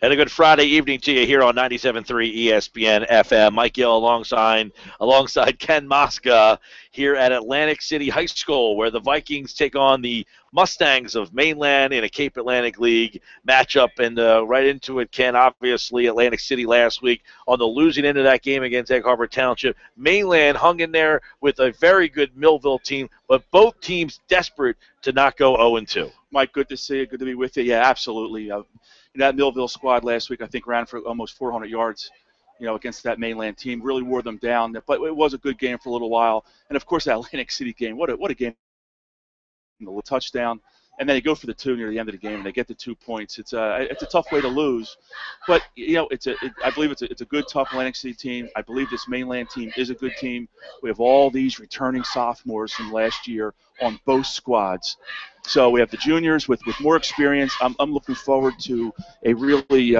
And a good Friday evening to you here on 97.3 ESPN FM. Mike Gill alongside Ken Mosca here at Atlantic City High School, where the Vikings take on the Mustangs of Mainland in a Cape Atlantic League matchup. And right into it, Ken, obviously Atlantic City last week on the losing end of that game against Egg Harbor Township. Mainland hung in there with a very good Millville team, but both teams desperate to not go 0-2. Mike, good to see you. Good to be with you. Yeah, absolutely. That Millville squad last week, I think, ran for almost 400 yards, against that Mainland team. Really wore them down. But it was a good game for a little while. And, of course, that Atlantic City game, what a game. The touchdown. And then they go for the 2 near the end of the game, and they get the 2 points. It's a tough way to lose. But, I believe it's a good, tough Atlantic City team. I believe this Mainland team is a good team. We have all these returning sophomores from last year on both squads. So we have the juniors with more experience. I'm looking forward to a really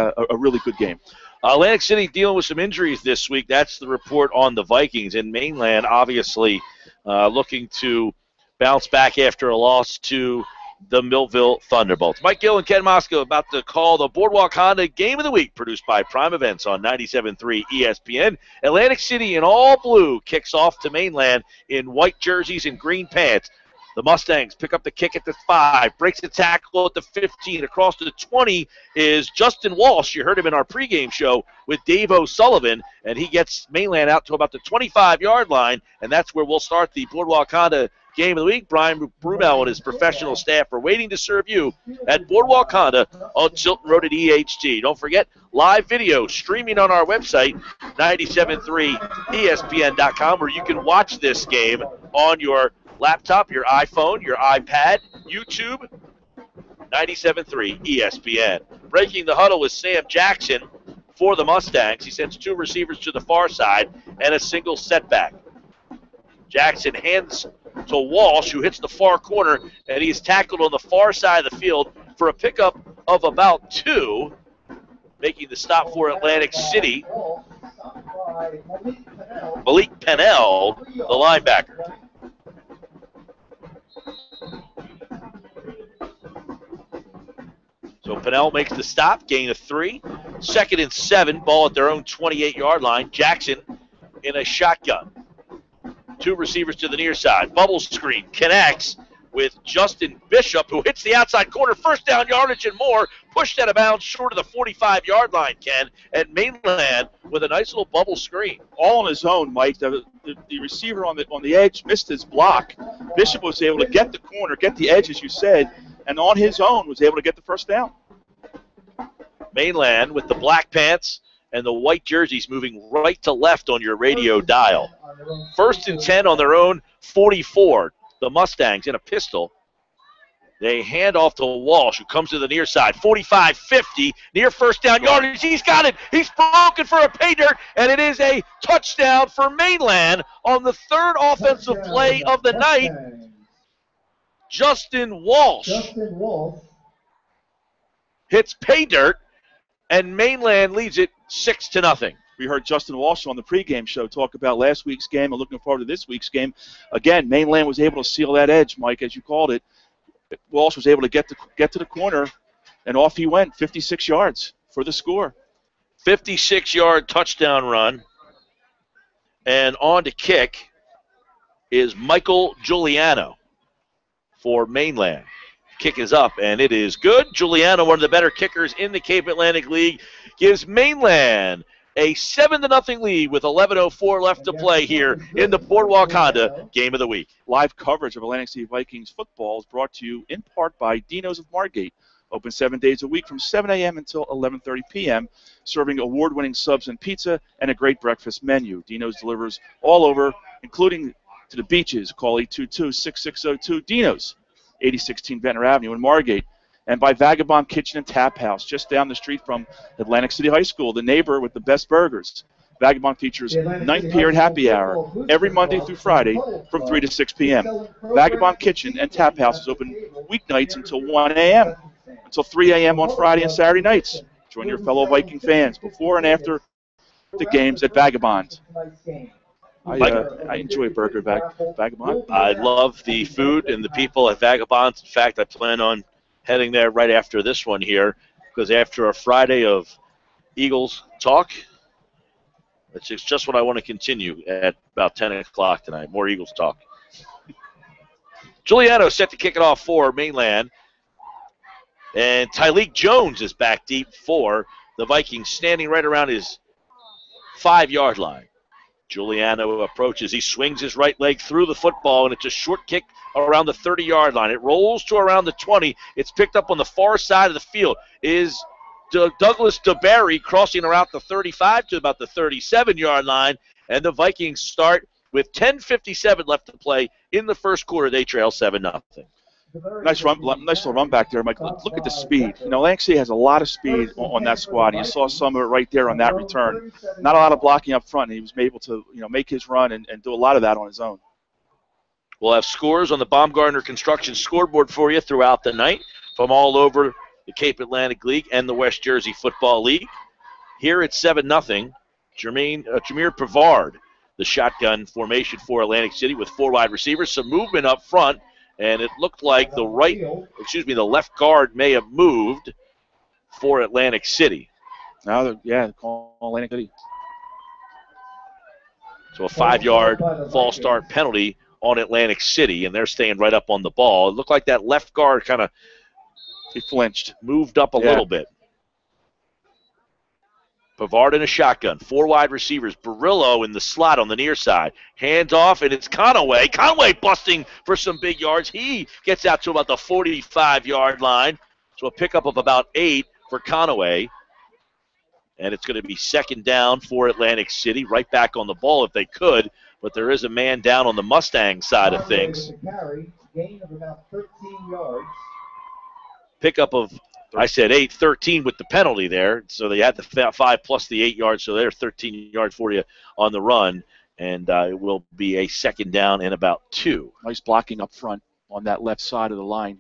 good game. Atlantic City dealing with some injuries this week. That's the report on the Vikings. And Mainland, obviously, looking to bounce back after a loss to the Millville Thunderbolts. Mike Gill and Ken Mosca about to call the Boardwalk Honda Game of the Week, produced by Prime Events on 97.3 ESPN. Atlantic City in all blue kicks off to Mainland in white jerseys and green pants. The Mustangs pick up the kick at the 5, breaks the tackle at the 15. Across to the 20 is Justin Walsh. You heard him in our pregame show with Dave O'Sullivan, and he gets Mainland out to about the 25-yard line, and that's where we'll start the Boardwalk Honda Game of the Week. Brian Brumell and his professional staff are waiting to serve you at Boardwalk Honda on Chilton Road at EHT. Don't forget, live video streaming on our website, 97.3ESPN.com, where you can watch this game on your laptop, your iPhone, your iPad, YouTube, 97.3 ESPN. Breaking the huddle with Sam Jackson for the Mustangs. He sends 2 receivers to the far side and a single setback. Jackson hands to Walsh, who hits the far corner, and he's tackled on the far side of the field for a pickup of about 2, making the stop for Atlantic City. Malik Pennell, the linebacker. So Pennell makes the stop, gain of 3. 2nd and 7, ball at their own 28-yard line. Jackson in a shotgun. 2 receivers to the near side. Bubble screen connects with Justin Bishop, who hits the outside corner. First down yardage and more. Pushed out of bounds short of the 45-yard line, Ken, at Mainland with a nice little bubble screen. All on his own, Mike. The receiver on the edge missed his block. Bishop was able to get the corner, get the edge, as you said, and on his own was able to get the first down. Mainland with the black pants and the white jerseys moving right to left on your radio dial. 1st and 10 on their own 44. The Mustangs in a pistol. They hand off to Walsh, who comes to the near side. 45-50, near first down yardage. He's got it. He's broken for a pay dirt, and it is a touchdown for Mainland on the 3rd offensive play of the night. Justin Walsh hits pay dirt, and Mainland leads it 6-0. We heard Justin Walsh on the pregame show talk about last week's game and looking forward to this week's game. Again, Mainland was able to seal that edge, Mike, as you called it. Walsh was able to get to the corner, and off he went, 56 yards for the score. 56-yard touchdown run. And on to kick is Michael Giuliano for Mainland. Kick is up, and it is good. Giuliano, one of the better kickers in the Cape Atlantic League, gives Mainland a 7-0 lead with 11:04 left to play here in the Boardwalk Honda Game of the Week. Live coverage of Atlantic City Vikings football is brought to you in part by Dino's of Margate. Open 7 days a week from 7 a.m. until 11:30 p.m., serving award-winning subs and pizza and a great breakfast menu. Dino's delivers all over, including to the beaches. Call 822-6602 Dino's, 8016 Ventnor Avenue in Margate. And by Vagabond Kitchen and Tap House, just down the street from Atlantic City High School, the neighbor with the best burgers. Vagabond features 9th period happy hour every Monday through Friday from 3 to 6 p.m. Vagabond Kitchen and Tap House is open weeknights until 1 a.m., until 3 a.m. on Friday and Saturday nights. Join your fellow Viking fans before and after the games at Vagabond. I enjoy a burger at Vagabond. I love the food and the people at Vagabond. In fact, I plan on heading there right after this one here. because after a Friday of Eagles talk, it's just what I want to continue at about 10 o'clock tonight. More Eagles talk. Giuliano set to kick it off for Mainland. And Tyleek Jones is back deep for the Vikings, standing right around his 5-yard line. Giuliano approaches. He swings his right leg through the football, and it's a short kick around the 30-yard line. It rolls to around the 20. It's picked up on the far side of the field. Is Douglas DeBerry crossing around the 35 to about the 37-yard line, and the Vikings start with 10:57 left to play in the first quarter. They trail 7-0. Nice little run back there, Mike. Look at the speed. You know, Atlantic City has a lot of speed on that squad. You saw some of it right there on that return. Not a lot of blocking up front, and he was able to, make his run and do a lot of that on his own. We'll have scores on the Baumgartner Construction scoreboard for you throughout the night from all over the Cape Atlantic League and the West Jersey Football League. Here it's 7-0. Jameer Pavard, the shotgun formation for Atlantic City with 4 wide receivers. Some movement up front. And it looked like the left guard may have moved for Atlantic City. Call Atlantic City. So a 5-yard false start penalty on Atlantic City, and they're staying right up on the ball. It looked like that left guard kind of flinched, moved up a little bit. Pavard in a shotgun, 4 wide receivers. Barillo in the slot on the near side. Hands off, and it's Conaway. Conaway busting for some big yards. He gets out to about the 45-yard line. So a pickup of about 8 for Conaway. And it's going to be 2nd down for Atlantic City. Right back on the ball if they could. But there is a man down on the Mustang side of things. Gain of about 13 yards. Pickup of, I said 8, 13 with the penalty there. So they had the 5 plus the 8 yards, so they're 13 yards for you on the run. And it will be a 2nd down and about 2. Nice blocking up front on that left side of the line.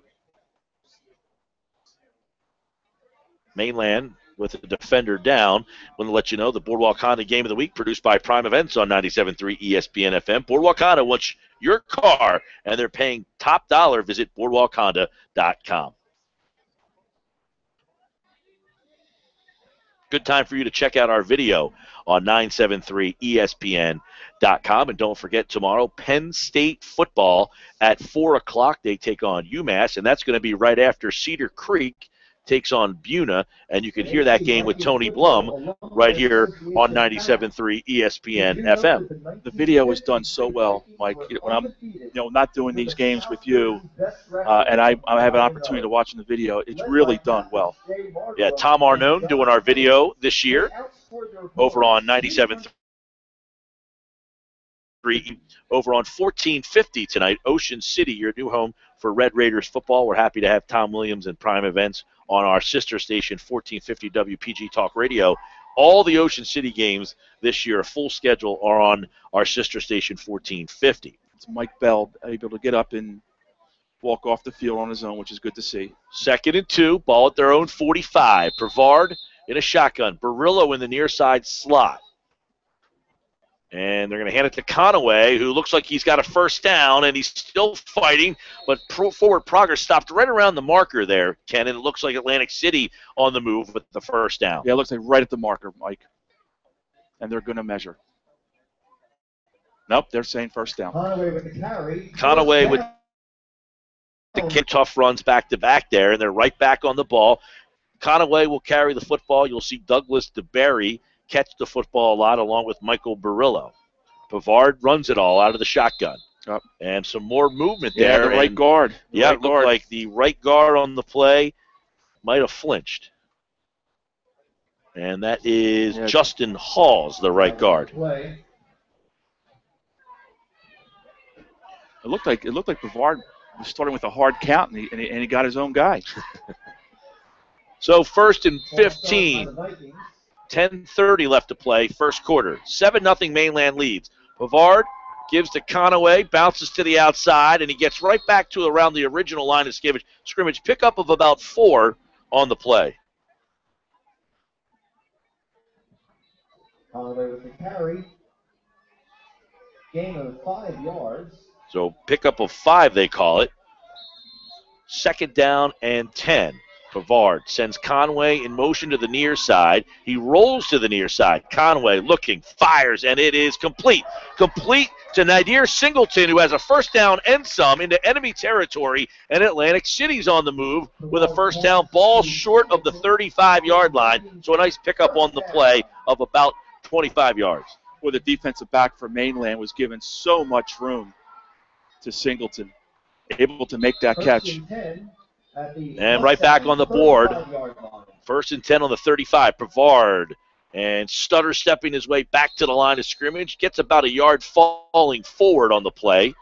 Mainland with the defender down. Want to let you know the Boardwalk Honda Game of the Week produced by Prime Events on 97.3 ESPN FM. Boardwalk Honda wants your car, and they're paying top dollar. Visit boardwalkhonda.com. Good time for you to check out our video on 973ESPN.com. And don't forget, tomorrow, Penn State football at 4 o'clock. They take on UMass, and that's going to be right after Cedar Creek takes on Buna. And you can hear that game with Tony Blum right here on 97.3 ESPN FM. The video is done so well, Mike. When I'm not doing these games with you, and I have an opportunity to watch in the video, it's really done well. Yeah, Tom Arnone doing our video this year over on 97.3. Over on 1450 tonight, Ocean City, your new home for Red Raiders football. We're happy to have Tom Williams and Prime Events on our sister station, 1450 WPG Talk Radio. All the Ocean City games this year, a full schedule, are on our sister station, 1450. It's Mike Bell able to get up and walk off the field on his own, which is good to see. 2nd and 2, ball at their own 45. Pavard in a shotgun. Barillo in the near side slot. And they're going to hand it to Conaway, who looks like he's got a 1st down, and he's still fighting, but forward progress stopped right around the marker there, Ken, and it looks like Atlantic City on the move with the 1st down. Yeah, it looks like right at the marker, Mike. And they're going to measure. Nope, they're saying 1st down. Conaway with the carry. Conaway with the kick, tough runs back-to-back there, and they're right back on the ball. Conaway will carry the football. You'll see Douglas DeBerry catch the football a lot along with Michael Barillo. Pavard runs it all out of the shotgun. Yep. And some more movement there. Yeah, the right guard. It looked like the right guard on the play might have flinched. And that is Justin Halls, the right guard. Play. It looked like Pavard was starting with a hard count, and he got his own guy. So 1st and 15. 10:30 left to play, first quarter. 7-0 Mainland leads. Pavard gives to Conaway, bounces to the outside, and he gets right back to around the original line of scrimmage. Pickup of about 4 on the play. Conaway with the carry. Gain of 5 yards. So pickup of 5, they call it. 2nd down and 10. Pavard sends Conway in motion to the near side. He rolls to the near side. Conway looking, fires, and it is complete. Complete to Nadir Singleton, who has a first down and some into enemy territory, and Atlantic City's on the move with a first down, ball short of the 35-yard line. So a nice pickup on the play of about 25 yards. Where the defensive back for Mainland was given so much room to Singleton, able to make that catch. And right back on the board. 1st and 10 on the 35. Brevard and Stutter stepping his way back to the line of scrimmage. Gets about a yard falling forward on the play.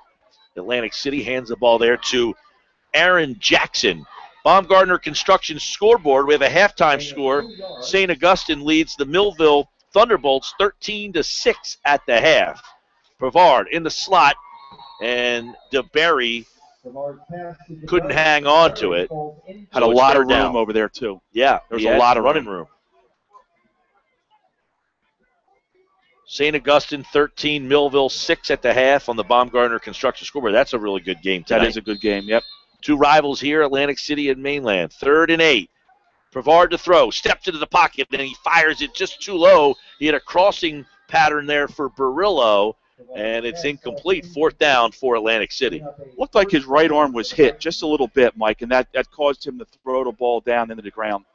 Atlantic City hands the ball there to Aaron Jackson. Baumgartner Construction scoreboard. We have a halftime score. St. Augustine leads the Millville Thunderbolts 13-6 at the half. Brevard in the slot, and DeBerry couldn't hang on to it. Had a lot of room over there, too. Yeah, there's a lot of running room. St. Augustine 13, Millville 6 at the half on the Baumgartner Construction scoreboard. That's a really good game tonight. That is a good game, yep. Two rivals here, Atlantic City and Mainland. 3rd and 8. Brevard to throw, steps into the pocket, and he fires it just too low. He had a crossing pattern there for Barillo, and it's incomplete. 4th down for Atlantic City. Looked like his right arm was hit just a little bit, Mike, and that caused him to throw the ball down into the ground.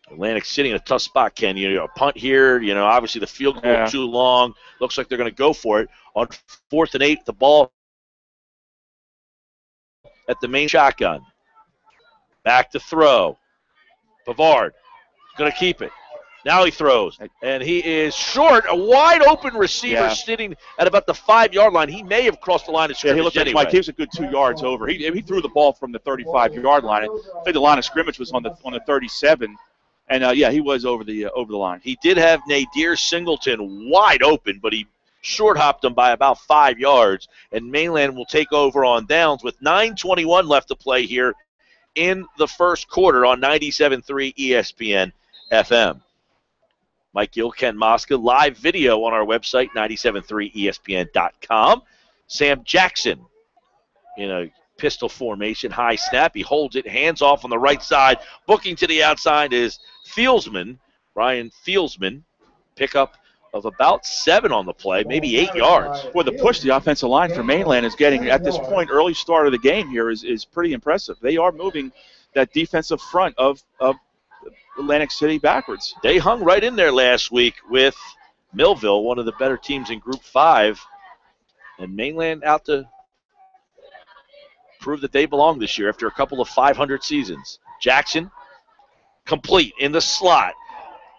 Atlantic City in a tough spot, Ken. You know, a punt here. You know, obviously the field goal too long. Looks like they're going to go for it. On 4th and 8, the ball at the main shotgun. Back to throw. Pavard going to keep it. Now he throws, and he is short. A wide-open receiver sitting at about the 5-yard line. He may have crossed the line of scrimmage. He looked like Mike. He was a good 2 yards over. He threw the ball from the 35-yard line. I think the line of scrimmage was on the 37, and he was over the line. He did have Nadir Singleton wide open, but he short-hopped him by about 5 yards, and Mainland will take over on downs with 9:21 left to play here in the first quarter on 97.3 ESPN FM. Mike Gill, Ken Mosca, live video on our website, 97.3ESPN.com. Sam Jackson in a pistol formation, high snap. He holds it, hands off on the right side. Booking to the outside is Fieldsman, Brian Fieldsman. Pickup of about 7 on the play, maybe 8 yards. Boy, the push the offensive line for Mainland is getting at this point, early start of the game here is pretty impressive. They are moving that defensive front of Atlantic City backwards. They hung right in there last week with Millville, one of the better teams in Group 5. And Mainland out to prove that they belong this year after a couple of 500 seasons. Jackson, complete in the slot.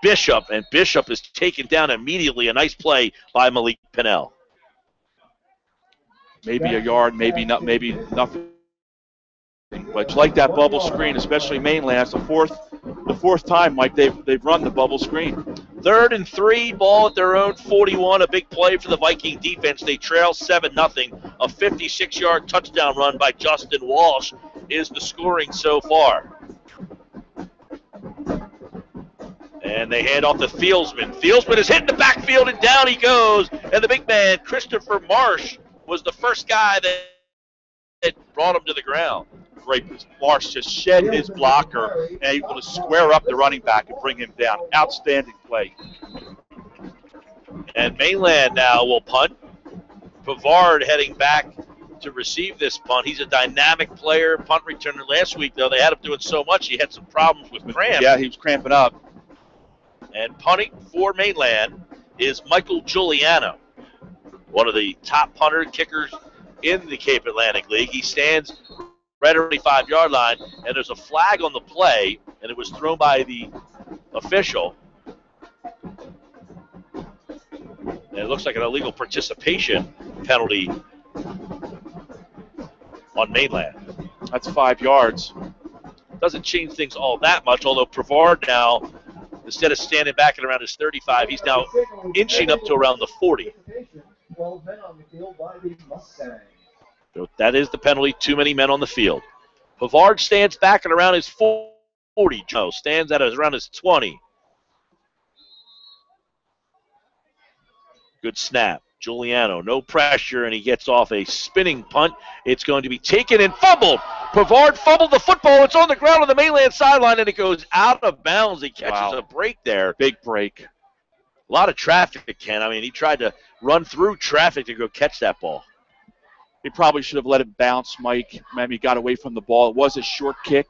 Bishop, and Bishop is taken down immediately. A nice play by Malik Pinnell. Maybe a yard, maybe nothing. But you like that bubble screen, especially Mainland. That's the fourth time, Mike, they've run the bubble screen. 3rd and 3, ball at their own 41. A big play for the Viking defense. They trail 7-0. A 56-yard touchdown run by Justin Walsh is the scoring so far. And they hand off to Fieldsman. Fieldsman is hit in the backfield, and down he goes. And the big man, Christopher Marsh, was the first guy that brought him to the ground. Great. Marsh just shed his blocker and able to square up the running back and bring him down. Outstanding play. And Mainland now will punt. Pavard heading back to receive this punt. He's a dynamic player, punt returner. Last week, though, they had him doing so much, he had some problems with cramp. Yeah, he was cramping up. And punting for Mainland is Michael Giuliano, one of the top punter kickers in the Cape Atlantic League. He stands right at the 25-yard line, and there's a flag on the play, and it was thrown by the official. And it looks like an illegal participation penalty on Mainland. That's 5 yards. Doesn't change things all that much, although Pavard now, instead of standing back at around his 35, he's now inching up to around the 40. So that is the penalty, too many men on the field. Pavard stands back at around his 40. Joe stands at around his 20. Good snap. Giuliano, no pressure, and he gets off a spinning punt. It's going to be taken and fumbled Pavard fumbled the football. It's on the ground on the Mainland sideline, and it goes out of bounds. He catches a break there. Big break. A lot of traffic, Ken. I mean, he tried to run through traffic to go catch that ball. He probably should have let it bounce, Mike. Maybe he got away from the ball. It was a short kick.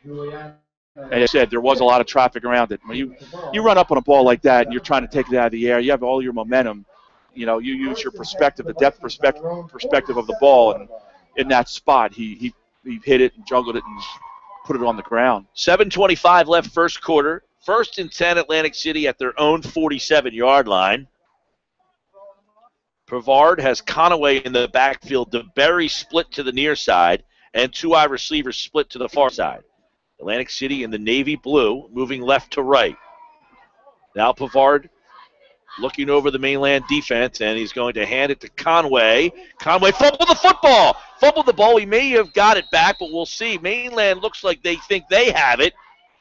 And I said there was a lot of traffic around it. When you run up on a ball like that and you're trying to take it out of the air, you have all your momentum. You know, you use your perspective, the depth perspective of the ball, and in that spot, he hit it and juggled it and put it on the ground. 7:25 left first quarter. 1st and 10 Atlantic City at their own 47-yard line. Pavard has Conaway in the backfield. DeBerry split to the near side, and 2 wide receivers split to the far side. Atlantic City in the navy blue, moving left to right. Now Pavard looking over the Mainland defense, and he's going to hand it to Conway. Conway fumbled the football. Fumbled the ball. He may have got it back, but we'll see. Mainland looks like they think they have it.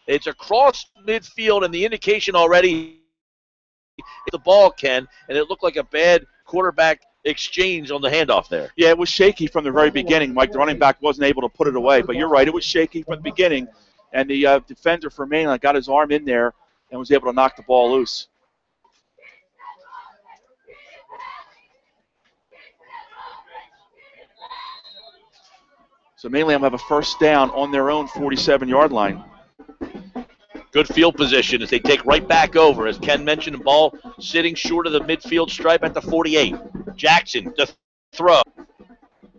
It's across midfield, and the indication already the ball, Ken, and it looked like a bad quarterback exchange on the handoff there. Yeah, it was shaky from the very beginning, Mike. The running back wasn't able to put it away, but you're right. It was shaky from the beginning, and the defender for Mainland got his arm in there and was able to knock the ball loose. So Mainland will have a first down on their own 47-yard line. Good field position as they take right back over. As Ken mentioned, the ball sitting short of the midfield stripe at the 48. Jackson, the throw.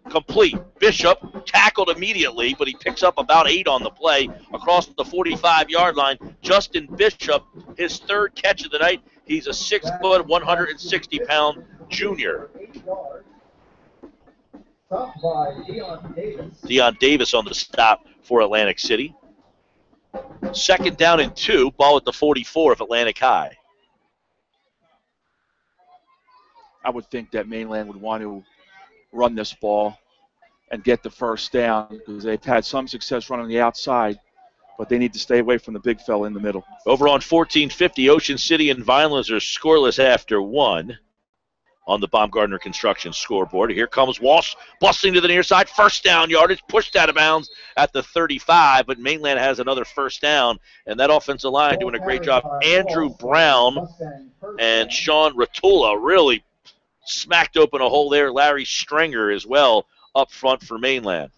Complete. Bishop tackled immediately, but he picks up about 8 on the play across the 45-yard line. Justin Bishop, his 3rd catch of the night. He's a 6-foot, 160-pound junior. Deion Davis on the stop for Atlantic City. 2nd down and 2, ball at the 44 of Atlantic High. I would think that Mainland would want to run this ball and get the first down because they've had some success running the outside, but they need to stay away from the big fella in the middle. Over on 1450, Ocean City and Vinelands are scoreless after 1 on the Baumgartner Construction scoreboard. Here comes Walsh busting to the near side. First down yardage, pushed out of bounds at the 35, but Mainland has another first down, and that offensive line doing a great job. Andrew Brown and Sean Rotula really smacked open a hole there. Larry Strenger as well up front for Mainland.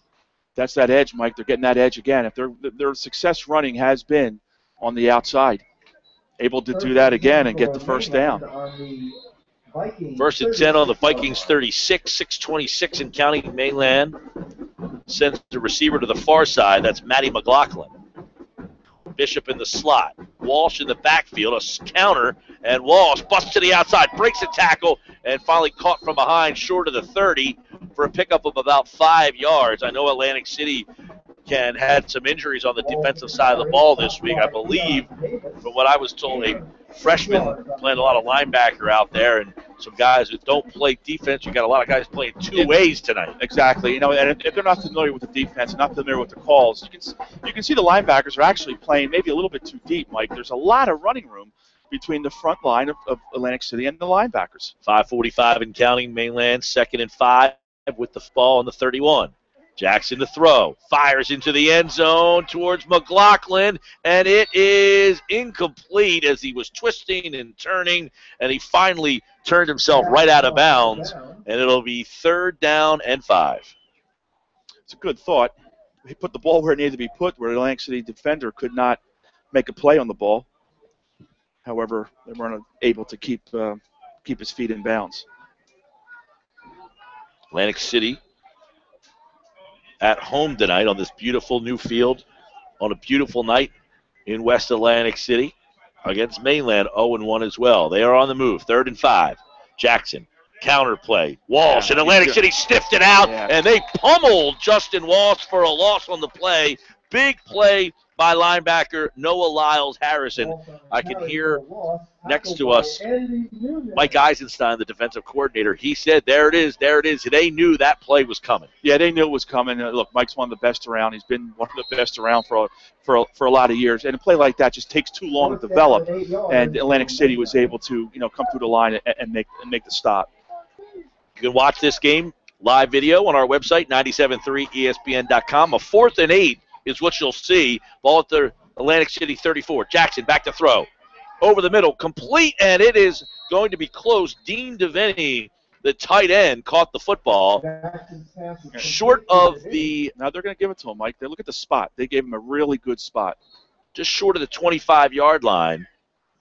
That's that edge, Mike. They're getting that edge again. If their success running has been on the outside, able to do that again and get the first down. 1st and 10 on the Vikings 36, 6:26 in counting. Mainland sends the receiver to the far side. That's Matty McLaughlin. Bishop in the slot. Walsh in the backfield, a counter, and Walsh busts to the outside, breaks a tackle, and finally caught from behind short of the 30 for a pickup of about 5 yards. I know Atlantic City had some injuries on the defensive side of the ball this week. I believe, from what I was told, a freshman playing a lot of linebacker out there, and some guys that don't play defense. You got a lot of guys playing 2 ways tonight. Exactly. You know, and if they're not familiar with the defense, not familiar with the calls, you can see the linebackers are actually playing maybe a little bit too deep, Mike. There's a lot of running room between the front line of Atlantic City and the linebackers. 5:45 in counting. Mainland 2nd and 5 with the ball on the 31. Jackson to throw, fires into the end zone towards McLaughlin, and it is incomplete as he was twisting and turning, and he finally turned himself right out of bounds, and it'll be 3rd down and 5. It's a good thought. He put the ball where it needed to be put, where the Atlantic City defender could not make a play on the ball. However, they weren't able to keep his feet in bounds. Atlantic City at home tonight on this beautiful new field on a beautiful night in West Atlantic City against Mainland, 0-1 as well. They are on the move, 3rd and 5. Jackson, counter play. Walsh, and Atlantic City sniffed it out, and they pummeled Justin Walsh for a loss on the play. Big play by linebacker Noah Lyles Harrison. I can hear next to us Mike Eisenstein, the defensive coordinator. He said, there it is, there it is. They knew that play was coming. Yeah, they knew it was coming. Look, Mike's one of the best around. He's been one of the best around for a lot of years. And a play like that just takes too long to develop. And Atlantic City was able to, come through the line and make the stop. You can watch this game live video on our website, 97.3ESPN.com. A 4th and 8 is what you'll see. Ball at the Atlantic City 34. Jackson back to throw. Over the middle, complete, and it is going to be close. Dean Devaney, the tight end, caught the football short of the. Now they're going to give it to him, Mike. They look at the spot. They gave him a really good spot. Just short of the 25-yard line,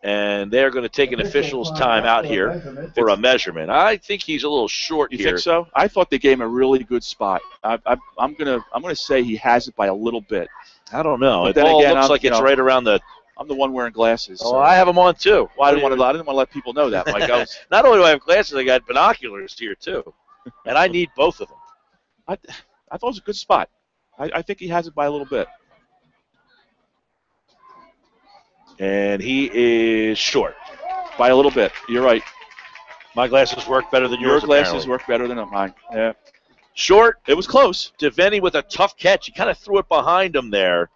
and they're going to take an official's time out here for a measurement. I think he's a little short here. You think so? I thought they gave him a really good spot. I'm gonna say he has it by a little bit. I don't know. But it all looks like it's right around the. I'm the one wearing glasses. Oh, I have them on too. Well, I didn't want to let people know that, Mike. Not only do I have glasses, I got binoculars here too, and I need both of them. I thought it was a good spot. I think he has it by a little bit. And he is short. By a little bit. You're right. My glasses work better than yours. Your glasses work better than mine. Yeah. Short. It was close. Devaney with a tough catch. He kind of threw it behind him there.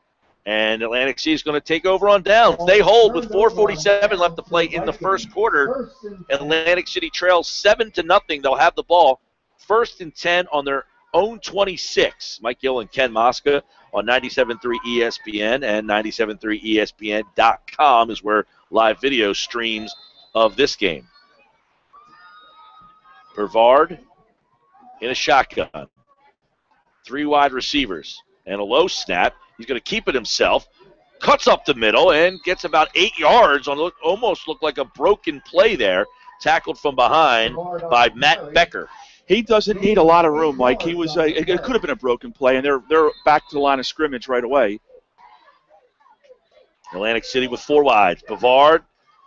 And Atlantic City is going to take over on downs. They hold with 4:47 left to play in the first quarter. Atlantic City trails 7-0. They'll have the ball 1st and 10 on their own 26. Mike Gill and Ken Mosca on 97.3 ESPN and 97.3ESPN.com is where live video streams of this game. Brevard in a shotgun. 3 wide receivers and a low snap. He's going to keep it himself. Cuts up the middle and gets about 8 yards on almost looked like a broken play there. Tackled from behind by Matt Becker. He doesn't need a lot of room, Mike. He was it could have been a broken play, and they're back to the line of scrimmage right away. Atlantic City with 4 wides. Bavard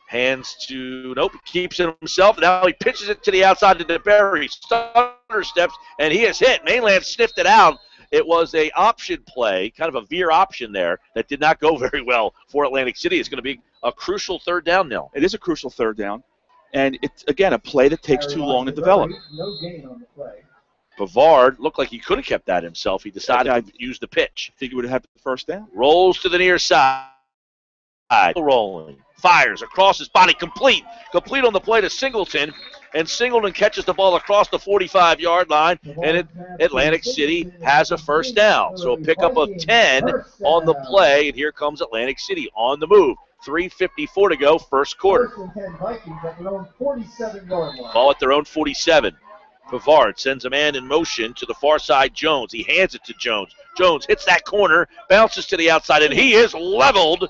hands to, nope, keeps it himself. Now he pitches it to the outside to DeBerry. Stutter steps, and he is hit. Mainland sniffed it out. It was a option play, kind of a veer option there that did not go very well for Atlantic City. It's going to be a crucial 3rd down now. It is a crucial 3rd down. And it's, again, a play that takes too long to develop. No gain on the play. Bavard looked like he could have kept that himself. He decided to use the pitch. I think he would have had the 1st down. Rolls to the near side. Rolling. Fires across his body. Complete. Complete on the play to Singleton. And Singleton catches the ball across the 45-yard line. And Atlantic City has a 1st down. So a pickup of 10 on the play. And here comes Atlantic City on the move. 3:54 to go, first quarter. Vikings at their own 47-yard line. Ball at their own 47. Pavard sends a man in motion to the far side, Jones. He hands it to Jones. Jones hits that corner, bounces to the outside, and he is leveled.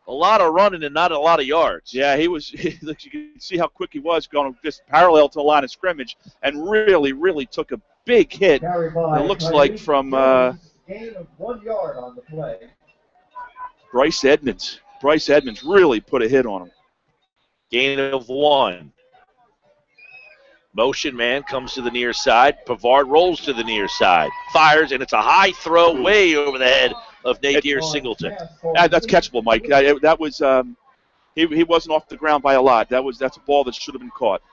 A lot of running and not a lot of yards. Yeah, you can see how quick he was going just parallel to the line of scrimmage and really, really took a big hit. It looks like from gain of 1 yard on the play. Bryce Edmonds. Bryce Edmonds really put a hit on him. Gain of 1. Motion man comes to the near side. Pavard rolls to the near side. Fires, and it's a high throw way over the head of Nadir Singleton. That's catchable, Mike. That was he wasn't off the ground by a lot. That's a ball that should have been caught.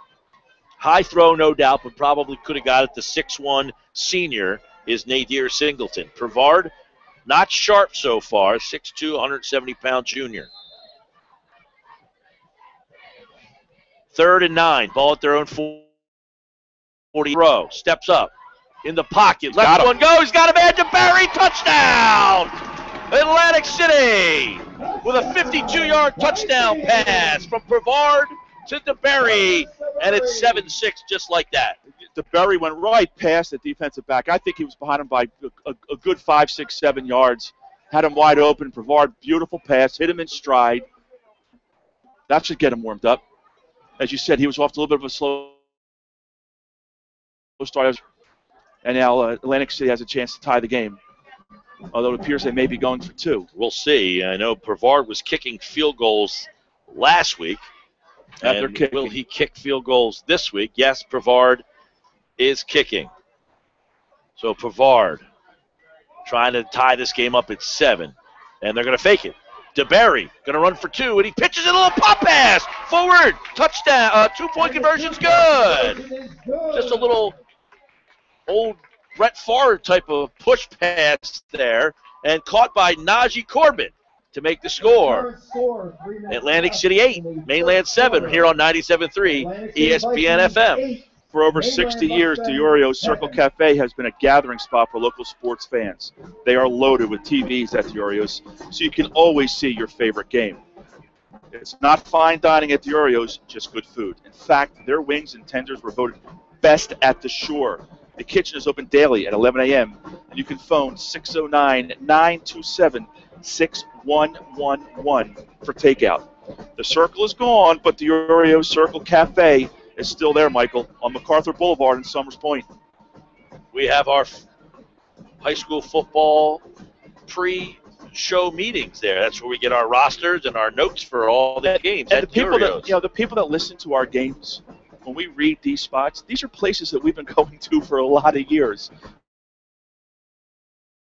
High throw, no doubt, but probably could have got it. The 6'1 senior is Nadir Singleton. Pavard, not sharp so far, 6'2", 170-pound junior. 3rd and 9, ball at their own 40 row. Steps up in the pocket. Left one go. He's got a man to Barry. Touchdown! Atlantic City with a 52-yard touchdown pass from Brevard to DeBerry, and it's 7-6 just like that. DeBerry went right past the defensive back. I think he was behind him by a good 5, 6, 7 yards. Had him wide open. Brevard, beautiful pass, hit him in stride. That should get him warmed up. As you said, he was off to a little bit of a slow start. And now Atlantic City has a chance to tie the game, although it appears they may be going for 2. We'll see. I know Brevard was kicking field goals last week. And will he kick field goals this week? Yes, Brevard is kicking. So Brevard trying to tie this game up at 7. And they're going to fake it. DeBerry going to run for 2, and he pitches it, a little pop pass. Forward. Touchdown. 2-point conversion's good. Just a little old Brett Favre type of push pass there, and caught by Najee Corbin to make the score. Atlantic City 8, Mainland 7 here on 97.3 ESPN FM. For over 60 years, DiOrio's Circle Cafe has been a gathering spot for local sports fans. They are loaded with TVs at DiOrio's, so you can always see your favorite game. It's not fine dining at DiOrio's, just good food. In fact, their wings and tenders were voted best at the Shore. The kitchen is open daily at 11 a.m., and you can phone 609-927-6111 for takeout. The Circle is gone, but DiOrio's Circle Cafe is still there, Michael, on MacArthur Boulevard in Summers Point. We have our high school football pre-show meetings there. That's where we get our rosters and our notes for all the games. And the people that listen to our games, when we read these spots, these are places that we've been going to for a lot of years.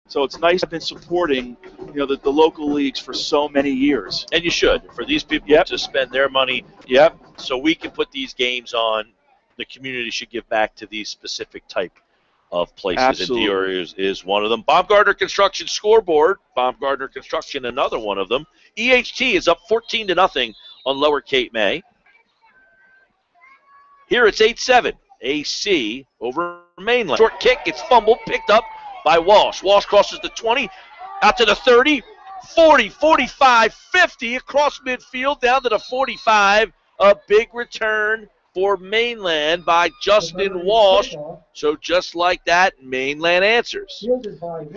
So it's nice to have been supporting, the local leagues for so many years. And you should. For these people to spend their money, so we can put these games on, the community should give back to these specific type of places. Absolutely. And DiOrio's is one of them. Baumgartner Construction scoreboard. Baumgartner Construction, another one of them. EHT is up 14-0 on Lower Cape May. Here it's 8-7. AC over Mainland. Short kick, it's fumbled, picked up by Walsh. Walsh crosses the 20, out to the 30, 40, 45, 50, across midfield, down to the 45. A big return for Mainland by Justin Walsh. So just like that, Mainland answers.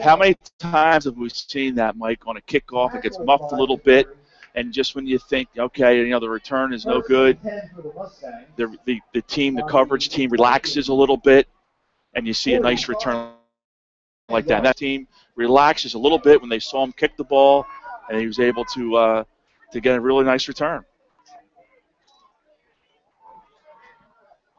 How many times have we seen that, Mike, on a kickoff? It gets muffed a little bit, and just when you think, okay, the return is no good, the coverage team relaxes a little bit, and you see a nice return like that. And that team relaxes a little bit when they saw him kick the ball, and he was able to get a really nice return.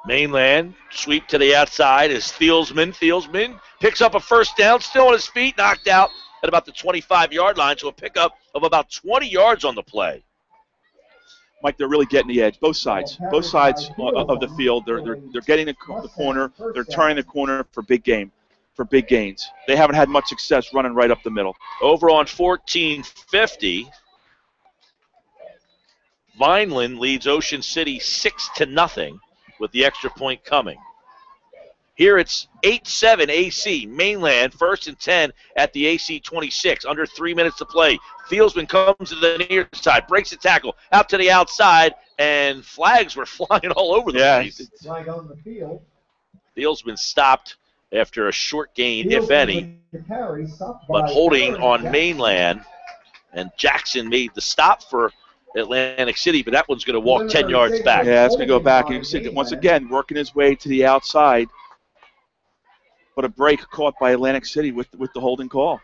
Mainland sweep to the outside is Thielsman. Thielsman picks up a first down, still on his feet, knocked out at about the 25-yard line, so a pickup of about 20 yards on the play. Mike, they're really getting the edge. Both sides of the field. They're getting the corner. They're turning the corner for big gains. They haven't had much success running right up the middle. Over on 14-50, Vineland leads Ocean City 6-0 with the extra point coming. Here it's 8-7 AC. Mainland, 1st and 10 at the AC 26. Under 3 minutes to play. Thielsman comes to the near side, breaks the tackle, out to the outside, and flags were flying all over the place. Flag on the field. Thielsman stopped after a short gain, if any, but holding on Mainland. And Jackson made the stop for Atlantic City, but that one's going to walk 10 yards back. Yeah, it's going to go back. And you see, once again, working his way to the outside, but a break caught by Atlantic City with the holding call.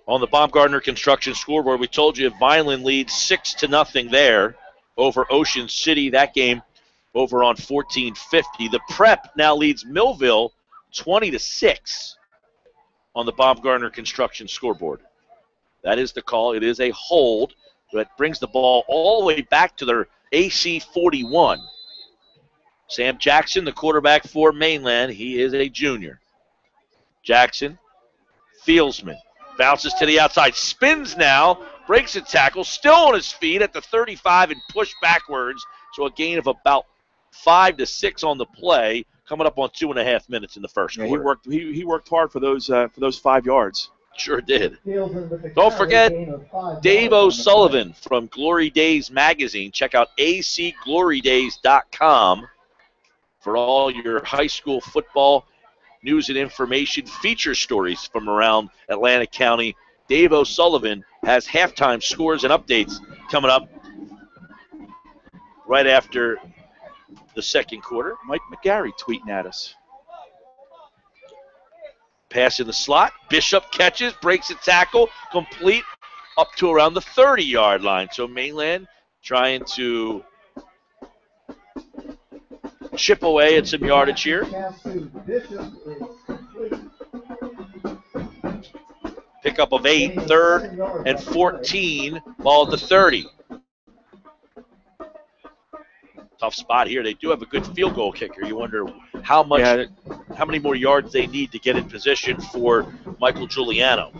On the Baumgartner Construction scoreboard, we told you Vineland leads 6-0 there over Ocean City. That game over on 14-50. The Prep now leads Millville 20-6 on the Baumgartner Construction scoreboard. That is the call. It is a hold that brings the ball all the way back to their AC 41. Sam Jackson, the quarterback for Mainland, he is a junior. Jackson, Thielsman, bounces to the outside, spins now, breaks a tackle, still on his feet at the 35 and pushed backwards. So a gain of about 5 to 6 on the play, coming up on 2.5 minutes in the first quarter. He worked hard for those 5 yards. Sure did. Don't forget Dave O'Sullivan from Glory Days Magazine. Check out acglorydays.com for all your high school football news and information, feature stories from around Atlantic County. Dave O'Sullivan has halftime scores and updates coming up right after the second quarter. Mike McGarry tweeting at us. Pass in the slot. Bishop catches, breaks a tackle, complete up to around the 30-yard line. So Mainland trying to chip away at some yardage here. Pickup of 8, 3rd and 14, ball at the 30. Tough spot here. They do have a good field goal kicker. You wonder how many more yards they need to get in position for Michael Giuliano.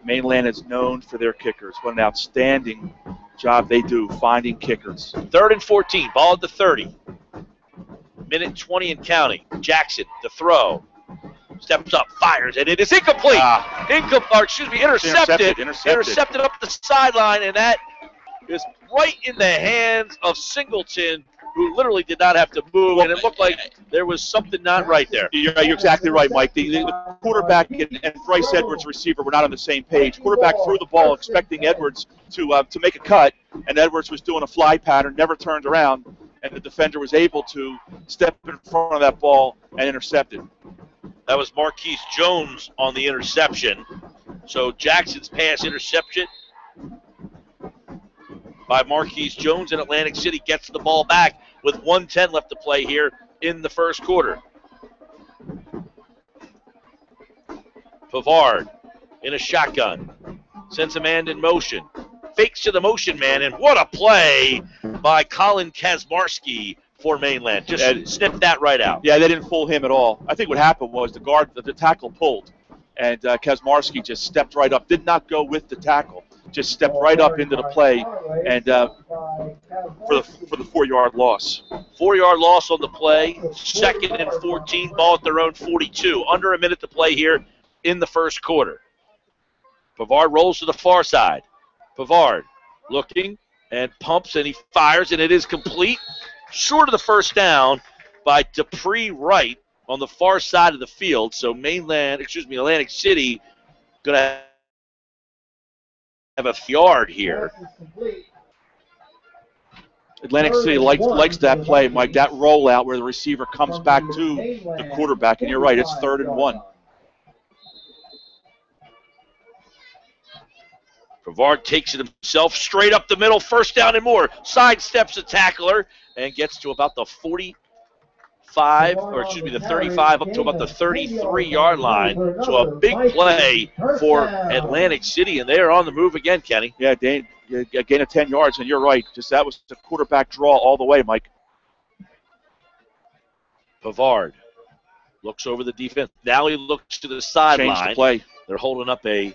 Mainland is known for their kickers. What an outstanding job they do finding kickers. 3rd and 14, ball at the 30. Minute 20 and counting. Jackson, the throw. Steps up, fires, and it is incomplete. Intercepted. Intercepted up the sideline, and that is right in the hands of Singleton, who literally did not have to move, and it looked like there was something not right there. You're exactly right, Mike. The quarterback and Bryce Edwards, receiver, were not on the same page. Quarterback threw the ball expecting Edwards to make a cut, and Edwards was doing a fly pattern, never turned around, and the defender was able to step in front of that ball and intercept it. That was Marquise Jones on the interception. So Jackson's pass interception by Marquise Jones, and Atlantic City gets the ball back with 1:10 left to play here in the first quarter. Pavard in a shotgun. Sends a man in motion. Fakes to the motion man, and what a play by Colin Kazmarski for Mainland. Just snipped that right out. Yeah, they didn't fool him at all. I think what happened was the tackle pulled, and Kazmarski just stepped right up, did not go with the tackle, just stepped right up into the play, and for the 4-yard loss. 4-yard loss on the play. 2nd and 14, ball at their own 42. Under a minute to play here in the first quarter. Pavard rolls to the far side. Pavard looking and pumps, and he fires, and it is complete. Short of the first down by Dupree Wright on the far side of the field. So Atlantic City going to have a yard here. Atlantic City likes that play, Mike, that rollout where the receiver comes back to the quarterback. And you're right, it's 3rd and 1. Pavard takes it himself straight up the middle, first down and more. Sidesteps a tackler and gets to about the 35, the 35 up to about the 33-yard line. So a big play for Atlantic City, and they are on the move again, Kenny. Yeah, Dane, a gain of 10 yards, and you're right. Just that was the quarterback draw all the way, Mike. Pavard looks over the defense. Now he looks to the sideline. Change the play. They're holding up a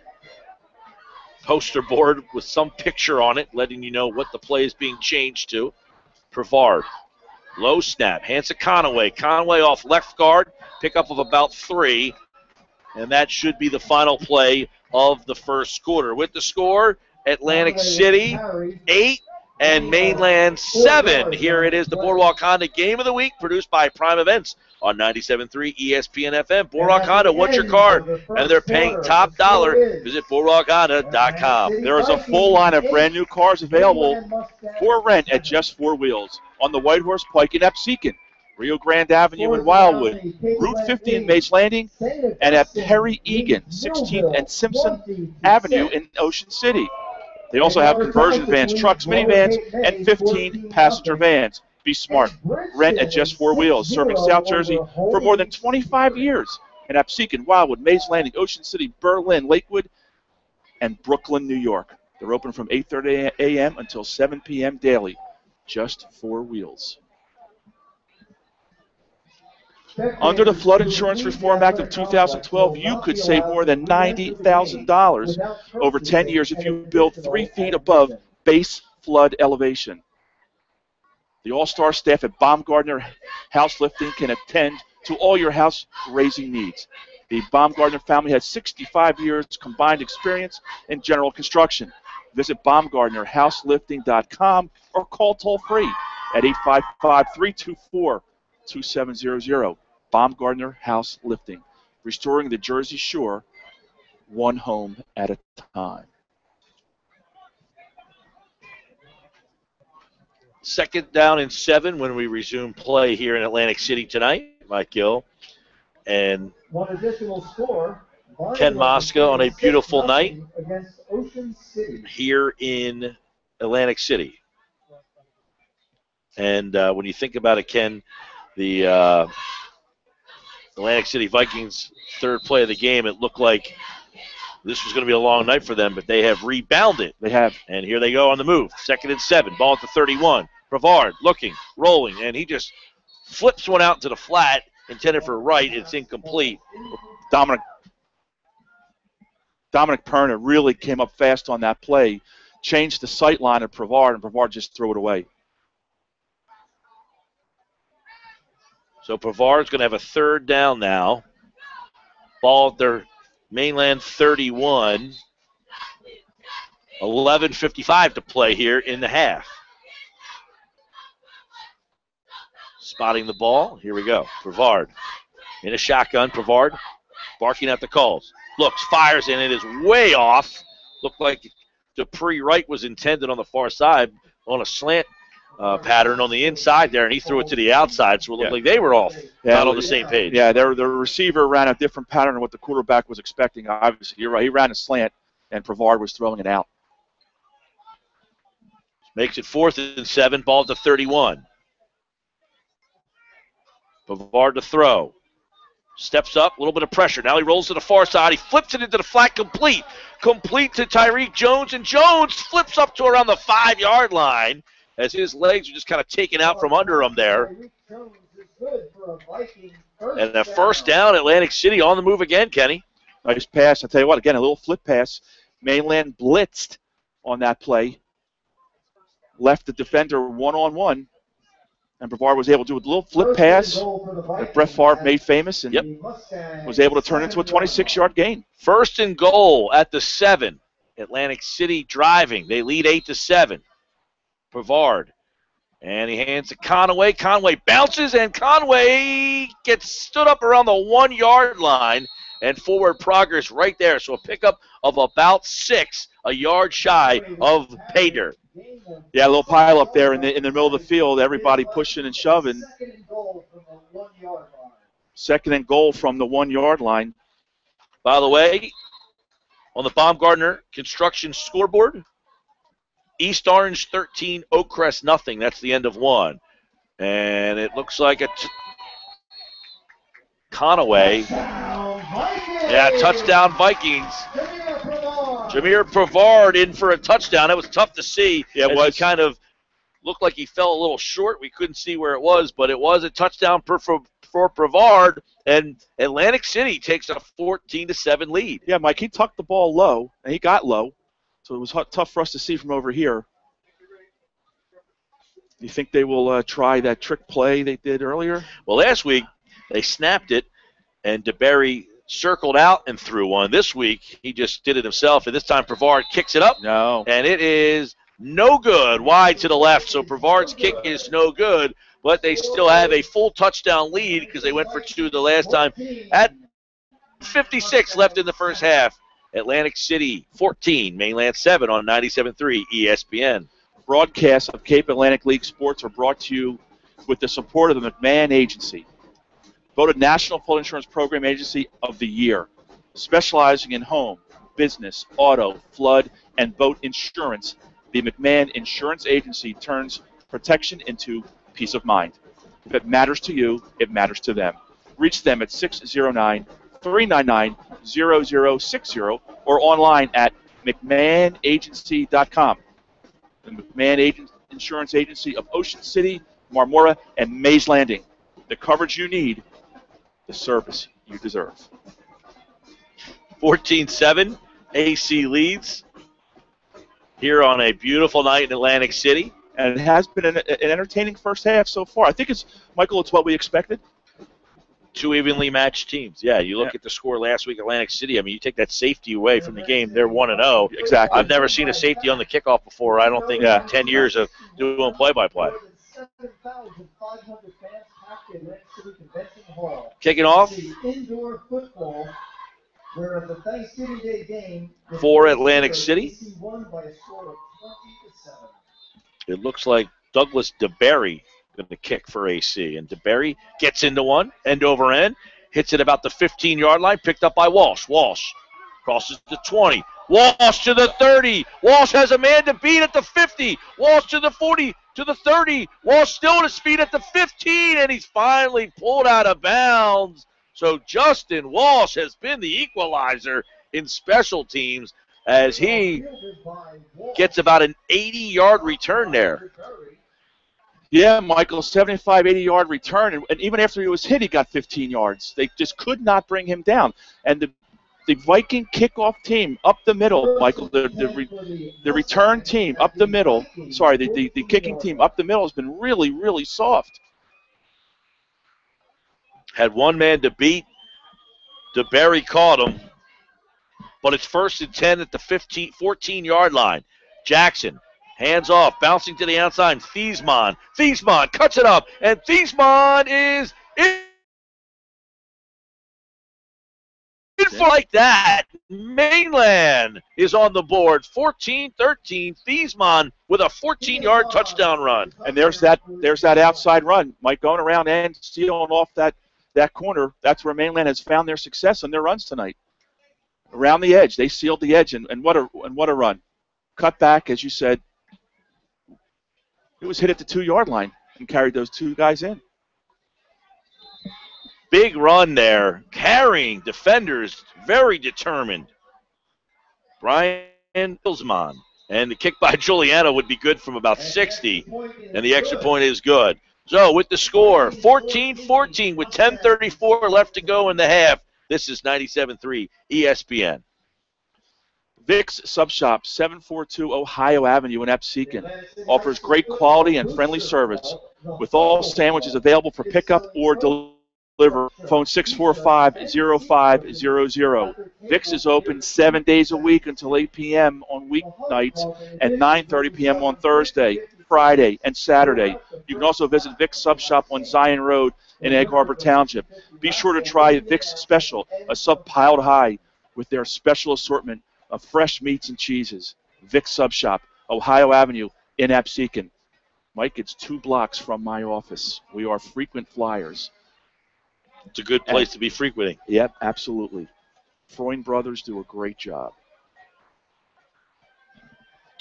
poster board with some picture on it, letting you know what the play is being changed to. Pavard, low snap, hands to Conaway. Conaway off left guard, pickup of about 3, and that should be the final play of the first quarter. With the score, Atlantic City 8 and Mainland 7. Here it is, the Boardwalk Honda Game of the Week, produced by Prime Events on 97.3 ESPN FM. Boardwalk Honda wants your car, and they're paying top dollar. Visit BoardwalkHonda.com. There is a full line of brand new cars available for rent at Just 4 Wheels on the White Horse Pike in Absecon, Rio Grande Avenue in Wildwood, Route 50 in Mays Landing, and at Perry Egan, 16th and Simpson Avenue in Ocean City. They also have conversion vans, trucks, minivans, and 15-passenger vans. Be smart. Rent at Just 4 Wheels, serving South Jersey for more than 25 years. In Absecon, Wildwood, Mays Landing, Ocean City, Berlin, Lakewood, and Brooklyn, New York. They're open from 8:30 a.m. until 7 p.m. daily. Just 4 Wheels. Under the Flood Insurance Reform Act of 2012, you could save more than $90,000 over 10 years if you build 3 feet above base flood elevation. The all-star staff at Baumgartner House Lifting can attend to all your house raising needs. The Baumgartner family has 65 years combined experience in general construction. Visit BaumgartnerHouseLifting.com or call toll-free at 855-324-2700. Baumgartner House Lifting, restoring the Jersey Shore one home at a time. 2nd down and 7 when we resume play here in Atlantic City tonight. Mike Gill and one additional score. Ken Mosca on a beautiful night against Ocean City here in Atlantic City. And when you think about it, Ken, the Atlantic City Vikings' 3rd play of the game, it looked like this was going to be a long night for them, but they have rebounded. They have. And here they go on the move. 2nd and 7, ball at the 31. Brevard looking, rolling, and he just flips one out to the flat, intended for right. It's incomplete. Dominic Perna really came up fast on that play, changed the sight line of Brevard, and Brevard just threw it away. So Brevard's going to have a third down now. Ball at their Mainland 31. 11:55 to play here in the half. Spotting the ball. Here we go. Brevard in a shotgun. Brevard barking at the calls. Looks, fires, and it is way off. Looked like Dupree Wright was intended on the far side on a slant pattern on the inside there, and he threw it to the outside, so it looked like they were off, not on the same page. Yeah, the receiver ran a different pattern than what the quarterback was expecting, obviously. You're right. He ran a slant, and Brevard was throwing it out. Makes it 4th and 7, ball to 31. Brevard to throw. Steps up, a little bit of pressure. Now he rolls to the far side. He flips it into the flat, complete. Complete to Tyreek Jones, and Jones flips up to around the 5-yard line as his legs are just kind of taken out from under him there. And a first down, Atlantic City on the move again, Kenny. Nice pass. I'll tell you what, again, a little flip pass. Mainland blitzed on that play. Left the defender one-on-one. And Brevard was able to do a little flip pass that Brett Favre made famous and was able to turn into a 26-yard gain. 1st and goal at the 7. Atlantic City driving. They lead 8-7. Brevard. And he hands to Conway. Conway bounces, and Conway gets stood up around the 1-yard line. And forward progress right there. So a pickup of about 6, a yard shy of pay dirt. Yeah, a little pile up there in the middle of the field. Everybody pushing and shoving. 2nd and goal from the 1-yard line. By the way, on the Baumgartner Construction scoreboard, East Orange 13, Oakcrest nothing. That's the end of 1. And it looks like a Conway. Yeah, touchdown Vikings. Jameer Brevard in for a touchdown. It was tough to see. Yeah, it was. He kind of looked like he fell a little short. We couldn't see where it was, but it was a touchdown for Brevard, and Atlantic City takes a 14-7 lead. Yeah, Mike, he tucked the ball low, and he got low, so it was tough for us to see from over here. You think they will try that trick play they did earlier? Well, last week they snapped it, and DeBerry circled out and threw one. This week, he just did it himself, and this time Brevard kicks it up. No. And it is no good, wide to the left. So Brevard's kick is no good, but they still have a full touchdown lead because they went for 2 the last time. At 56 left in the first half, Atlantic City 14, Mainland 7 on 97.3 ESPN. Broadcasts of Cape Atlantic League sports are brought to you with the support of the McMahon Agency. Voted National Flood Insurance Program Agency of the Year, specializing in home, business, auto, flood, and boat insurance. The McMahon Insurance Agency turns protection into peace of mind. If it matters to you, it matters to them. Reach them at 609-399-0060 or online at McMahonAgency.com. The McMahon Insurance Agency of Ocean City, Marmora, and Mays Landing. The coverage you need, the service you deserve. 14-7, AC leads here on a beautiful night in Atlantic City. And it has been an entertaining first half so far. I think it's what we expected. 2 evenly matched teams. Yeah, you look at the score last week, Atlantic City. I mean, you take that safety away from the game, they're 1-0. Exactly. I've never seen a safety on the kickoff before. I don't think in 10 years of doing play-by-play. Kicking off for Atlantic City. It looks like Douglas DeBerry going to kick for AC. And DeBerry gets into one, end over end, hits it about the 15-yard line, picked up by Walsh. Walsh crosses the 20. Walsh to the 30. Walsh has a man to beat at the 50. Walsh to the 40, to the 30. Walsh still to speed at the 15, and he's finally pulled out of bounds. So Justin Walsh has been the equalizer in special teams as he gets about an 80-yard return there. Yeah, Michael, 75, 80-yard return, and even after he was hit, he got 15 yards. They just could not bring him down. And the Viking kickoff team up the middle, Michael, the return team up the middle, sorry, the kicking team up the middle has been really, really soft. Had one man to beat. DeBerry caught him. But it's 1st and 10 at the 14-yard line. Jackson, hands off, bouncing to the outside. Thiesman cuts it up, and Thiesman is in for like that. Mainland is on the board. 14-13. Thiesman with a 14-yard touchdown run. And there's that outside run. Mike going around and stealing off that corner. That's where Mainland has found their success on their runs tonight. Around the edge. They sealed the edge, and what a run. Cut back, as you said. It was hit at the 2-yard line and carried those two guys in. Big run there. Carrying defenders, very determined. Brian Hilsman. And the kick by Giuliano would be good from about 60, and the extra point is good. So with the score, 14-14 with 10:34 left to go in the half. This is 97.3 ESPN. Vic's Sub Shop, 742 Ohio Avenue in Absecon, offers great quality and friendly service with all sandwiches available for pickup or deliver. Phone 645-0500. Vic's is open 7 days a week until 8 p.m. on weeknights and 9:30 p.m. on Thursday, Friday, and Saturday. You can also visit Vic's Sub Shop on Zion Road in Egg Harbor Township. Be sure to try Vic's Special, a sub piled high with their special assortment of fresh meats and cheeses. Vic's Sub Shop, Ohio Avenue in Absecon. Mike, it's 2 blocks from my office. We are frequent flyers. It's a good place to be frequenting. Yep, absolutely. Freund Brothers do a great job.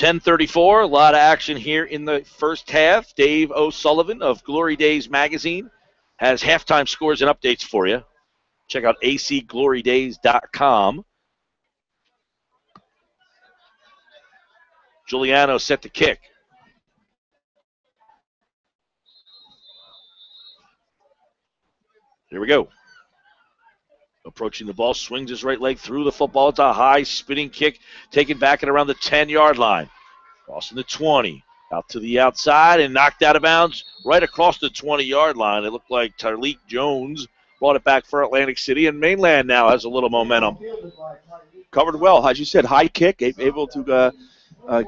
10:34, a lot of action here in the first half. Dave O'Sullivan of Glory Days Magazine has halftime scores and updates for you. Check out acglorydays.com. Giuliano set the kick. Here we go. Approaching the ball, swings his right leg through the football. It's a high spinning kick, taken back at around the 10-yard line. Crossing the 20, out to the outside, and knocked out of bounds right across the 20-yard line. It looked like Tyreek Jones brought it back for Atlantic City, and Mainland now has a little momentum. Covered well. As you said, high kick, able to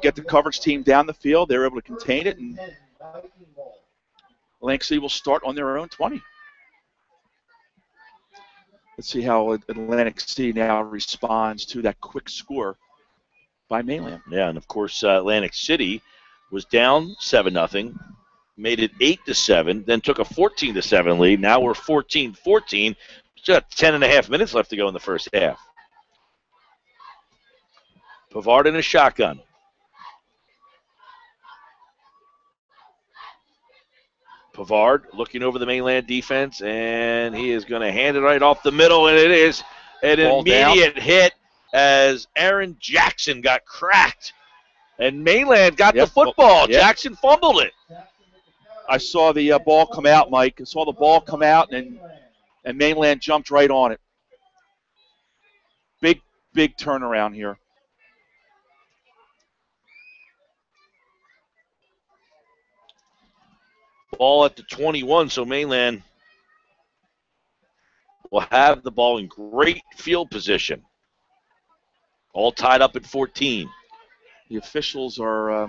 get the coverage team down the field. They were able to contain it, and Atlantic City will start on their own 20. Let's see how Atlantic City now responds to that quick score by Mainland. Yeah, and of course Atlantic City was down 7-0, made it 8-7, then took a 14-7 lead. Now we're 14-14. Still got 10.5 minutes left to go in the first half. Pavard in a shotgun. Pavard looking over the Mainland defense, and he is going to hand it right off the middle, and it is an immediate hit as Aaron Jackson got cracked. And Mainland got the football. Jackson fumbled it. I saw the ball come out, Mike. I saw the ball come out, and Mainland jumped right on it. Big turnaround here. Ball at the 21, so Mainland will have the ball in great field position. All tied up at 14. The officials are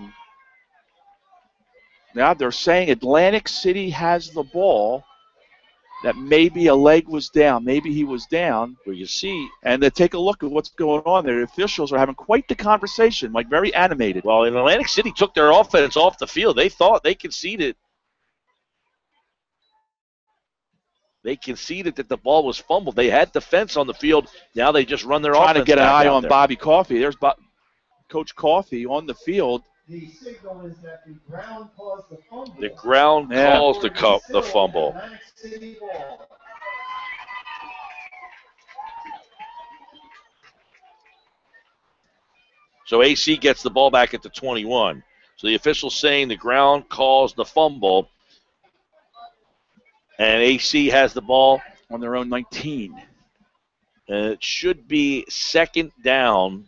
now they're saying Atlantic City has the ball, that maybe a leg was down. Maybe he was down. Well, you see. And they take a look at what's going on there. The officials are having quite the conversation, like very animated. Well, and Atlantic City took their offense off the field. They thought they conceded. They conceded that the ball was fumbled. They had defense on the field. Now they just run their offense. Trying to get an eye on there. Bobby Coffey. There's Coach Coffey on the field. The signal is that the ground caused the fumble. The ground calls the fumble. So AC gets the ball back at the 21. So the official's saying the ground calls the fumble. And AC has the ball on their own 19. And it should be second down.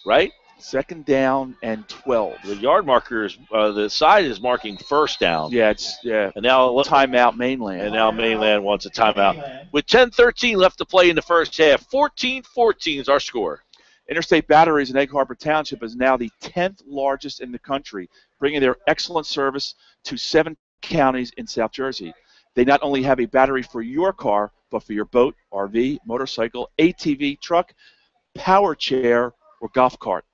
Right? 2nd down and 12. The yard markers, the side is marking first down. Yeah, it's And now timeout Mainland. And now Mainland wants a timeout. With 10:13 left to play in the first half, 14-14 is our score. Interstate Batteries in Egg Harbor Township is now the 10th largest in the country, bringing their excellent service to 7 counties in South Jersey. They not only have a battery for your car, but for your boat, RV, motorcycle, ATV, truck, power chair, or golf cart.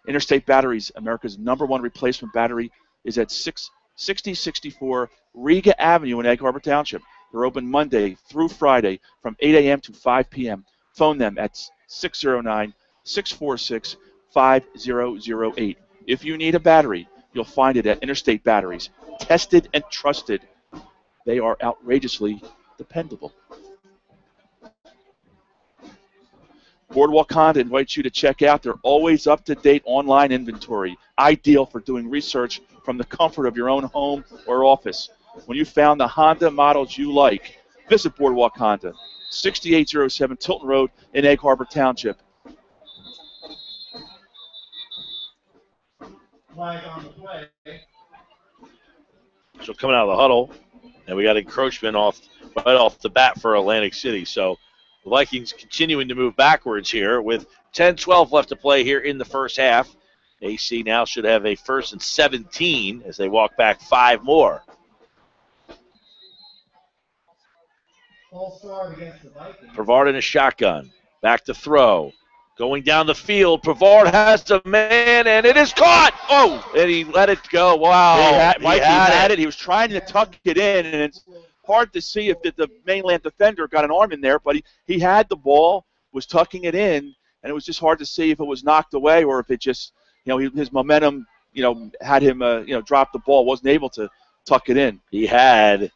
Interstate Batteries, America's #1 replacement battery, is at 6064 Riga Avenue in Egg Harbor Township. They're open Monday through Friday from 8 a.m. to 5 p.m. Phone them at 609-646-5008. If you need a battery, you'll find it at Interstate Batteries. Tested and trusted. They are outrageously dependable. Boardwalk Honda invites you to check out their always up-to-date online inventory, ideal for doing research from the comfort of your own home or office. When you found the Honda models you like, visit Boardwalk Honda, 6807 Tilton Road in Egg Harbor Township. Flag on the play. So coming out of the huddle, and we got encroachment right off the bat for Atlantic City. So the Vikings continuing to move backwards here with 10-12 left to play here in the first half. AC now should have a 1st and 17 as they walk back 5 more. False start against the Vikings. Pavard in a shotgun. Back to throw. Going down the field. Pavard has a man, and it is caught. Oh, and he let it go. Wow. He had it. He was trying to tuck it in, and it's hard to see if the Mainland defender got an arm in there, but he had the ball, was tucking it in, and it was just hard to see if it was knocked away or if it just, his momentum, had him, drop the ball, wasn't able to tuck it in. He had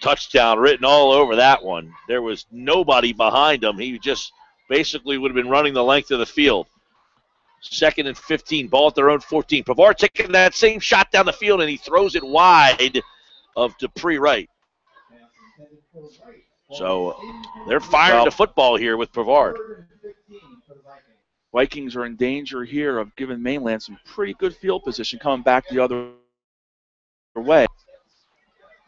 touchdown written all over that one. There was nobody behind him. He just basically would have been running the length of the field. 2nd and 15, ball at their own 14. Pavard taking that same shot down the field, and he throws it wide of Dupree Wright. So they're firing the football here with Pavard. Vikings are in danger here of giving Mainland some pretty good field position coming back the other way.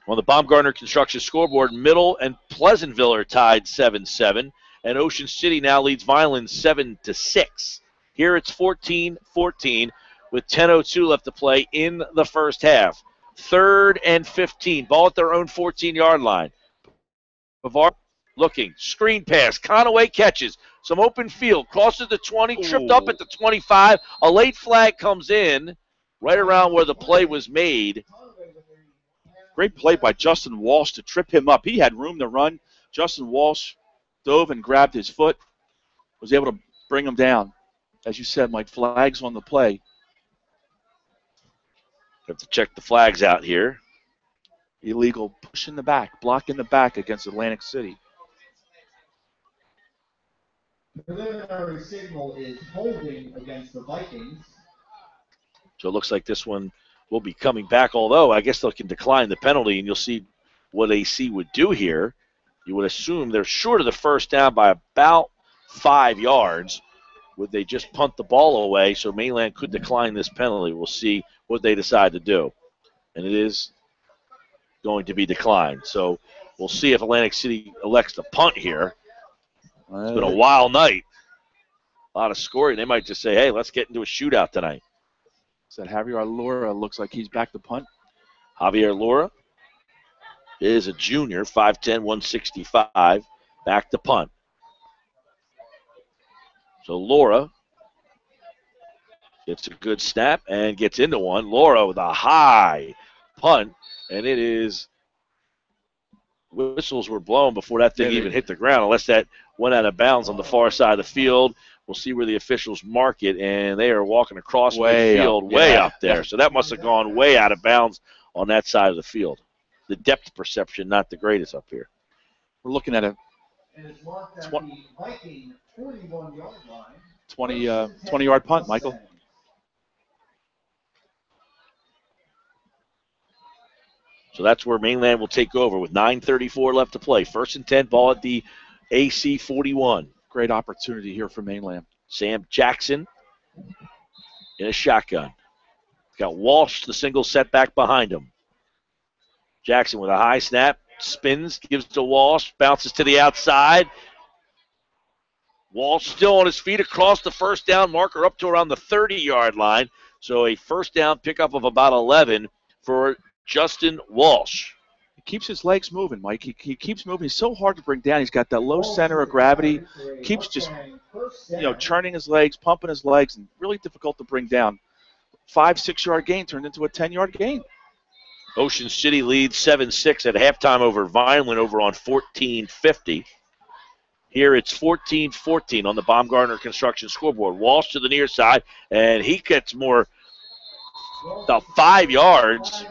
On the Baumgartner Construction scoreboard, Middle and Pleasantville are tied 7-7, and Ocean City now leads Vineland 7-6. Here it's 14-14 with 10:02 left to play in the first half. 3rd and 15, ball at their own 14-yard line. Pavard looking, screen pass, Conaway catches, some open field, crosses the 20, tripped up at the 25. A late flag comes in right around where the play was made. Great play by Justin Walsh to trip him up. He had room to run. Justin Walsh dove and grabbed his foot, was able to bring him down. As you said, Mike, flags on the play. Have to check the flags out here. Illegal push in the back, block in the back against Atlantic City. The preliminary signal is holding against the Vikings. So it looks like this one will be coming back, although I guess they can decline the penalty, and you'll see what AC would do here. You would assume they're short of the first down by about 5 yards. Would they just punt the ball away so Mainland could decline this penalty? We'll see what they decide to do. And it is going to be declined. So we'll see if Atlantic City elects to punt here. It's been a wild night. A lot of scoring. They might just say, hey, let's get into a shootout tonight. Said Javier Laura looks like he's back to punt. Javier Laura is a junior, 5'10", 165, back to punt. So Laura gets a good snap and gets into one. Laura with a high punt, and it is whistles were blown before that thing even hit the ground, unless that went out of bounds on the far side of the field. We'll see where the officials mark it, and they are walking across midfield way up there. So that must have gone way out of bounds on that side of the field. The depth perception not the greatest up here. We're looking at a And it's marked at the Viking 41-yard line. 20-yard punt, Michael. So that's where Mainland will take over with 9:34 left to play. 1st and 10, ball at the AC 41. Great opportunity here for Mainland. Sam Jackson in a shotgun. Got Walsh, the single setback behind him. Jackson with a high snap, spins, gives to Walsh, bounces to the outside. Walsh still on his feet across the first down marker up to around the 30-yard line. So a first down pickup of about 11 for Justin Walsh. He keeps his legs moving, Mike. He keeps moving. He's so hard to bring down. He's got that low center of gravity. Keeps just, churning his legs, pumping his legs, and really difficult to bring down. 5-6 yard gain turned into a 10-yard gain. Ocean City leads 7-6 at halftime over Vineland over on 1450. Here it's 14-14 on the Baumgartner Construction scoreboard. Walsh to the near side, and he gets more, about 5 yards.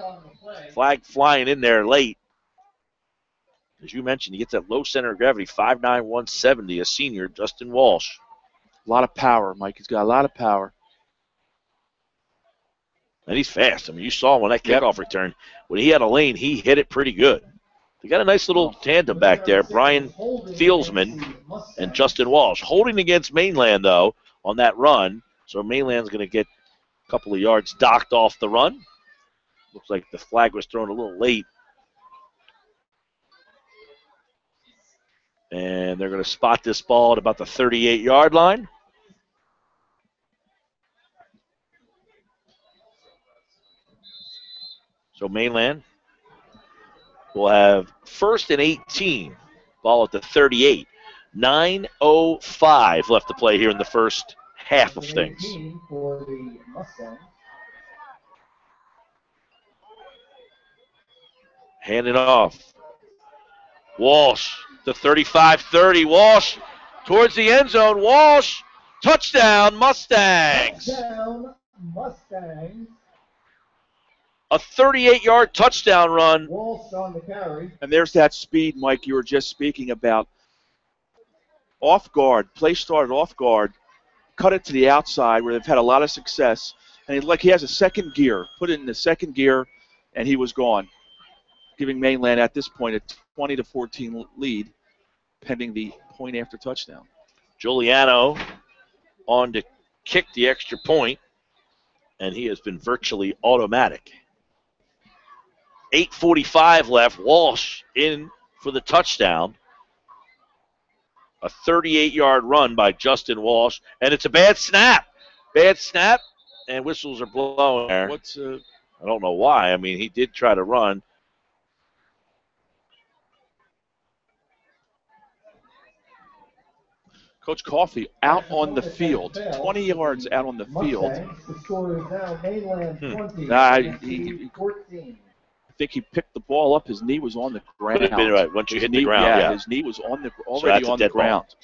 Flag flying in there late. As you mentioned, he gets that low center of gravity, 5'9", 170, a senior, Justin Walsh. A lot of power, Mike. He's got a lot of power. And he's fast. I mean, you saw him on that kickoff return. When he had a lane, he hit it pretty good. They got a nice little tandem back there, Brian Fieldsman and Justin Walsh. Holding against Mainland, though, on that run. So Mainland's going to get a couple of yards docked off the run. Looks like the flag was thrown a little late. And they're going to spot this ball at about the 38-yard line. So Mainland will have 1st and 18. Ball at the 38. 9:05 left to play here in the first half of things. Hand it off. Walsh to 35-30. Walsh towards the end zone. Walsh, touchdown, Mustangs. Touchdown, Mustangs. A 38-yard touchdown run. Walsh on the carry. And there's that speed, Mike, you were just speaking about. Off guard, play started off guard, cut it to the outside where they've had a lot of success. And he has a second gear, put it in the second gear, and he was gone, giving Mainland at this point a 20-14 lead, pending the point after touchdown. Giuliano on to kick the extra point, and he has been virtually automatic. 8:45 left. Walsh in for the touchdown. A 38-yard run by Justin Walsh, and it's a bad snap. Bad snap, and whistles are blowing there. I don't know why. I mean, he did try to run. Coach Coffey out on the field, 20 yards out on the field. The score is now Mainland 20, 14. I think he picked the ball up. His knee was on the ground. Could have been right once you hit the ground. Yeah, his knee was already on the ground.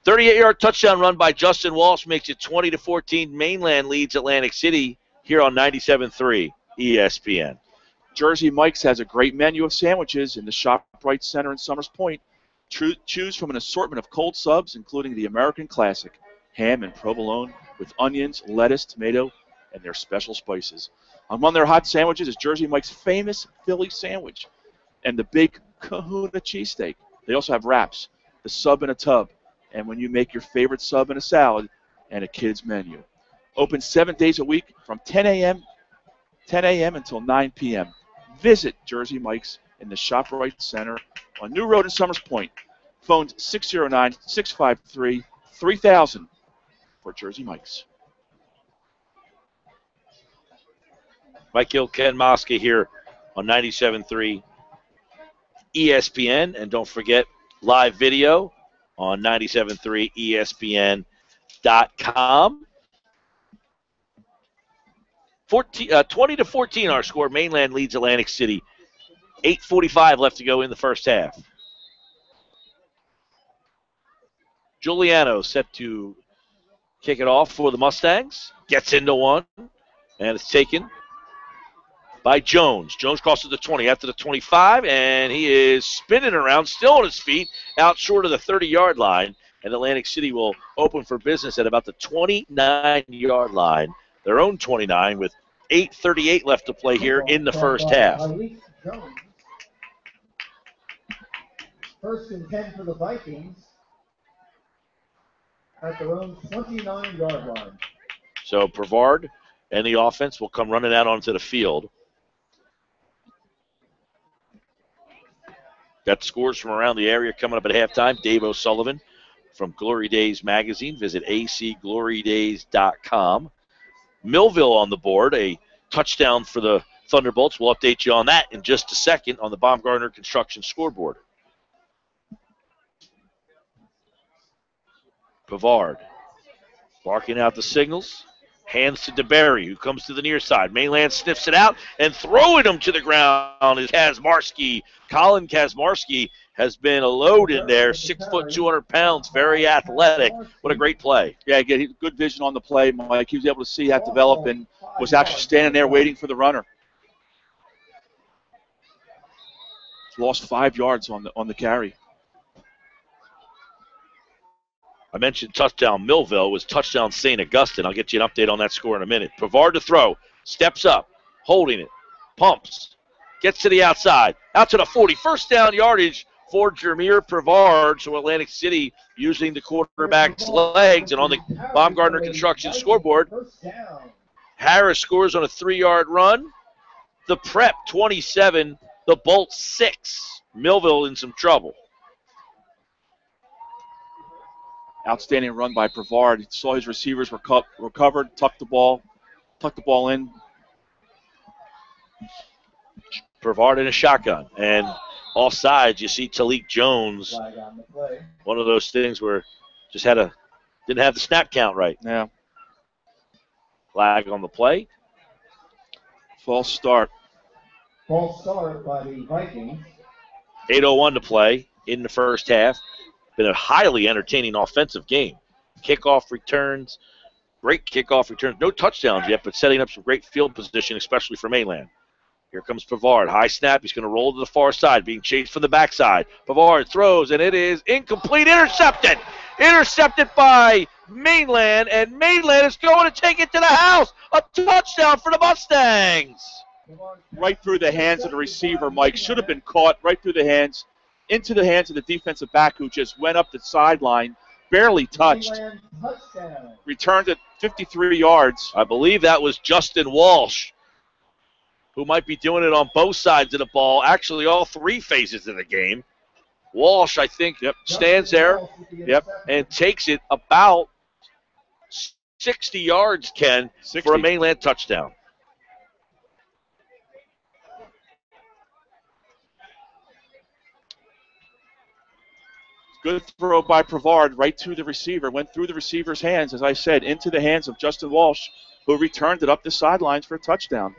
38-yard touchdown run by Justin Walsh makes it 20-14. Mainland leads Atlantic City here on 97.3 ESPN. Jersey Mike's has a great menu of sandwiches in the ShopRite Center in Summers Point. Choose from an assortment of cold subs, including the American Classic, ham and provolone with onions, lettuce, tomato, and their special spices. Among their hot sandwiches is Jersey Mike's famous Philly sandwich and the big Kahuna cheesesteak. They also have wraps, the sub in a tub, and when you make your favorite sub in a salad, and a kid's menu. Open 7 days a week from 10 a.m. until 9 p.m. Visit Jersey Mike's in the ShopRite Center on New Road in Summers Point. Phone 609-653-3000 for Jersey Mike's. Mike Hill, Ken Mosca here on 97.3 ESPN. And don't forget, live video on 97.3ESPN.com. 20-14 our score. Mainland leads Atlantic City. 8:45 left to go in the first half. Giuliano set to kick it off for the Mustangs. Gets into one, and it's taken by Jones. Jones crosses the 20 after the 25, and he is spinning around, still on his feet, out short of the 30-yard line. And Atlantic City will open for business at about the 29-yard line, their own 29, with 8:38 left to play here in the first half. First and 10 for the Vikings at their own 29-yard line. So Brevard and the offense will come running out onto the field. Got scores from around the area coming up at halftime. Dave O'Sullivan from Glory Days Magazine. Visit acglorydays.com. Millville on the board, a touchdown for the Thunderbolts. We'll update you on that in just a second on the Baumgartner Construction scoreboard. Pavard barking out the signals. Hands to DeBerry, who comes to the near side. Mainland sniffs it out, and throwing him to the ground is Kazmarski. Colin Kazmarski has been a load in there, 6 foot, 200 pounds, very athletic. What a great play. Yeah, again, good vision on the play, Mike. He was able to see that develop and was actually standing there waiting for the runner. Lost 5 yards on the carry. I mentioned touchdown Millville. It was touchdown St. Augustine. I'll get you an update on that score in a minute. Pavard to throw. Steps up. Holding it. Pumps. Gets to the outside. Out to the 40. First down yardage for Jameer Pavard. So Atlantic City using the quarterback's legs. And on the Baumgartner Construction scoreboard, Harris scores on a 3-yard run. The Prep 27. The Bolts 6. Millville in some trouble. Outstanding run by Brevard. He saw his receivers were covered, tucked the ball in. Brevard in a shotgun. And off sides, you see Talik Jones. One of those things where just didn't have the snap count right. Yeah. Flag on the play. False start. False start by the Vikings. 8:01 to play in the first half. Been a highly entertaining offensive game. Kickoff returns, great kickoff returns. No touchdowns yet, but setting up some great field position, especially for Mainland. Here comes Pavard. High snap. He's going to roll to the far side, being chased from the backside. Pavard throws, and it is incomplete. Intercepted. Intercepted by Mainland, and Mainland is going to take it to the house. A touchdown for the Mustangs. Right through the hands of the receiver, Mike. Should have been caught right through the hands. Into the hands of the defensive back who just went up the sideline, barely touched. Returned at 53 yards. I believe that was Justin Walsh, who might be doing it on both sides of the ball, actually all 3 phases of the game. Walsh, I think, stands there and takes it about 60 yards, Ken, 60. for a Mainland touchdown. Good throw by Brevard right to the receiver. Went through the receiver's hands, as I said, into the hands of Justin Walsh, who returned it up the sidelines for a touchdown.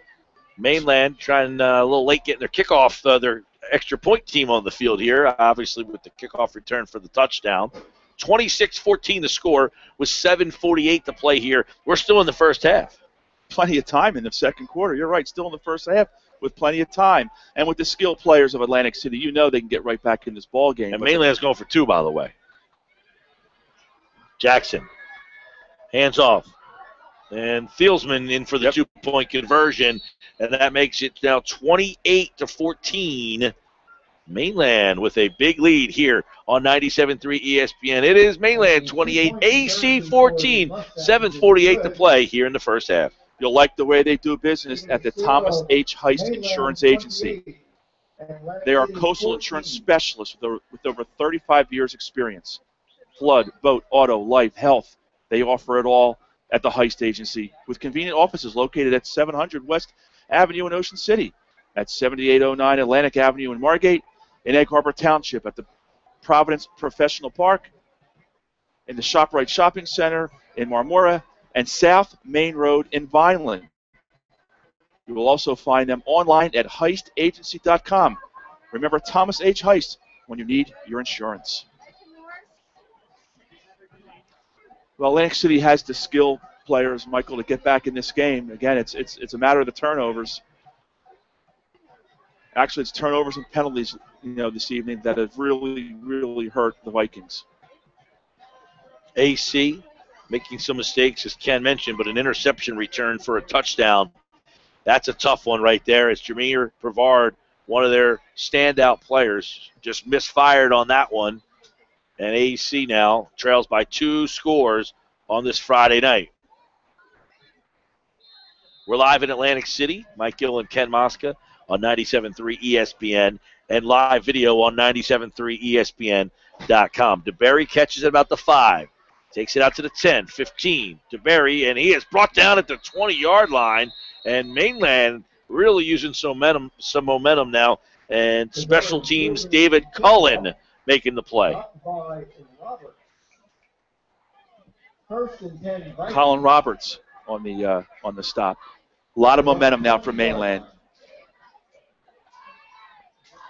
Mainland trying a little late getting their kickoff, their extra point team on the field here, obviously with the kickoff return for the touchdown. 26-14 the score with 7:48 to play here. We're still in the first half. Plenty of time in the second quarter. You're right, still in the first half with plenty of time. And with the skilled players of Atlantic City, you know they can get right back in this ball game. And Mainland's going for 2, by the way. Jackson. Hands off. And Fieldsman in for the 2-point conversion. And that makes it now 28-14. Mainland with a big lead here on 97.3 ESPN. It is Mainland 28, AC 14. 7:48 to play here in the first half. You'll like the way they do business at the Thomas H. Heist Insurance Agency. They are coastal insurance specialists with over 35 years' experience. Flood, boat, auto, life, health. They offer it all at the Heist Agency with convenient offices located at 700 West Avenue in Ocean City, at 7809 Atlantic Avenue in Margate, in Egg Harbor Township, at the Providence Professional Park, in the ShopRite Shopping Center in Marmora, and South Main Road in Vineland. You will also find them online at heistagency.com. Remember Thomas H. Heist when you need your insurance. Well, Atlantic City has the skill players, Michael, to get back in this game. Again, it's a matter of the turnovers. Actually, it's turnovers and penalties, this evening that have really, really hurt the Vikings. AC making some mistakes, as Ken mentioned, but an interception return for a touchdown. That's a tough one right there. It's Jameer Brevard, one of their standout players, just misfired on that one. And AC now trails by 2 scores on this Friday night. We're live in Atlantic City. Mike Gill and Ken Mosca on 97.3 ESPN and live video on 97.3 ESPN.com. DeBerry catches it about the 5. Takes it out to the 10, 15. DeBerry, and he is brought down at the 20-yard line. And Mainland really using some momentum now. And special teams, David Cullen making the play. Colin Roberts on the stop. A lot of momentum now for Mainland.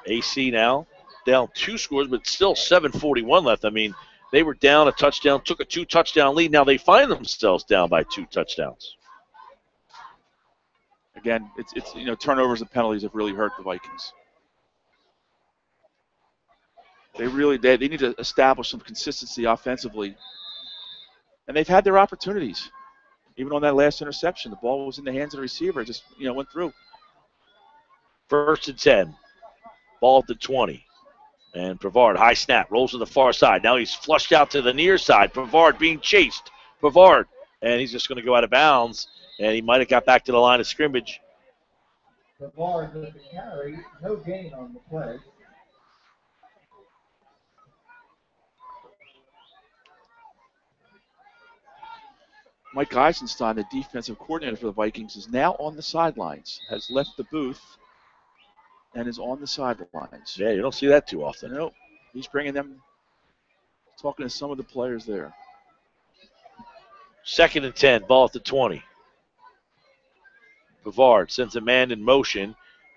AC now down 2 scores, but still 7:41 left. I mean, they were down a touchdown, took a 2-touchdown lead. Now they find themselves down by 2 touchdowns. Again, it's turnovers and penalties have really hurt the Vikings. They need to establish some consistency offensively. And they've had their opportunities. Even on that last interception, the ball was in the hands of the receiver. It just, went through. 1st and 10. Ball at the 20. And Pavard, high snap, rolls to the far side. Now he's flushed out to the near side. Pavard being chased. Pavard. And he's just going to go out of bounds. And he might have got back to the line of scrimmage. Pavard with the carry. No gain on the play. Mike Eisenstein, the defensive coordinator for the Vikings, is now on the sidelines, has left the booth, and is on the sidelines. Yeah, you don't see that too often. Nope. He's bringing them, talking to some of the players there. 2nd and 10, ball at the 20. Pavard sends a man in motion.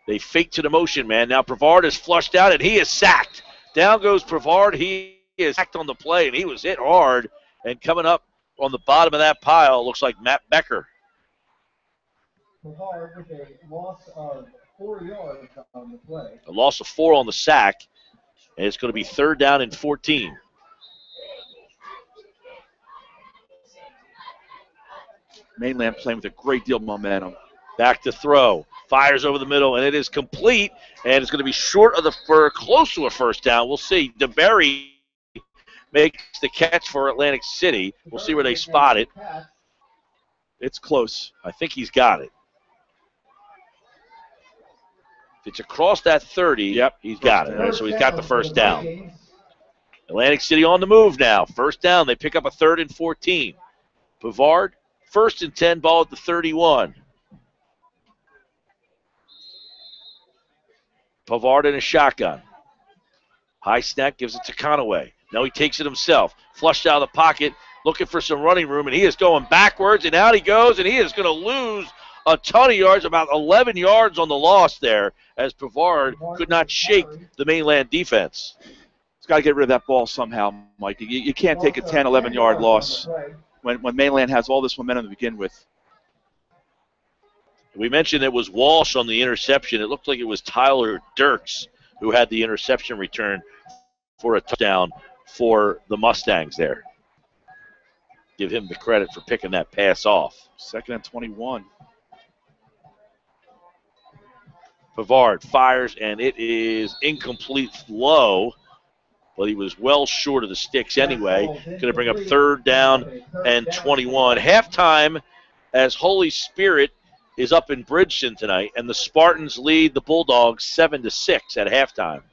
They fake to the motion man. Now Pavard is flushed out, and he is sacked. Down goes Pavard. He is sacked on the play, and he was hit hard. And coming up on the bottom of that pile looks like Matt Becker. Pavard with a loss of 4 yards on the play. A loss of 4 on the sack, and it's going to be 3rd down and 14. Mainland playing with a great deal of momentum. Back to throw. Fires over the middle, and it is complete, and it's going to be short of close to a 1st down. We'll see. DeBerry makes the catch for Atlantic City. We'll see where they spot it. It's close. I think he's got it. If it's across that 30, yep, he's got it. Right, so he's got the 1st down. Atlantic City on the move now. 1st down. They pick up a 3rd and 14. Pavard, 1st and 10, ball at the 31. Pavard in a shotgun. High snap, gives it to Conaway. Now he takes it himself. Flushed out of the pocket, looking for some running room, and he is going backwards, and out he goes, and he is going to lose a ton of yards, about 11 yards on the loss there, as Pavard could not shake the Mainland defense. He's got to get rid of that ball somehow, Mike. You can't take a 10, 11-yard loss when Mainland has all this momentum to begin with. We mentioned it was Walsh on the interception. It looked like it was Tyler Dirks who had the interception return for a touchdown for the Mustangs there. Give him the credit for picking that pass off. 2nd and 21. Pavard fires, and it is incomplete low, but he was well short of the sticks anyway. Going to bring up 3rd down and 21. Halftime as Holy Spirit is up in Bridgeton tonight, and the Spartans lead the Bulldogs 7-6 at halftime.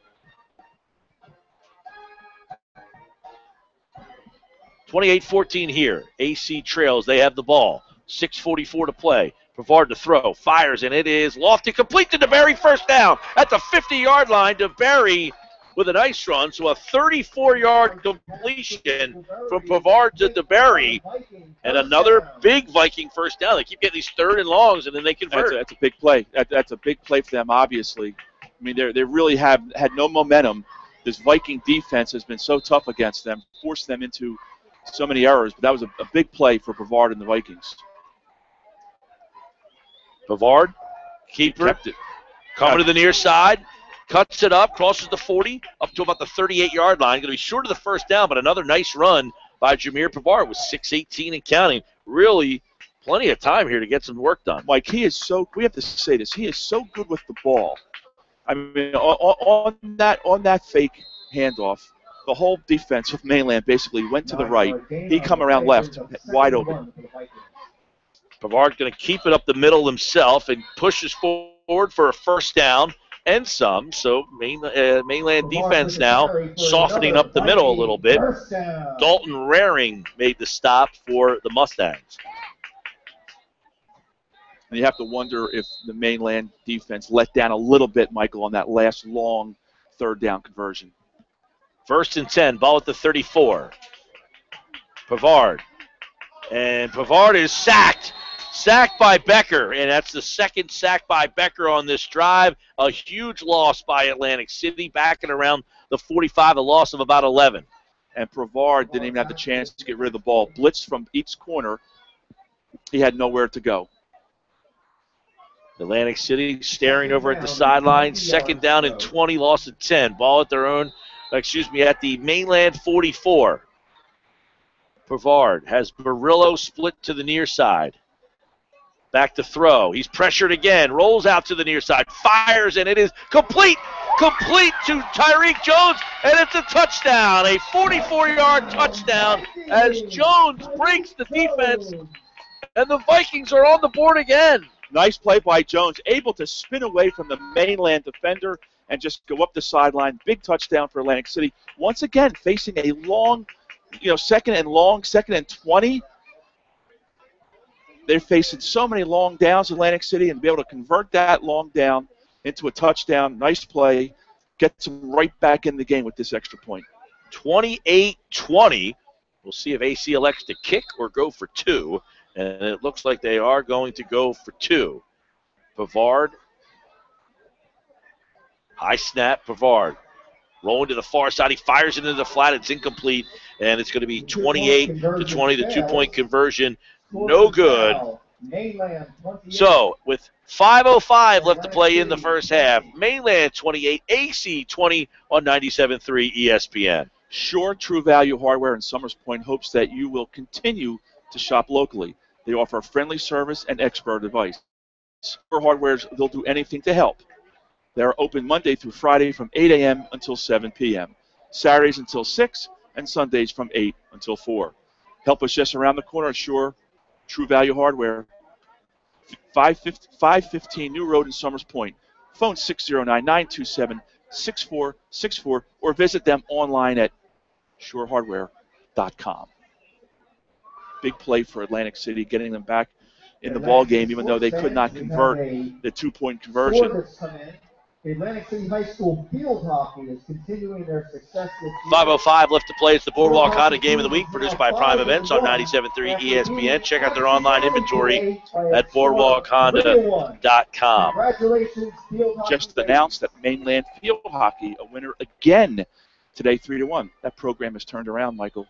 28-14 here. AC trails. They have the ball. 6:44 to play. Pavard to throw. Fires, and it is lofty. Complete to DeBerry. 1st down at the 50-yard line. DeBerry with a nice run. So a 34-yard completion from Pavard to DeBerry. And another big Viking 1st down. They keep getting these 3rd and longs, and then they convert. That's a big play. That's a big play for them, obviously. I mean, they really have had no momentum. This Viking defense has been so tough against them, forced them into so many errors. But that was a big play for Pavard and the Vikings. Pavard, keeper, Kept it. coming to the near side. Cuts it up, crosses the 40, up to about the 38-yard line. Going to be short of the 1st down, but another nice run by Jameer Pavard with 6:18 and counting. Really plenty of time here to get some work done. Mike, we have to say this, he is so good with the ball. I mean, on that fake handoff, the whole defense of Mainland basically went to the right. He come around left, wide open. Pavard going to keep it up the middle himself and pushes forward for a first down and some. So Mainland defense now softening up the middle a little bit. Dalton Raring made the stop for the Mustangs. And you have to wonder if the Mainland defense let down a little bit, Michael, on that last long third down conversion. 1st and 10, ball at the 34. Pavard. And Pavard is sacked. Sacked by Becker, and that's the second sack by Becker on this drive. A huge loss by Atlantic City, backing around the 45, a loss of about 11. And Pavard didn't even have the chance to get rid of the ball. Blitz from each corner. He had nowhere to go. Atlantic City staring over at the sideline. 2nd down and 20, loss of 10. Ball at at the Mainland 44. Pavard has Murillo split to the near side. Back to throw. He's pressured again. Rolls out to the near side. Fires, and it is complete. Complete to Tyreek Jones, and it's a touchdown. A 44-yard touchdown as Jones breaks the defense, and the Vikings are on the board again. Nice play by Jones, able to spin away from the Mainland defender and just go up the sideline. Big touchdown for Atlantic City. Once again, facing a long, 2nd and long, 2nd and 20. They're facing so many long downs, Atlantic City, and be able to convert that long down into a touchdown. Nice play. Gets them right back in the game with this extra point. 28-20. We'll see if AC elects to kick or go for 2. And it looks like they are going to go for 2. Pavard. High snap, Pavard. Rolling to the far side. He fires it into the flat. It's incomplete. And it's going to be 28-20. The 2-point conversion. No good. So, with 5:05 left to play in the first half, Mainland 28, AC 20 on 97.3 ESPN. Sure True Value Hardware in Summers Point hopes that you will continue to shop locally. They offer friendly service and expert advice. For hardwares, they'll do anything to help. They're open Monday through Friday from 8 a.m. until 7 p.m., Saturdays until 6, and Sundays from 8 until 4. Help us just around the corner at Sure True Value Hardware, 515 New Road in Summers Point. Phone 609-927-6464 or visit them online at surehardware.com. Big play for Atlantic City, getting them back in the ball game, even though they could not convert the 2-point conversion. Atlantic City High School field hockey is continuing their success with 5:05 left to play. It's the Boardwalk Honda Game of the Week, produced by Prime Events on 97.3 ESPN. Check out their online inventory at boardwalkhonda.com. Congratulations, field hockey. Just announced that Mainland field hockey, a winner again today, 3-1. That program has turned around, Michael.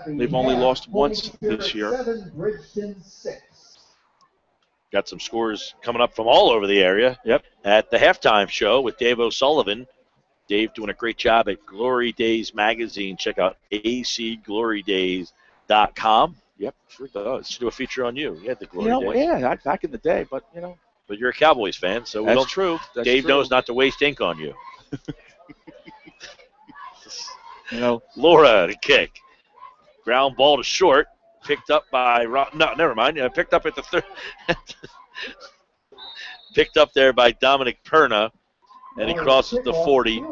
They've only lost once this year. 7, Bridgeton 6. Got some scores coming up from all over the area. Yep. At the halftime show with Dave O'Sullivan. Dave doing a great job at Glory Days Magazine. Check out acglorydays.com. Yep, sure does. Should do a feature on you. You had the Glory Days. Yeah, back in the day, but But you're a Cowboys fan, so that's true. Dave knows not to waste ink on you. Laura to kick. Ground ball to short. Picked up by never mind. Picked up at the third. Picked up there by Dominic Perna, and he crosses the 40.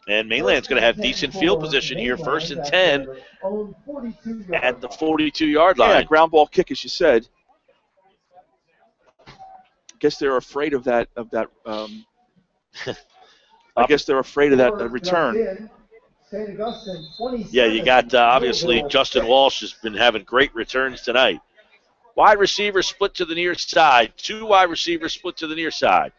And Mainland's going to have decent field position here, 1st and 10 at the 42-yard line. Yeah, ground ball kick, as you said. I guess they're afraid of that. I guess they're afraid of that return. Yeah, you got, obviously, Justin Walsh has been having great returns tonight. Wide receiver split to the near side. 2 wide receivers split to the near side.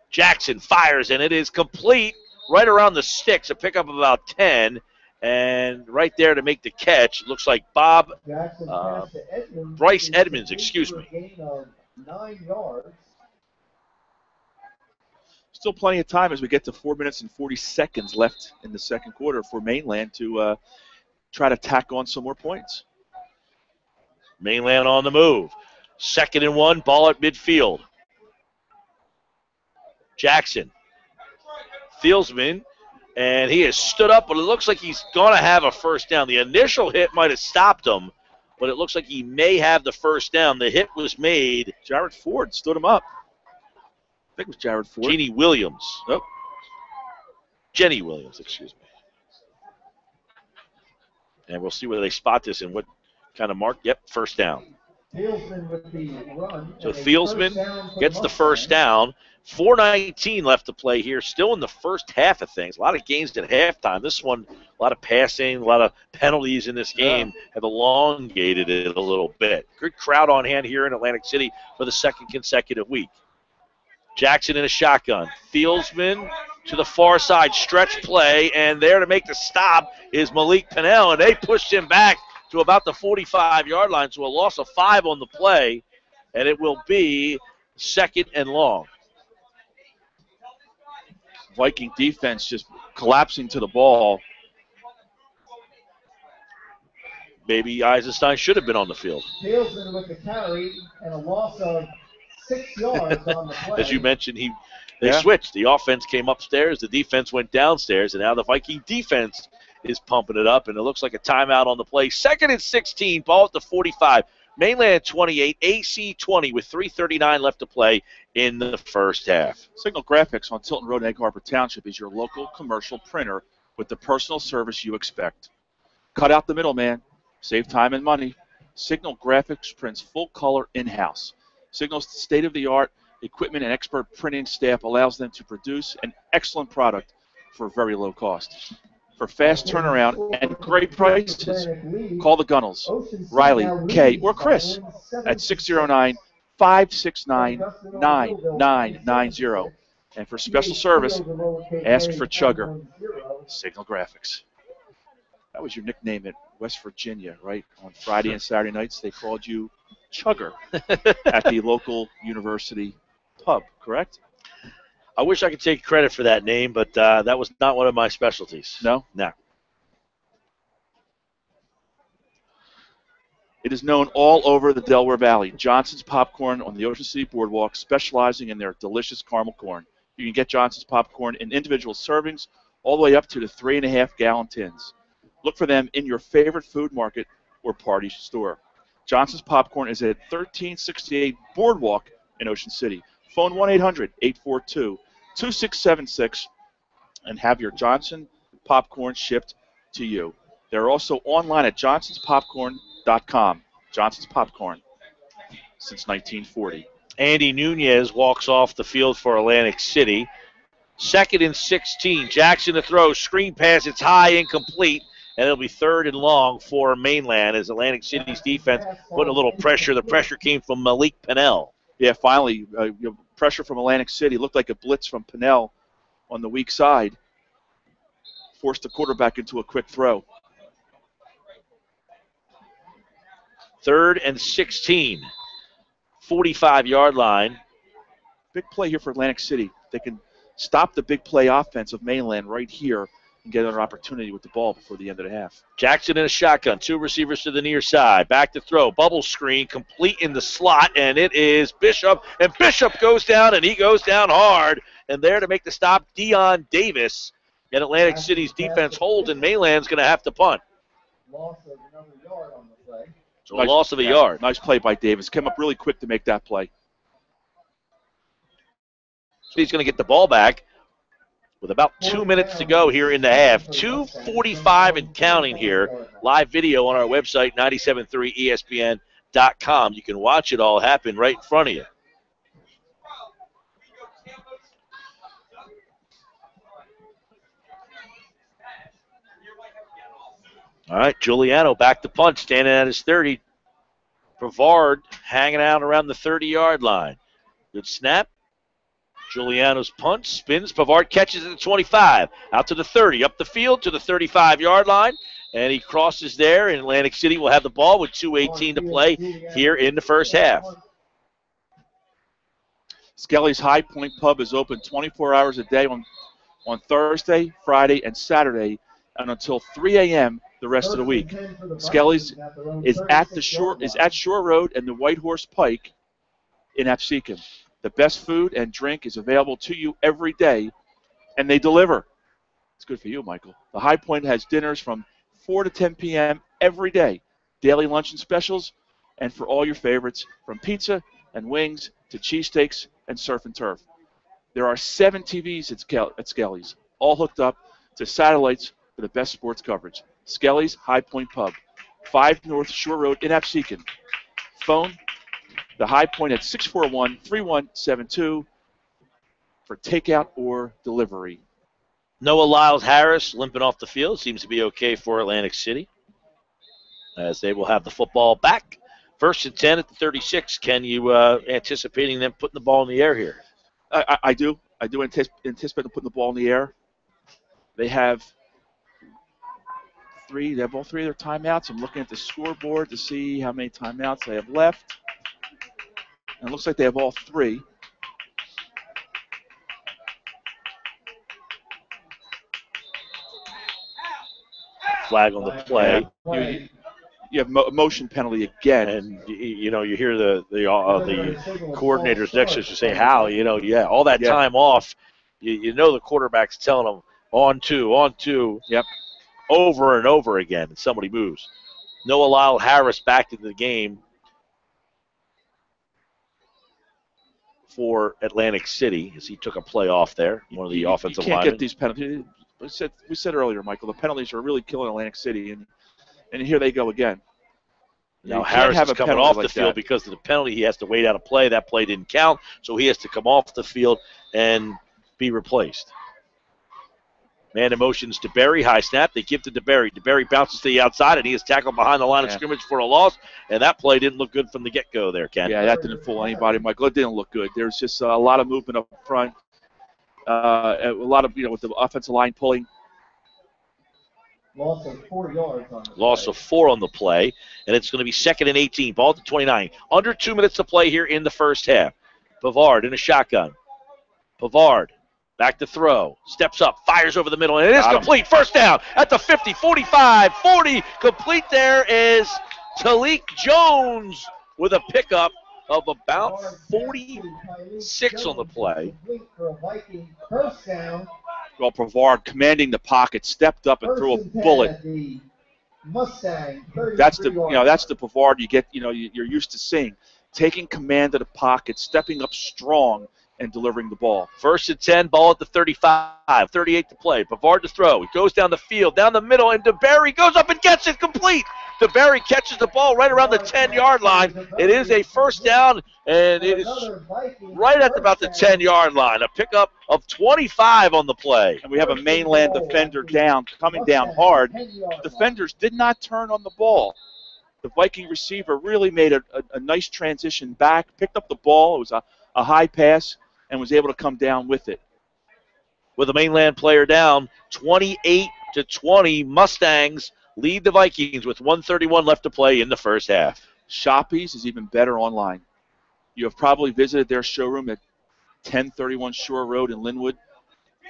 Jackson fires, and it is complete right around the sticks, a pickup of about 10. And right there to make the catch, looks like Bryce Edmonds, excuse me. 9 yards. Still plenty of time as we get to 4 minutes and 40 seconds left in the second quarter for Mainland to try to tack on some more points. Mainland on the move. 2nd and 1, ball at midfield. Jackson. Fieldsman, and he has stood up, but it looks like he's going to have a first down. The initial hit might have stopped him, but it looks like he may have the first down. The hit was made. Jared Ford stood him up. I think it was Jared Ford. Jenny Williams, excuse me. And we'll see whether they spot this and what kind of mark. Yep, first down. Fieldsman with the run. So Fieldsman gets the first down. 4:19 left to play here, still in the first half of things. A lot of games at halftime. This one, a lot of passing, a lot of penalties in this game have elongated it a little bit. Good crowd on hand here in Atlantic City for the second consecutive week. Jackson in a shotgun. Fieldsman to the far side, stretch play, and there to make the stop is Malik Pinnell, and they pushed him back to about the 45-yard line, so a loss of 5 on the play, and it will be second and long. Viking defense just collapsing to the ball. Maybe Eisenstein should have been on the field. Fieldsman with the carry and a loss of 6 yards on the play. As you mentioned, they switched. The offense came upstairs, the defense went downstairs, and now the Viking defense is pumping it up, and it looks like a timeout on the play. Second and 16, ball at the 45. Mainland 28, AC 20 with 3:39 left to play in the first half. Signal Graphics on Tilton Road in Egg Harbor Township is your local commercial printer with the personal service you expect. Cut out the middleman. Save time and money. Signal Graphics prints full color in-house. Signal's state-of-the-art equipment and expert printing staff allows them to produce an excellent product for very low cost. For fast turnaround and great prices, call the Gunnels, Riley, Kay, or Chris at 609-569-9990. And for special service, ask for Chugger. Signal Graphics. That was your nickname at West Virginia, right? On Friday and Saturday nights, they called you Chugger at the local university pub, correct? I wish I could take credit for that name, but that was not one of my specialties. No? No. It is known all over the Delaware Valley. Johnson's Popcorn on the Ocean City Boardwalk, specializing in their delicious caramel corn. You can get Johnson's Popcorn in individual servings all the way up to the 3.5-gallon tins. Look for them in your favorite food market or party store. Johnson's Popcorn is at 1368 Boardwalk in Ocean City. Phone 1-800-842-2676 and have your Johnson Popcorn shipped to you. They're also online at johnsonspopcorn.com. Johnson's Popcorn since 1940. Andy Nunez walks off the field for Atlantic City. Second and 16. Jackson to throw. Screen pass. It's high, incomplete. And it'll be third and long for Mainland as Atlantic City's defense put a little pressure. The pressure came from Malik Pinnell. Yeah, finally, pressure from Atlantic City. Looked like a blitz from Pinnell on the weak side. Forced the quarterback into a quick throw. Third and 16. 45-yard line. Big play here for Atlantic City. They can stop the big play offense of Mainland right here and get an opportunity with the ball before the end of the half. Jackson in a shotgun. 2 receivers to the near side. Back to throw. Bubble screen complete in the slot, and it is Bishop. And Bishop goes down, and he goes down hard. And there to make the stop, Dion Davis. And Atlantic City's defense holds, and Mainland's going to have to punt. Loss of another yard on the play. So a loss of a yard. Nice play by Davis. Came up really quick to make that play. So he's going to get the ball back with about 2 minutes to go here in the half. 2:45 and counting here. Live video on our website, 97.3 ESPN.com. You can watch it all happen right in front of you. All right, Giuliano back to punt, standing at his 30. Brevard hanging out around the 30-yard line. Good snap. Giuliano's punt, spins. Pavard catches it at the 25. Out to the 30. Up the field to the 35-yard line. And he crosses there, and Atlantic City will have the ball with 2:18 to play here in the first half. Skelly's High Point Pub is open 24 hours a day on Thursday, Friday, and Saturday, and until 3 a.m. the rest of the week. Skelly's is at Shore Road and the White Horse Pike in Absecon. The best food and drink is available to you every day, and they deliver. It's good for you, Michael. The High Point has dinners from 4 to 10 p.m. every day. daily luncheon specials, and for all your favorites, from pizza and wings to cheesesteaks and surf and turf. There are 7 TVs at Skelly's, all hooked up to satellites for the best sports coverage. Skelly's High Point Pub, 5 North Shore Road in Absecon. Phone the High Point at 641-3172 for takeout or delivery. Noah Lyles-Harris limping off the field. Seems to be okay for Atlantic City, as they will have the football back. 1st and 10 at the 36. Ken, you anticipating them putting the ball in the air here? I do. I do anticipate them putting the ball in the air. They have all 3 of their timeouts. I'm looking at the scoreboard to see how many timeouts they have left. And it looks like they have all 3. Flag on the play. You have a motion penalty again. And, you hear the coordinators next to us say, how, all that time off, the quarterback's telling them, on two. Yep. Over and over again, and somebody moves. Noah Lyles-Harris back into the game for Atlantic City as he took a play off there, one of the offensive linemen. You can't get these penalties. We said earlier, Michael, the penalties are really killing Atlantic City, and here they go again. Now Harris is coming off the field because of the penalty. He has to wait out a play. That play didn't count, so he has to come off the field and be replaced. Man in motions to DeBerry. High snap. They give to DeBerry. DeBerry bounces to the outside, and he is tackled behind the line of scrimmage for a loss. And that play didn't look good from the get-go there, Ken. Yeah, that didn't fool anybody, Michael. It didn't look good. There's just a lot of movement up front. A lot of, with the offensive line pulling. Loss of 4 yards on the Loss of 4 on the play, and it's going to be 2nd and 18. Ball at the 29. Under 2 minutes to play here in the first half. Pavard in a shotgun. Pavard. Back to throw. Steps up. Fires over the middle. And it is complete. First down at the 50, 45, 40. Complete there is Talik Jones with a pickup of about 46 on the play. First down. Well, Pavard commanding the pocket, stepped up and threw a bullet. Mustang. That's the Pavard you're used to seeing, taking command of the pocket, stepping up strong, and delivering the ball. 1st and 10, ball at the 35, 38 to play. Pavard to throw. He goes down the field, down the middle, and DeBerry goes up and gets it complete. DeBerry catches the ball right around the 10-yard line. It is a first down, and it is right at about the 10-yard line. A pickup of 25 on the play. And we have a Mainland defender coming down hard. Defenders did not turn on the ball. The Viking receiver really made a nice transition back, picked up the ball. It was a high pass, and was able to come down with it. With a Mainland player down, 28-20, Mustangs lead the Vikings with 1:31 left to play in the first half. Shoppy's is even better online. You have probably visited their showroom at 1031 Shore Road in Linwood,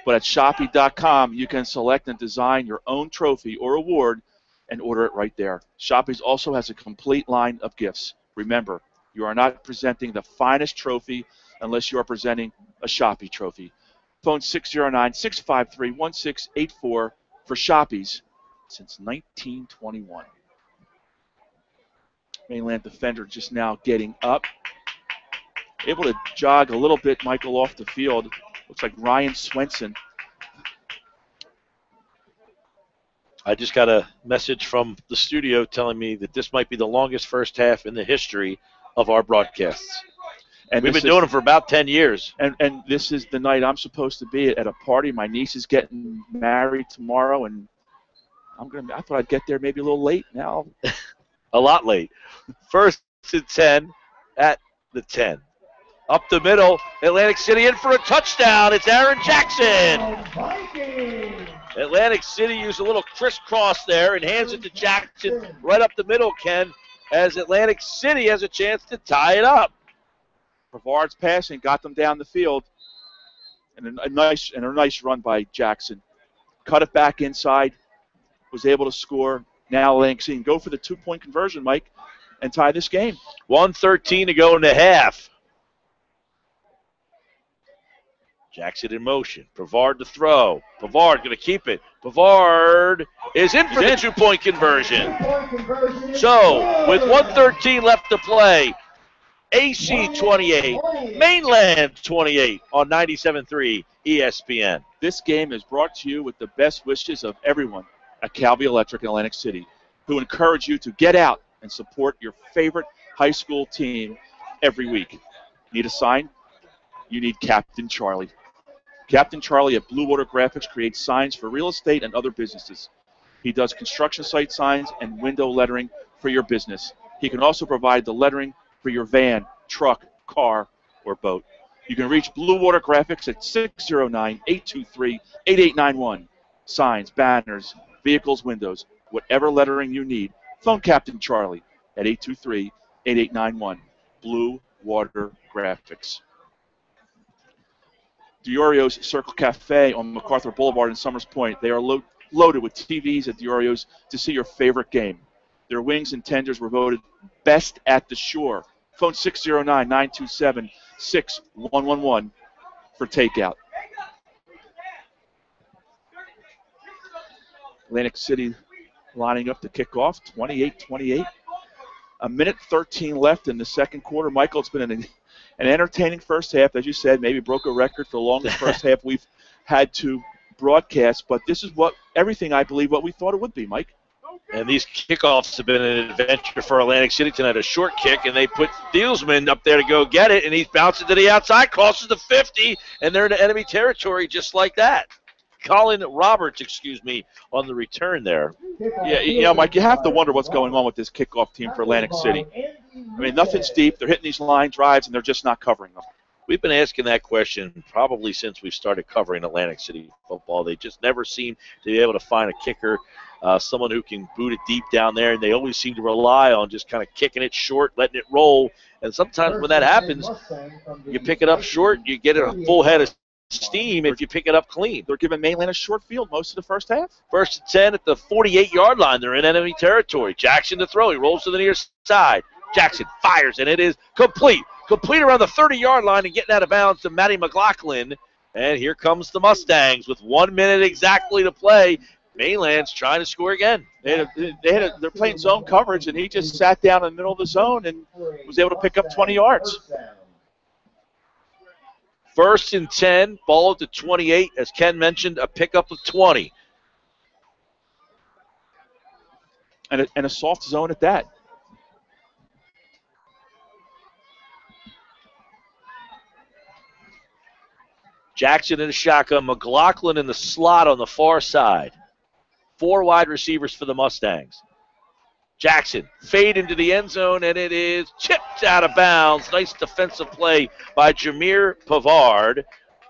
but at Shoppy.com you can select and design your own trophy or award and order it right there. Shoppy's also has a complete line of gifts. Remember, you are not presenting the finest trophy unless you are presenting a Shoppy trophy. Phone 609-653-1684 for Shoppy's since 1921. Mainland defender just now getting up. Able to jog a little bit, Michael, off the field. Looks like Ryan Swenson. I just got a message from the studio telling me that this might be the longest first half in the history of our broadcasts. And we've been doing them for about 10 years. And this is the night I'm supposed to be at a party. My niece is getting married tomorrow, and I thought I'd get there maybe a little late. Now, a lot late. 1st and 10 at the 10. Up the middle, Atlantic City in for a touchdown. It's Aaron Jackson. Atlantic City used a little crisscross there and hands it to Jackson right up the middle, Ken, as Atlantic City has a chance to tie it up. Pavard's passing got them down the field, and a nice run by Jackson. Cut it back inside, was able to score. Now Atlantic City can go for the 2-point conversion, Mike, and tie this game. 1:13 to go in the half. Jackson in motion. Pavard to throw. Pavard going to keep it. Pavard is in for the two-point conversion. So, with 1:13 left to play, AC 28, Mainland 28 on 97.3 ESPN. This game is brought to you with the best wishes of everyone at Calvi Electric in Atlantic City, who encourage you to get out and support your favorite high school team every week. Need a sign? You need Captain Charlie. Captain Charlie at Blue Water Graphics creates signs for real estate and other businesses. He does construction site signs and window lettering for your business. He can also provide the lettering for your van, truck, car, or boat. You can reach Blue Water Graphics at 609-823-8891. Signs, banners, vehicles, windows, whatever lettering you need. Phone Captain Charlie at 823-8891. Blue Water Graphics. Diorio's Circle Cafe on MacArthur Boulevard in Summers Point. They are loaded with TVs at Diorio's to see your favorite game. Their wings and tenders were voted best at the shore. Phone 609-927-6111 for takeout. Atlantic City lining up to kick off, 28-28. A minute 13 left in the second quarter. Michael, it's been an entertaining first half. As you said, maybe broke a record for the longest first half we've had to broadcast, but this is everything I believe what we thought it would be, Mike. And these kickoffs have been an adventure for Atlantic City tonight. A short kick, and they put Thielsman up there to go get it, and he's bouncing to the outside, crosses the 50, and they're in enemy territory just like that. Colin Roberts, on the return there. Yeah, Mike, you have to wonder what's going on with this kickoff team for Atlantic City. I mean, nothing's deep. They're hitting these line drives, and they're just not covering them. We've been asking that question probably since we started covering Atlantic City football. They just never seem to be able to find a kicker, someone who can boot it deep down there, and they always seem to rely on just kind of kicking it short, letting it roll. And sometimes when that happens, you pick it up short, you get a full head of steam if you pick it up clean. They're giving Mainland a short field most of the first half. First and 10 at the 48-yard line. They're in enemy territory. Jackson to throw. He rolls to the near side. Jackson fires, and it is complete. Complete around the 30-yard line and getting out of bounds to Matty McLaughlin. And here comes the Mustangs with 1 minute exactly to play. Mainland's trying to score again. They're playing zone coverage, and he just sat down in the middle of the zone and was able to pick up 20 yards. First and 10, ball at the 28. As Ken mentioned, a pickup of 20. And a soft zone at that. Jackson in the shotgun, McLaughlin in the slot on the far side. 4 wide receivers for the Mustangs. Jackson, fade into the end zone, and it is chipped out of bounds. Nice defensive play by Jameer Pavard.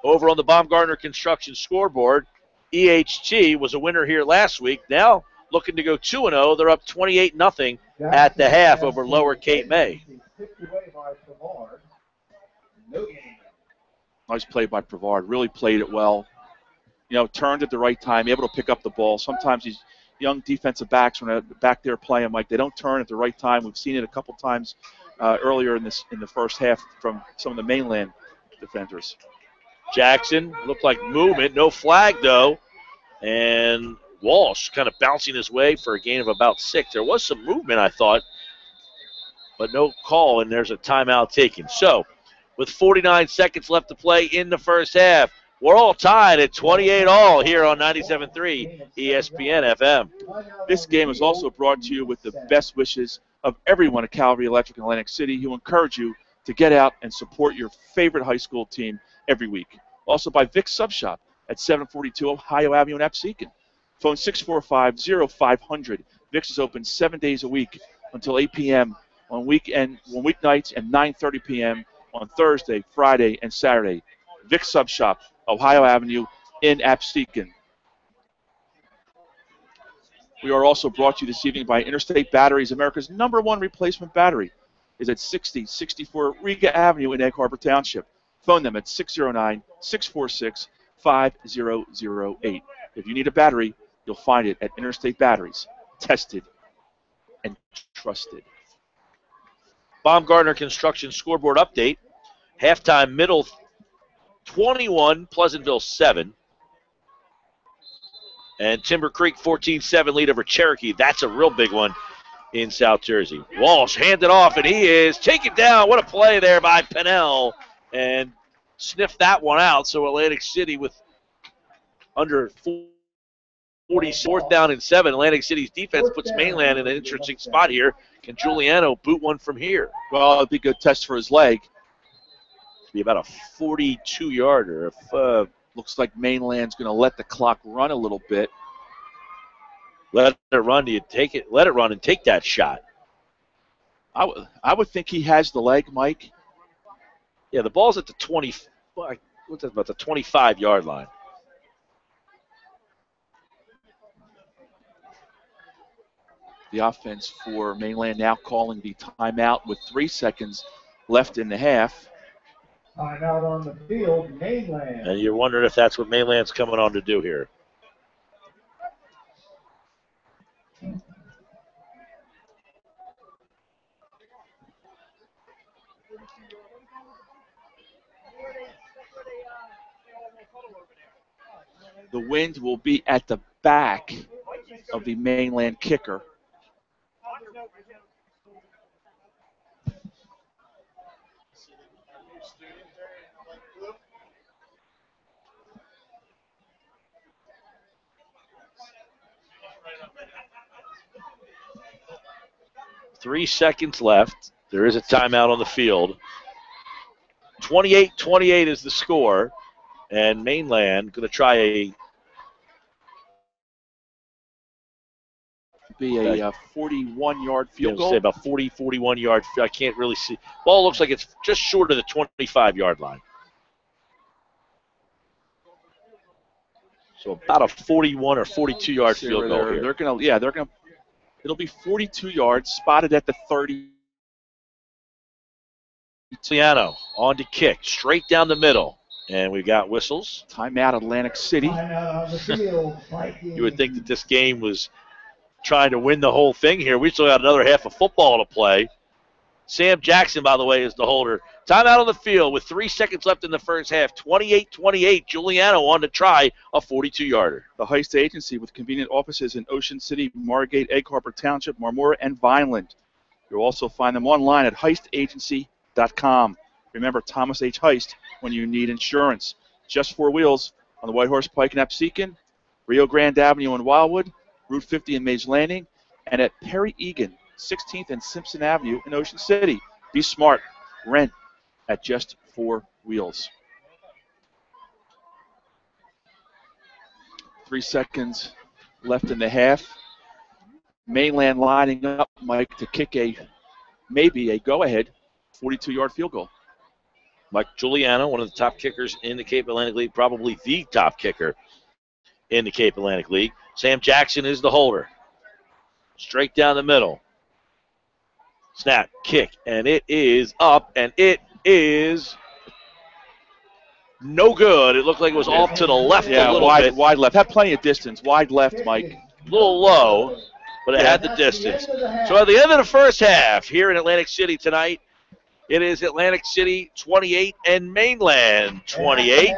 Over on the Baumgartner Construction scoreboard, EHT was a winner here last week. Now looking to go 2-0. They're up 28-0 at the half over Lower Cape May. Nice play by Pavard. Really played it well. Turned at the right time, able to pick up the ball. Sometimes these young defensive backs, when they're back there playing, Mike, they don't turn at the right time. We've seen it a couple times earlier in the first half from some of the Mainland defenders. Jackson looked like movement, no flag though, and Walsh kind of bouncing his way for a gain of about 6. There was some movement, I thought, but no call, and there's a timeout taken. So, with 49 seconds left to play in the first half, we're all tied at 28-all here on 97.3 ESPN FM. This game is also brought to you with the best wishes of everyone at Calvary Electric in Atlantic City, who encourage you to get out and support your favorite high school team every week. Also by Vic's Sub Shop at 742 Ohio Avenue in Absecon. Phone 645-0500. Vic's is open 7 days a week until 8 p.m. on weeknights and 9:30 p.m. on Thursday, Friday, and Saturday. Vic's Sub Shop, Ohio Avenue in Absecon. We are also brought to you this evening by Interstate Batteries. America's #1 replacement battery is at 6064 Riga Avenue in Egg Harbor Township. Phone them at 609-646-5008. If you need a battery, you'll find it at Interstate Batteries. Tested and trusted. Baumgartner Construction scoreboard update. Halftime middle 21, Pleasantville 7. And Timber Creek 14-7 lead over Cherokee. That's a real big one in South Jersey. Walsh handed off, and he is taken down. What a play there by Pennell. And sniffed that one out. So Atlantic City with under 44th down and 7. Atlantic City's defense puts Mainland in an interesting spot here. Can Giuliano boot one from here? Well, it'd be a good test for his leg. Be about a 42-yarder. If looks like Mainland's going to let the clock run a little bit. let it run, do you take it? Let it run and take that shot. I would think he has the leg, Mike. Yeah, the ball's at the 20. What's that, about the 25-yard line? The offense for Mainland now calling the timeout with 3 seconds left in the half. Timeout on the field, Mainland. And you're wondering if that's what Mainland's coming on to do here. The wind will be at the back of the Mainland kicker. Three seconds left. There is a timeout on the field. 28-28 is the score. And Mainland going to try a 41-yard field goal. Say about 40, 41 yard. I can't really see. Ball looks like it's just short of the 25-yard line. So about a 41 or 42-yard field goal here. They're gonna. It'll be 42 yards, spotted at the 30. Giuliano on to kick, straight down the middle. And we've got whistles. Timeout Atlantic City. Timeout on the field, Vikings. You would think that this game was trying to win the whole thing here. We still got another half of football to play. Sam Jackson, by the way, is the holder. Timeout on the field with 3 seconds left in the first half. 28-28. Giuliano on to try a 42-yarder. The Heist Agency with convenient offices in Ocean City, Margate, Egg Harbor Township, Marmora, and Vineland. You'll also find them online at heistagency.com. Remember Thomas H. Heist when you need insurance. Just 4 Wheels on the White Horse Pike in Absecon, Rio Grande Avenue in Wildwood, Route 50 in Mage Landing, and at Perry Egan, 16th and Simpson Avenue in Ocean City. Be smart. Rent at Just 4 Wheels. 3 seconds left in the half. Mainland lining up, Mike, to kick maybe a go-ahead 42-yard field goal. Mike Giuliano, one of the top kickers in the Cape Atlantic League, probably the top kicker in the Cape Atlantic League. Sam Jackson is the holder. Straight down the middle. Snap, kick, and it is up, and it is no good. It looked like it was off to the left a little bit. Wide left. Had plenty of distance. Wide left, Mike. A little low, but it had the distance. So at the end of the first half here in Atlantic City tonight, it is Atlantic City 28 and Mainland 28.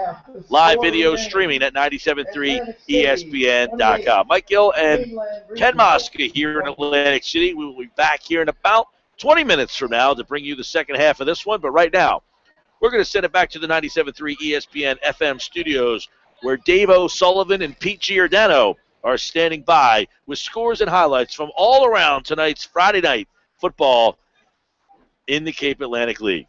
Live video streaming at 97.3 ESPN.com. Mike Gill and Ken Mosca here in Atlantic City. We will be back here in about 20 minutes from now to bring you the second half of this one. But right now, we're going to send it back to the 97.3 ESPN FM studios where Dave O'Sullivan and Pete Giordano are standing by with scores and highlights from all around tonight's Friday night football in the Cape Atlantic League.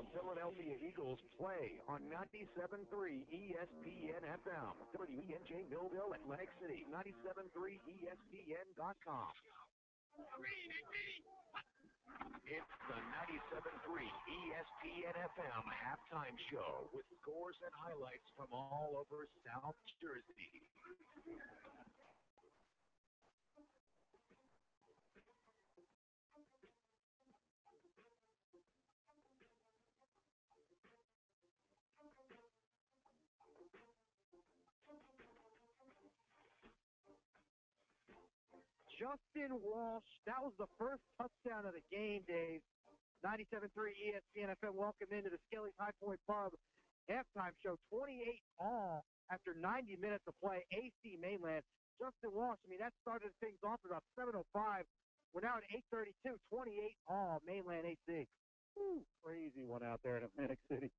The Philadelphia Eagles play on 97.3 ESPN FM. WENJ Millville, Atlantic City, 97.3 ESPN.com. It's the 97.3 ESPN FM halftime show with scores and highlights from all over South Jersey. Justin Walsh, that was the first touchdown of the game, Dave. 97.3 ESPN FM, welcome into the Skelly's High Point Pub halftime show. 28-all after 90 minutes of play. AC Mainland. Justin Walsh, I mean, that started things off at about 7:05. We're now at 8:32. 28-all Mainland AC. Woo, crazy one out there in Atlantic City.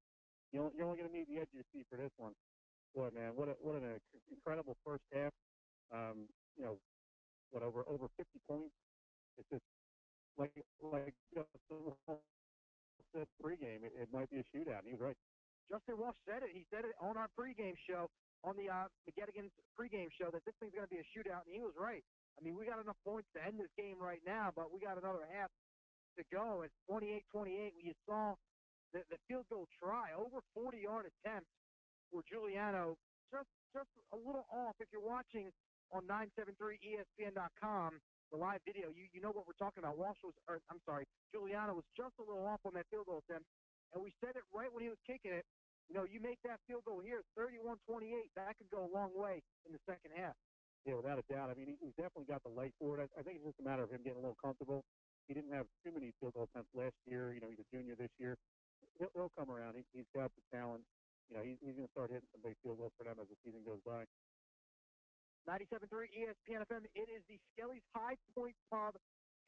You're only going to need the edge of your seat for this one. Boy, man, what an incredible first half. Over 50 points. It's just like Justin Walsh said pregame, it might be a shootout. He was right. Justin Walsh said it. He said it on our pregame show, on the Gettigan's pregame show, that this thing's going to be a shootout, and he was right. I mean, we got enough points to end this game right now, but we got another half to go. It's 28-28. You saw the field goal try, over 40-yard attempt for Giuliano, just a little off. If you're watching on 973ESPN.com, the live video, you know what we're talking about. Giuliano was just a little off on that field goal attempt, and we said it right when he was kicking it. You know, you make that field goal here, 31-28, that could go a long way in the second half. Yeah, without a doubt. I mean, he's definitely got the light for it. I think it's just a matter of him getting a little comfortable. He didn't have too many field goal attempts last year. You know, he's a junior this year. He'll come around. He's got the talent. You know, he's going to start hitting some big field goals for them as the season goes by. 97.3 ESPN FM. It is the Skelly's High Point Pub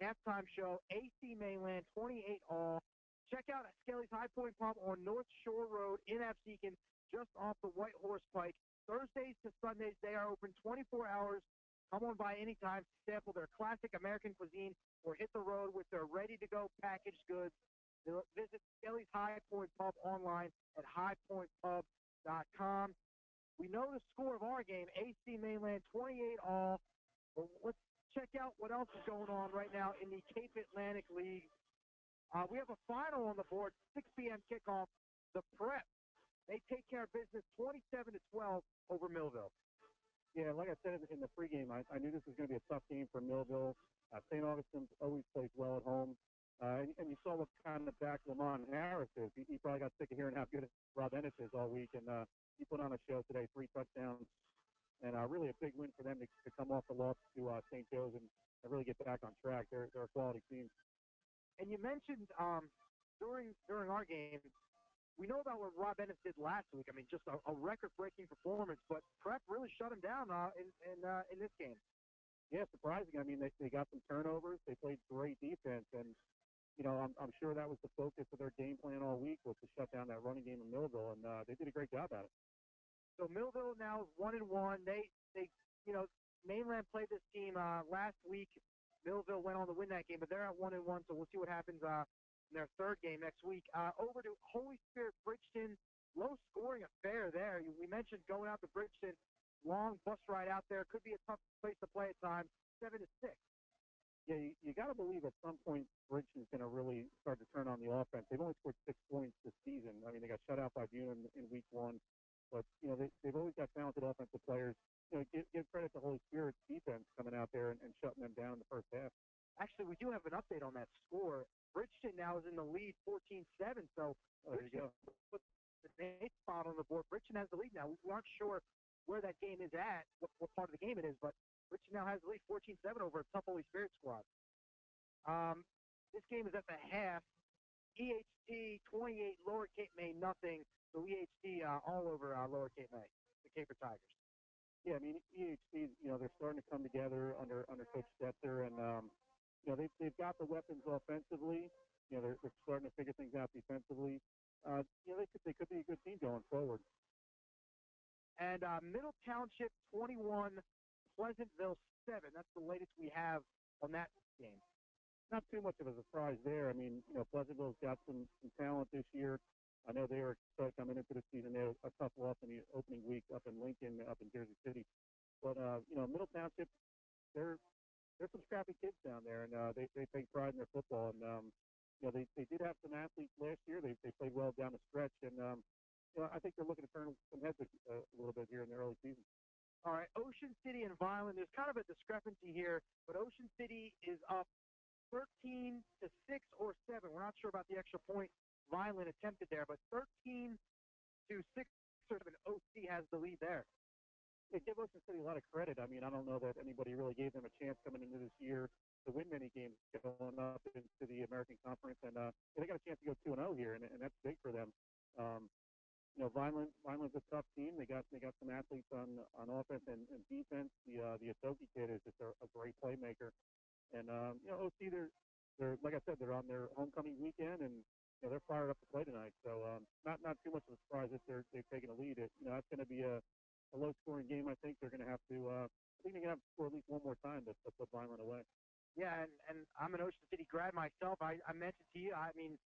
halftime show. AC Mainland, 28-all. Check out Skelly's High Point Pub on North Shore Road in Absecon, just off the White Horse Pike. Thursdays to Sundays, they are open 24 hours. Come on by anytime to sample their classic American cuisine or hit the road with their ready-to-go packaged goods. Visit Skelly's High Point Pub online at highpointpub.com. We know the score of our game, AC Mainland 28-all. But let's check out what else is going on right now in the Cape Atlantic League. We have a final on the board, 6 p.m. kickoff. The Prep, they take care of business 27-12 over Millville. Yeah, like I said in the pregame, I knew this was going to be a tough game for Millville. St. Augustine always plays well at home. And you saw what kind of back Lamont Harris is. He probably got sick of hearing how good Rob Ennis is all week. And he put on a show today, 3 touchdowns. And really a big win for them to come off the loss to St. Joe's and really get back on track. They're a quality team. And you mentioned during our game, we know about what Rob Ennis did last week. I mean, just a record-breaking performance. But Prep really shut him down in this game. Yeah, surprising. I mean, they got some turnovers. They played great defense. And, you know, I'm sure that was the focus of their game plan all week, was to shut down that running game in Millville. And they did a great job at it. So Millville now is 1-1. They Mainland played this team last week. Millville went on to win that game, but they're at 1-1, so we'll see what happens in their third game next week. Over to Holy Spirit Bridgeton, low-scoring affair there. We mentioned going out to Bridgeton, long bus ride out there. Could be a tough place to play at times, 7-6. Yeah, you got to believe at some point Bridgeton's going to really start to turn on the offense. They've only scored 6 points this season. I mean, they got shut out by Butte in week 1. But, you know, they've always got talented offensive players. You know, give credit to Holy Spirit's defense coming out there and shutting them down in the first half. Actually, we do have an update on that score. Bridgeton now is in the lead 14-7, so there you go. Put the 8th spot on the board. Bridgeton has the lead now. We aren't sure where that game is at, what part of the game it is, but Bridgeton now has the lead 14-7 over a tough Holy Spirit squad. This game is at the half. EHT 28, Lower Cape May nothing. So EHT all over Lower Cape May, the Caper Tigers. Yeah, I mean, EHC, you know, they're starting to come together under Coach Stetzer, and you know, they've got the weapons offensively. You know, they're starting to figure things out defensively. You know, they could be a good team going forward. And Middle Township 21, Pleasantville 7. That's the latest we have on that game. not too much of a surprise there. I mean, Pleasantville's got some talent this year. I know they were coming into the season. They had a tough loss in the opening week up in Lincoln, up in Jersey City. But, Middle Township, they're some scrappy kids down there, and they take pride in their football. And, they did have some athletes last year. They played well down the stretch. And, I think they're looking to turn some heads a little bit here in the early season. All right, Ocean City and Vineland, there's kind of a discrepancy here, but Ocean City is up 13 to 6 or 7. We're not sure about the extra point Vineland attempted there, but 13 to 6 or 7, OC has the lead there. They give Ocean City a lot of credit. I mean, I don't know that anybody really gave them a chance coming into this year to win many games going up into the American Conference, and they got a chance to go 2-0 here, and that's big for them. Vineland's a tough team. They got some athletes on offense and defense. The Atoki kid is just a great playmaker. And OC, they're like I said, they're on their homecoming weekend, and they're fired up to play tonight. So not too much of a surprise if they've taken a lead. It's going to be a low-scoring game. I think they're going to have to. I think they're going to have to score at least one more time to put Vineland away. Yeah, and I'm an Ocean City grad myself. I mentioned to you, I mean,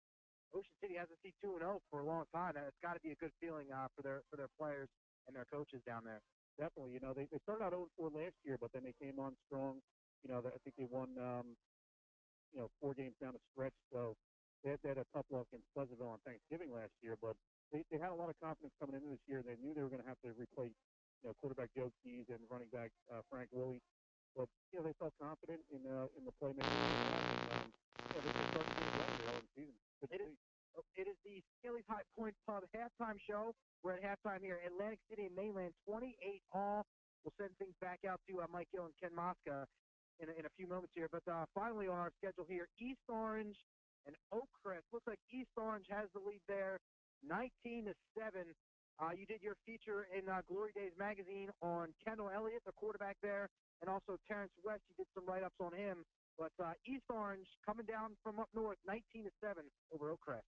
Ocean City hasn't seen 2-0 for a long time. It's got to be a good feeling for their players and their coaches down there. Definitely. They started out 0-4 last year, but then they came on strong. I think they won 4 games down the stretch. So they had a tough loss against Pleasantville on Thanksgiving last year, but they had a lot of confidence coming into this year. They knew they were going to have to replace quarterback Joe Keys and running back Frank Willie. But they felt confident in the playmaking. They started to get better early in the season. It is the Skelly's High Point Pub halftime show. We're at halftime here at Atlantic City and Mainland, 28 all. We'll send things back out to Mike Gill and Ken Mosca in a few moments here. But finally on our schedule here, East Orange and Oakcrest. Looks like East Orange has the lead there, 19-7. You did your feature in Glory Days magazine on Kendall Elliott, the quarterback there, and also Terrence West. You did some write-ups on him. But East Orange coming down from up north, 19-7 over Oakcrest.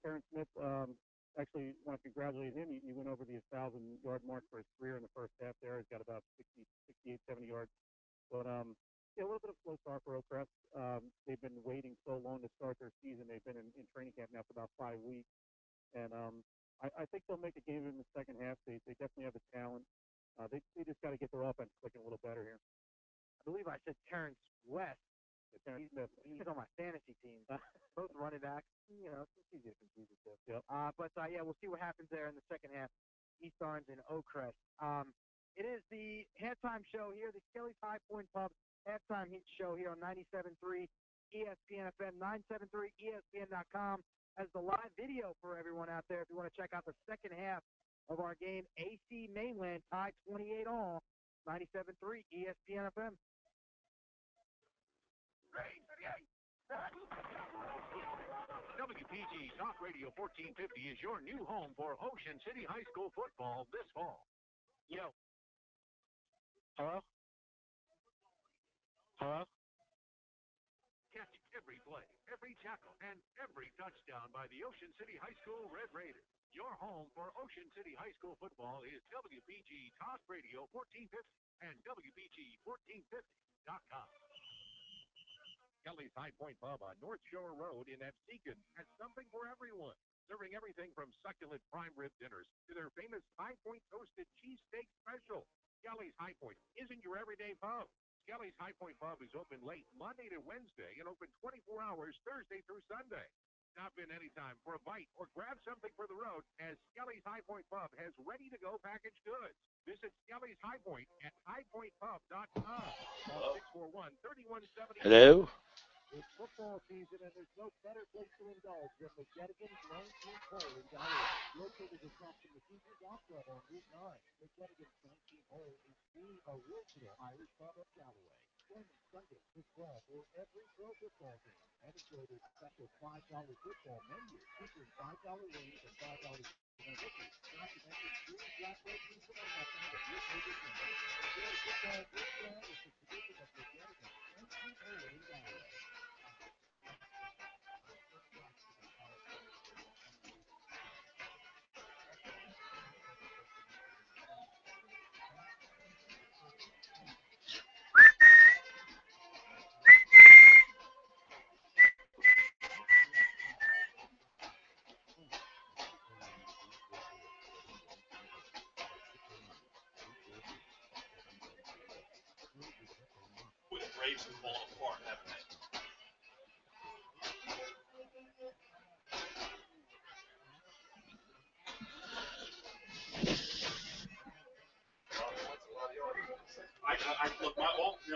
Terrence Smith, actually want to congratulate him. He went over the 1,000-yard mark for his career in the first half there. He's got about 68, 70 yards. But, a little bit of slow start for Oakcrest. They've been waiting so long to start their season. They've been in training camp now for about 5 weeks. And I think they'll make a game in the second half. They definitely have the talent. They just got to get their offense clicking a little better here. I believe I said Terrence West. He's on my fantasy team. Both running backs. It's easy to confuse the two. Yep. But we'll see what happens there in the second half. East Orange and Oakcrest. It is the halftime show here, the Skelly's High Point Pub halftime heat show here on 97.3 ESPN FM, 973ESPN.com as the live video for everyone out there if you want to check out the second half of our game. AC Mainland tied 28 all, 97.3 ESPN FM. WPG Talk Radio 1450 is your new home for Ocean City High School football this fall. Yo. Hello? Hello? Catch every play, every tackle, and every touchdown by the Ocean City High School Red Raiders. Your home for Ocean City High School football is WPG Talk Radio 1450 and WPG1450.com. Kelly's High Point Pub on North Shore Road in Absecon has something for everyone. Serving everything from succulent prime rib dinners to their famous High Point Toasted Cheesesteak Special. Kelly's High Point isn't your everyday pub. Kelly's High Point Pub is open late Monday to Wednesday and open 24 hours Thursday through Sunday. Stop in anytime for a bite or grab something for the road as Skelly's High Point Pub has ready-to-go packaged goods. Visit Skelly's High Point at highpointpub.com. Call 641-3170. Hello? It's football season, and there's no better place to indulge than the Gettigan's 19th Hole in Galway. Located across from the Caesar Yacht Club on Route 9, the Gettigan's 19th Hole is the original Irish pub of Galway. Join them Sunday this fall for every pro football game, and enjoy their special $5 football menu, featuring $5 wings and $5 chicken. Complimentary free flatbread pizza and nothing but your favorite team. Enjoy football this fall with the tradition of the Gettigan's 19th Hole in Galway. Braves have fallen apart, haven't they? I look,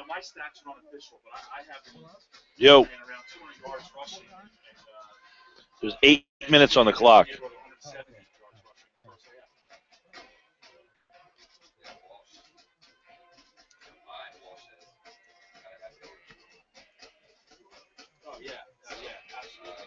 my stats are unofficial, but I have them Yo, around 200 yards rushing and there's 8 minutes on the clock. neighborhood of 170 yards rushing in the first half. Oh yeah, absolutely.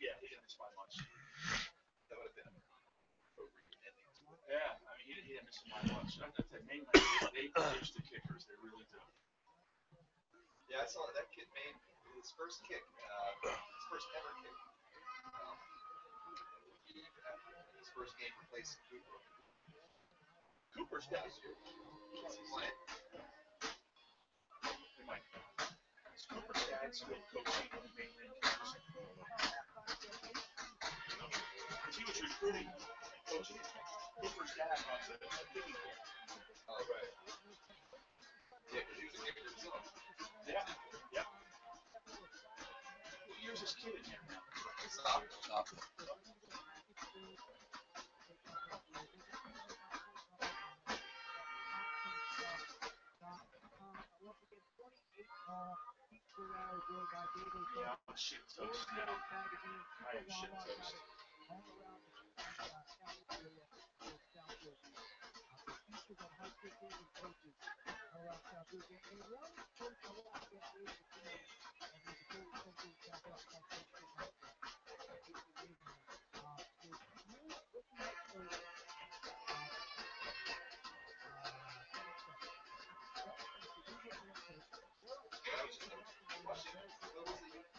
Yeah, he didn't miss by much. That would have been Yeah, I mean, he didn't miss by much. I tell you, Mainland, they pitch the kickers. They really do. Yeah, I saw that kid made his first kick, his first ever kick. His first game replacing Cooper. Cooper's got it. Is he playing? They might. Is Cooper's dad still coaching on the Mainland campus? Because he was recruiting and coaching. Cooper's dad runs a kicking game. Oh, right. Yeah, because he was a kicker himself. Yeah. Yep. What year's his kid in here now? Stop. Yeah, I'm shit toast now. I am shit toast.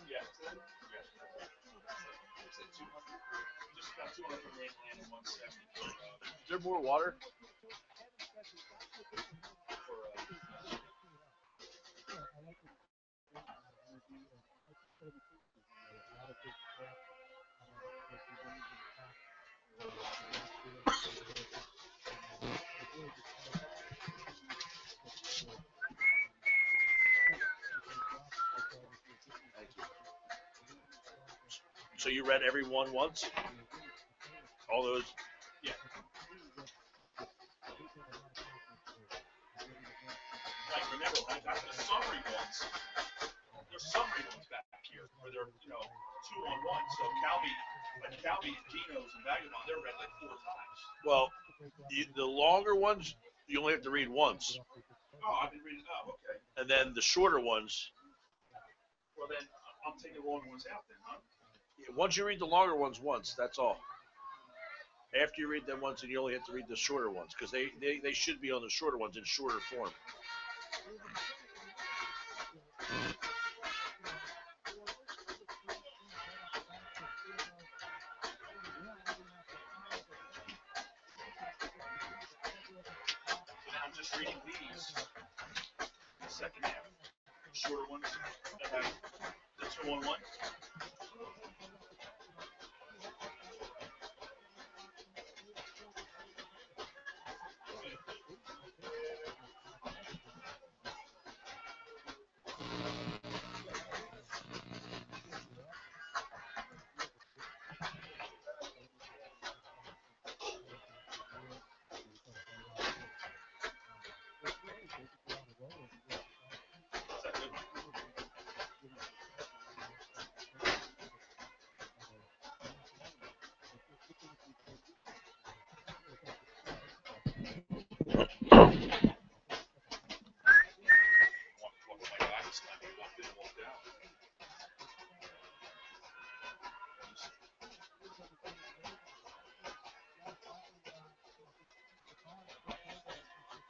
Yeah. Just about 200 from Mainland and 170 for. Is there more water? So you read every one once? All those? Yeah. Like, remember, the summary ones. There's summary ones back here where they're, 2-on-1. So Calby, Geno's, and Vagabond, they're read like 4 times. Well, the longer ones, you only have to read once. Oh, I've been reading. Oh, okay. And then the shorter ones, Well, then I'm taking the long ones out then, huh? once you read the longer ones once, that's all. After you read them once, and you only have to read the shorter ones, because they should be on the shorter ones in shorter form. So now I'm just reading these. The second half. Shorter ones that have the 2-on-1.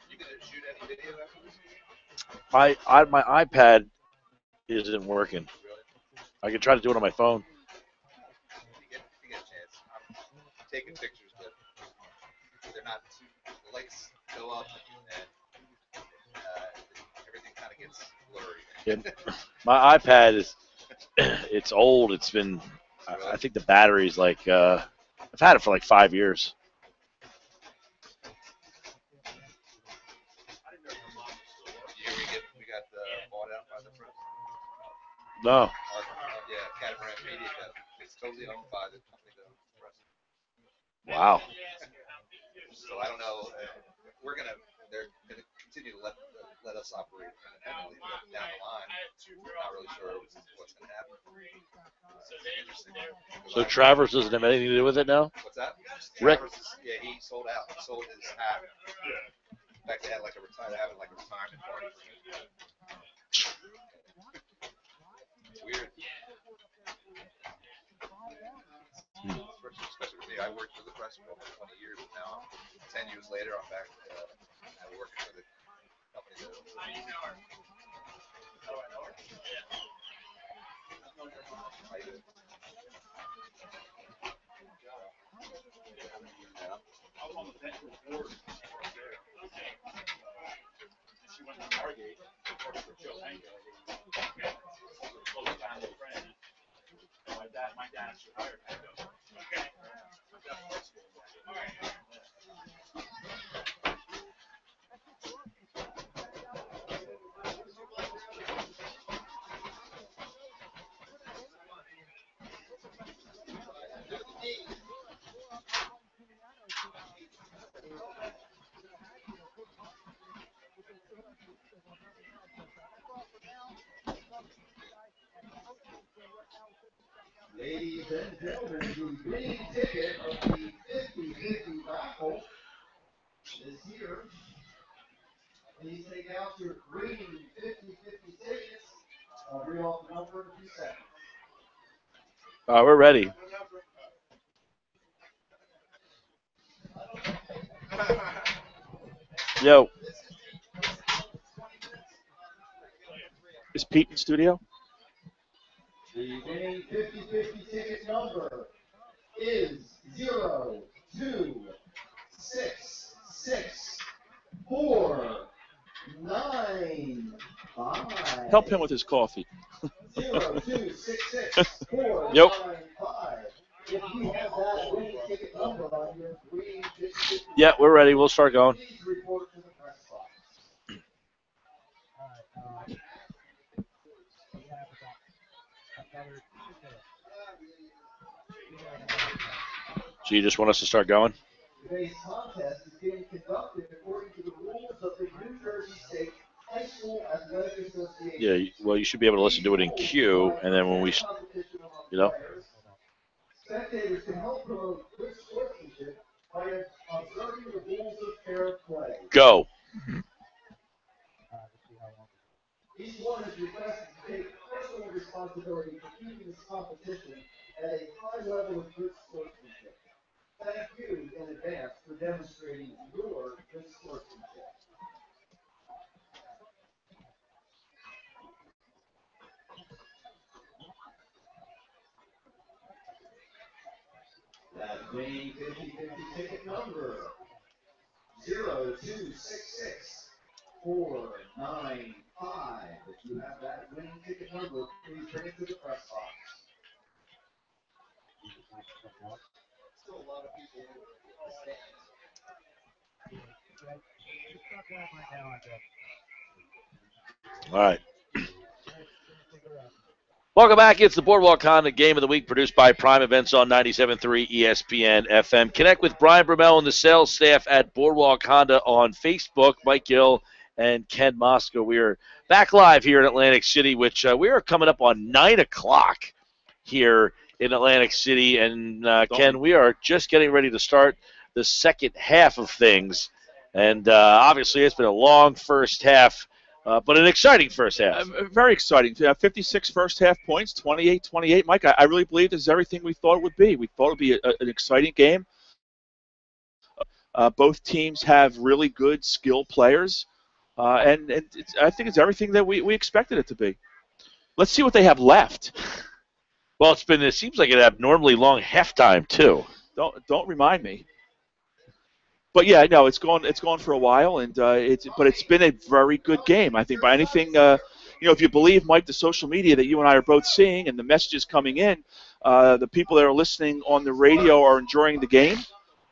You gonna shoot any video after this? My iPad isn't working. I can try to do it on my phone. If you get a chance, I'm taking pictures, but they're not too. The lights go up and everything kind of gets blurry. Yeah, my iPad is it's old. It's been I think the battery's like I've had it for like 5 years. We got bought out by the press. No. Yeah, Catamaran Media. It's totally owned by the company that owns the press. Wow. So I don't know. They're gonna continue to let us operate independently, but down the line, not really sure what's gonna happen. Interesting. So Travers doesn't have anything to do with it now? What's that? Rick. Yeah, he sold out. He sold his hat. In fact, they had like a retirement party. It's weird. Especially for me, I worked for the press for over 20 years, and now 10 years later, I'm back working for the company that owns it. How you doing? I was on the bench with board. She went to Margate, worked for Joe Mango. Close family friend. My dad actually hired Mango. Okay. All right. Ladies and gentlemen, the winning ticket of the 50-50 raffle is here. Please take out your green 50-50 tickets. I'll read off the number in a few seconds. We're ready. Yo. Is Pete in studio? The winning 50-50 ticket number is 026649. Help him with his coffee. 0266495. Yep. If you have that winning ticket number on your green 50-50, Yeah, we're ready. We'll start going. please report to the press box. So you just want us to start going? Today's contest is being conducted according to the rules of the New Jersey State High School Athletic Association. Yeah, well, you should be able to listen to it in queue, and then when we, Spectators can help promote good sportsmanship by observing the rules of fair play. Go. Each one is requested to take personal responsibility for keeping this competition at a high level of good sportsmanship. Thank you in advance for demonstrating your good sportsmanship. That winning 50-50 ticket number 0266495. If you have that winning ticket number, please bring it to the press box. Still a lot of people in the stands. All right. Welcome back. It's the Boardwalk Honda Game of the Week produced by Prime Events on 97.3 ESPN FM. Connect with Brian Brumell and the sales staff at Boardwalk Honda on Facebook. Mike Gill and Ken Mosco. We are back live here in Atlantic City, which we are coming up on 9 o'clock here in Atlantic City. And, Ken, we are just getting ready to start the second half of things. And obviously it's been a long first half but an exciting first half. Very exciting. 56 first half points, 28-28. Mike, I really believe this is everything we thought it would be. We thought it would be an exciting game. Both teams have really good, skilled players, and I think it's everything that we expected it to be. Let's see what they have left. Well, it seems like an abnormally long halftime too. Don't remind me. But yeah, no, it's gone for a while, and it's been a very good game. I think by anything, if you believe, Mike, the social media that you and I are both seeing and the messages coming in, the people that are listening on the radio are enjoying the game.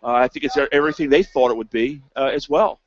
I think it's everything they thought it would be as well.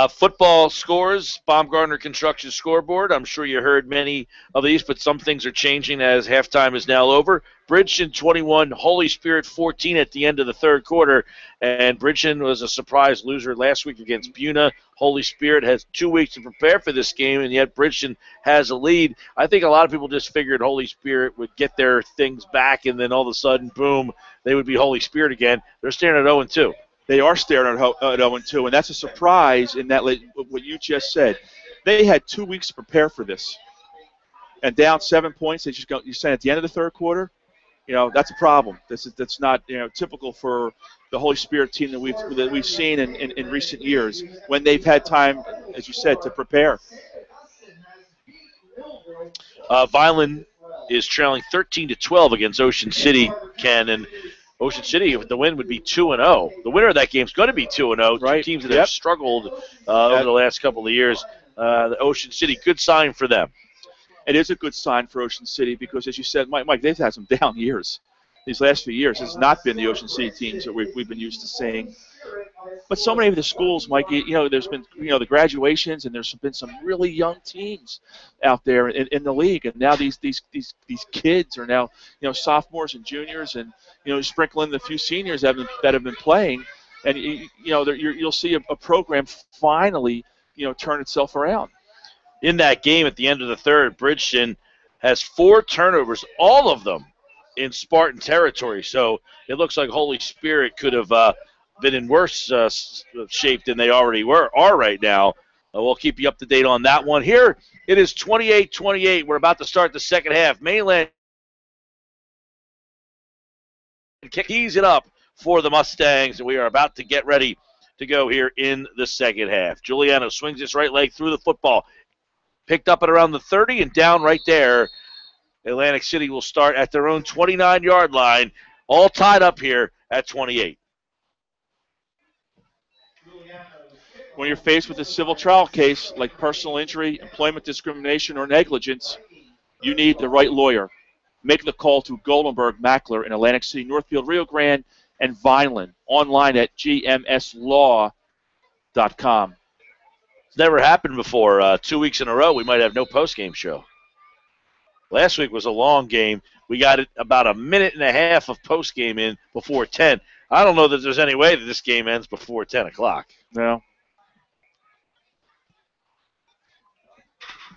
Football scores, Baumgartner Construction scoreboard. I'm sure you heard many of these, but some things are changing as halftime is now over. Bridgeton 21, Holy Spirit 14 at the end of the third quarter, and Bridgeton was a surprise loser last week against Buna. Holy Spirit has 2 weeks to prepare for this game, and yet Bridgeton has a lead. I think a lot of people just figured Holy Spirit would get their things back, and then all of a sudden, boom, they would be Holy Spirit again. They're staring at 0-2. They are staring at 0-2, and that's a surprise in that what you just said. They had 2 weeks to prepare for this, and down 7 points. You're saying at the end of the third quarter, that's a problem. That's not typical for the Holy Spirit team that we've seen in recent years when they've had time, as you said, to prepare. Vineland is trailing 13-12 against Ocean City, Ken, and Ocean City, if the win would be 2-0. The winner of that game is going to be 2-0. Right. Two teams that have struggled over the last couple of years. The Ocean City, good sign for them. It is a good sign for Ocean City because, as you said, Mike, they've had some down years. These last few years has not been the Ocean City teams that we've been used to seeing. But so many of the schools, Mike, there's been the graduations, and there's been some really young teams out there in the league, and now these kids are now sophomores and juniors, and sprinkle in the few seniors that have been playing, and you'll see a program finally turn itself around. In that game at the end of the third, Bridgeton has 4 turnovers, all of them in Spartan territory. So it looks like Holy Spirit could have been in worse shape than they already are right now. We'll keep you up to date on that one. Here it is 28-28. We're about to start the second half. Mainland keys it up for the Mustangs, and we are about to get ready to go here in the second half. Giuliano swings his right leg through the football. Picked up at around the 30 and down right there. Atlantic City will start at their own 29-yard line, all tied up here at 28. When you're faced with a civil trial case like personal injury, employment discrimination, or negligence, you need the right lawyer. Make the call to Goldenberg Mackler in Atlantic City, Northfield, Rio Grande, and Vineland. Online at gmslaw.com. It's never happened before. 2 weeks in a row, we might have no postgame show. Last week was a long game. We got it about a minute and a half of postgame in before 10. I don't know that there's any way that this game ends before 10 o'clock. No.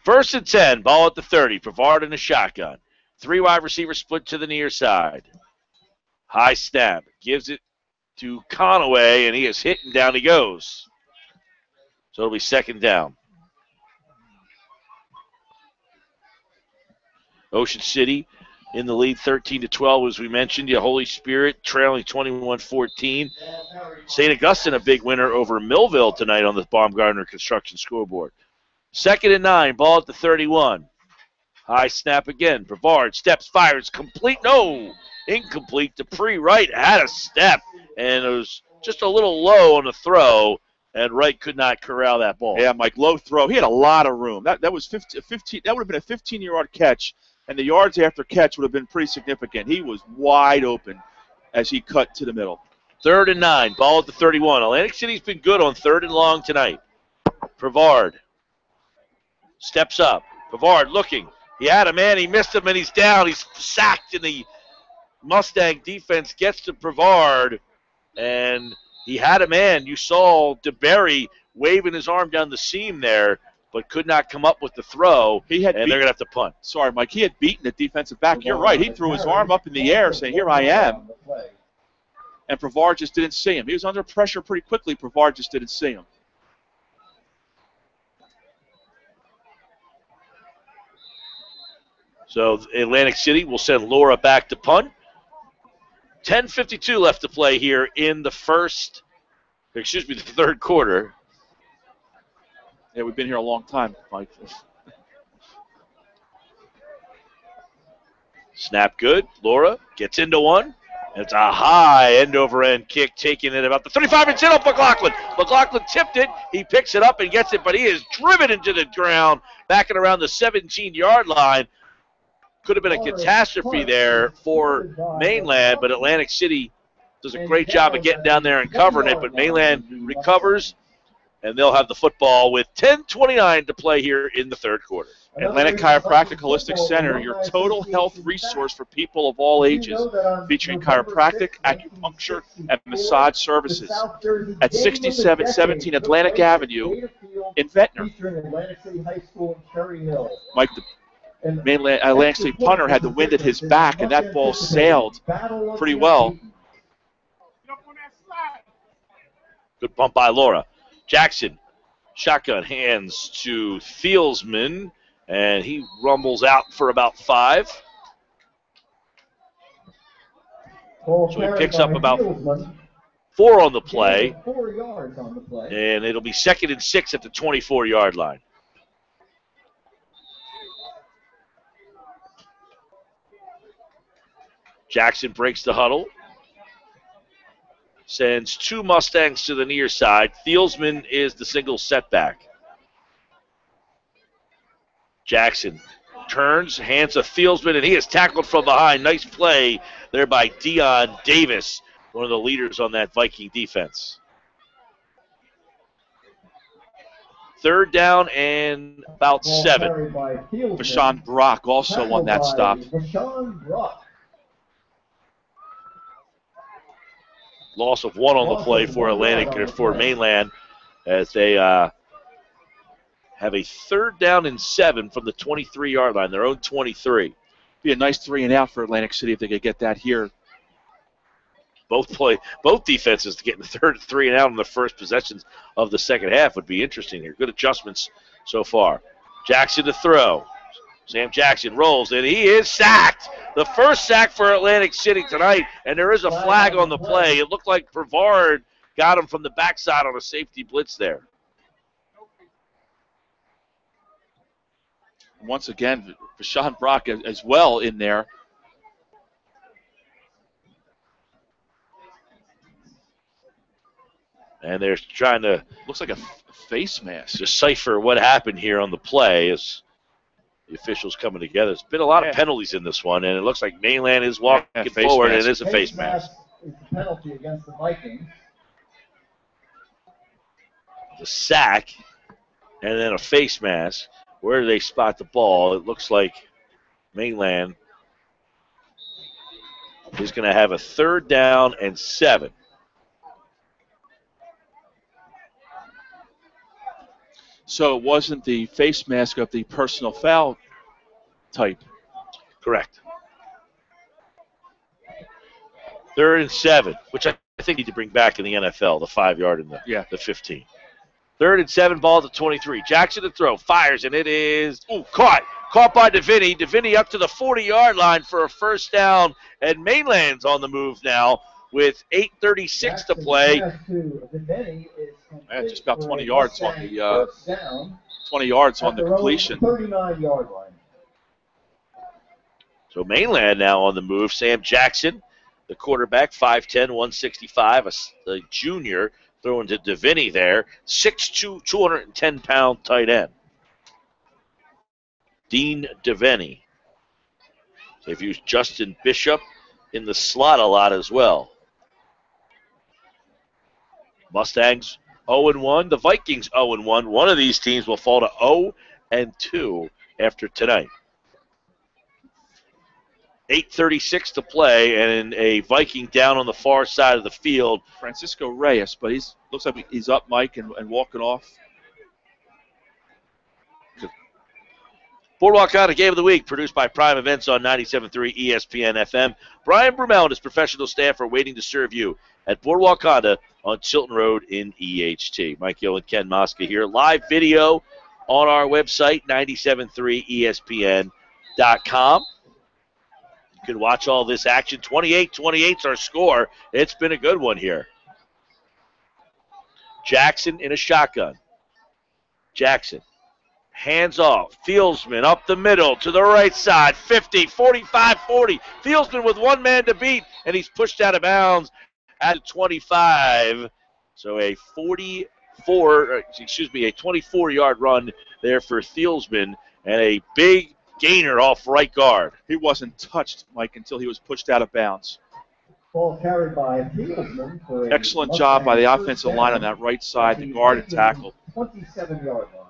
First and 10, ball at the 30. Pavard in a shotgun. 3 wide receivers split to the near side. High snap. Gives it to Conaway, and he is hit, and down he goes. So it'll be second down. Ocean City in the lead 13-12, as we mentioned. Holy Spirit trailing 21-14. St. Augustine, a big winner over Millville tonight on the Baumgartner Construction scoreboard. Second and 9, ball at the 31. High snap again. Brevard steps, fires, complete. No, incomplete. Dupree Wright had a step, and it was just a little low on the throw, and Wright could not corral that ball. Yeah, Mike, low throw. He had a lot of room. That was 15. That would have been a 15-yard catch, and the yards after catch would have been pretty significant. He was wide open as he cut to the middle. Third and 9, ball at the 31. Atlantic City's been good on third and long tonight. Brevard steps up. Brevard looking. He had a man. He missed him, and he's down. He's sacked, and the Mustang defense gets to Brevard, and he had a man. You saw DeBerry waving his arm down the seam there, but could not come up with the throw, and they're going to have to punt. Sorry, Mike. He had beaten the defensive back. You're right. He threw his arm up in the air saying, here I am. And Brevard just didn't see him. He was under pressure pretty quickly. Brevard just didn't see him. So Atlantic City will send Laura back to punt. 10:52 left to play here in the third quarter. Yeah, we've been here a long time, Mike. Snap good. Laura gets into one. It's a high end-over-end kick, taking it about the 35. It's in off McLaughlin. McLaughlin tipped it. He picks it up and gets it, but he is driven into the ground, back and around the 17-yard line. Could have been a catastrophe there for Mainland, but Atlantic City does a great job of getting down there and covering it, but Mainland recovers, and they'll have the football with 10:29 to play here in the third quarter. Atlantic Chiropractic Holistic Center, your total health resource for people of all ages, featuring chiropractic, acupuncture, and massage services at 6717 Atlantic Avenue in Ventnor. Mike, the Mainland Atlantic City punter had the wind at his back, and that ball sailed pretty well. Good bump by Laura. Jackson, shotgun hands to Thielsman, and he rumbles out for about 5. So he picks up about 4 on the play, and it'll be 2nd and 6 at the 24-yard line. Jackson breaks the huddle. Sends 2 Mustangs to the near side. Thielsman is the single setback. Jackson turns, hands to Thielsman, and he is tackled from behind. Nice play there by Dion Davis, one of the leaders on that Viking defense. 3rd down and about 7. Bashan Brock also on that stop. Loss of 1 on the play for Mainland, as they have a 3rd down and 7 from the 23-yard line, their own 23. Be a nice 3 and out for Atlantic City if they could get that here. Both defenses getting the 3 and out in the first possessions of the second half would be interesting here. Good adjustments so far. Jackson to throw. Sam Jackson rolls, and he is sacked. The first sack for Atlantic City tonight, and there is a flag on the play. It looked like Brevard got him from the backside on a safety blitz there. Once again, Bashan Brock as well in there. And they're trying to, looks like a face mask, decipher what happened here on the play as the officials coming together. There's been a lot of penalties in this one, and it looks like Mainland is walking forward, and it is a face mask. Is the penalty against the Vikings. The sack, and then a face mask. Where do they spot the ball? It looks like Mainland is going to have a 3rd down and 7. So it wasn't the face mask of the personal foul type. Correct. 3rd and 7, which I think need to bring back in the NFL, the 5-yard and the 15. 3rd and 7, ball at the 23. Jackson to throw, fires, and it is caught by DeVinny. DeVinny up to the 40-yard line for a 1st down, and Mainland's on the move now with 8:36 to play. Just about 20 yards on the 20 yards on the completion. 39-yard line. So Mainland now on the move. Sam Jackson, the quarterback, 5'10", 165, a junior, throwing to DeVinny there. 6'2", 210-pound tight end. Dean DeVinny. They've used Justin Bishop in the slot a lot as well. Mustangs 0-1. The Vikings 0-1. One of these teams will fall to 0-2 after tonight. 8:36 to play, and a Viking down on the far side of the field. Francisco Reyes, but looks like he's up, Mike, and walking off. Boardwalk Honda Game of the Week, produced by Prime Events on 97.3 ESPN FM. Brian Brumell and his professional staff are waiting to serve you at Boardwalk Honda on Chilton Road in EHT. Mike Yo and Ken Mosca here. Live video on our website, 97.3 ESPN. You can watch all this action. 28-28 is our score. It's been a good one here. Jackson in a shotgun. Jackson. Hands off. Fieldsman up the middle to the right side. 50, 45, 40. Fieldsman with one man to beat, and he's pushed out of bounds at 25. So a 24-yard run there for Fieldsman, and a big gainer off right guard. He wasn't touched, Mike, until he was pushed out of bounds. Ball carried by Fieldsman for excellent job by the offensive line on that right side to guard and tackle. 27-yard line.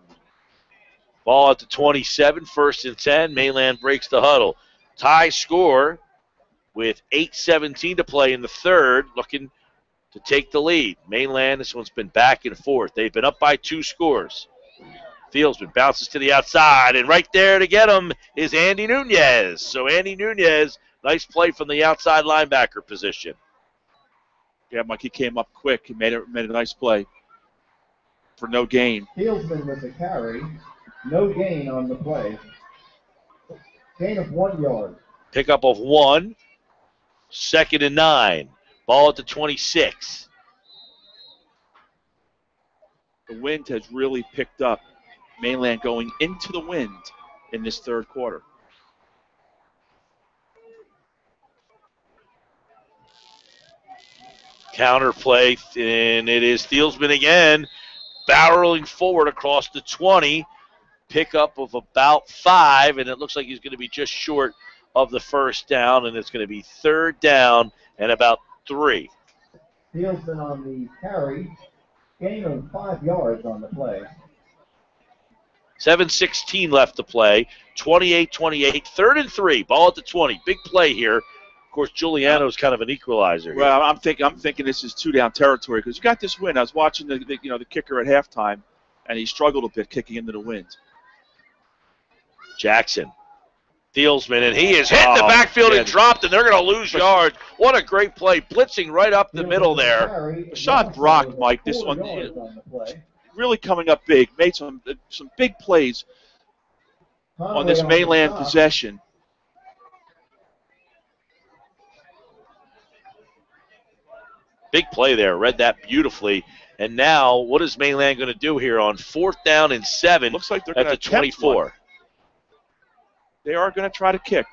Ball at the 27, 1st and 10. Mainland breaks the huddle. Tie score with 8:17 to play in the third, looking to take the lead. Mainland, this one's been back and forth. They've been up by 2 scores. Fieldsman bounces to the outside, and right there to get him is Andy Nunez. So Andy Nunez, nice play from the outside linebacker position. Yeah, Mike, he came up quick. He made a nice play for no gain. Fieldsman with the carry. No gain on the play. Gain of 1 yard. Pickup of 1. 2nd and 9. Ball at the 26. The wind has really picked up. Mainland going into the wind in this third quarter. Counter play, and it is Fieldsman again, barreling forward across the 20. Pickup of about 5, and it looks like he's going to be just short of the first down, and it's going to be 3rd down and about 3. Fieldsman on the carry. Gain of 5 yards on the play. 7:16 left to play. 28-28. 3rd and 3. Ball at the 20. Big play here. Of course, Giuliano's kind of an equalizer here. Well, I'm thinking this is 2-down territory because you got this win. I was watching the kicker at halftime, and he struggled a bit kicking into the wind. Jackson. Fieldsman, and he is hit in the backfield and dropped, and they're going to lose yards. What a great play. Blitzing right up the middle there. Sean Brock, Mike, this one really coming up big. Made some big plays on this Mainland possession. Big play there. Read that beautifully. And now, what is Mainland going to do here on 4th down and 7? Looks like they're at the 24. They are going to try to kick.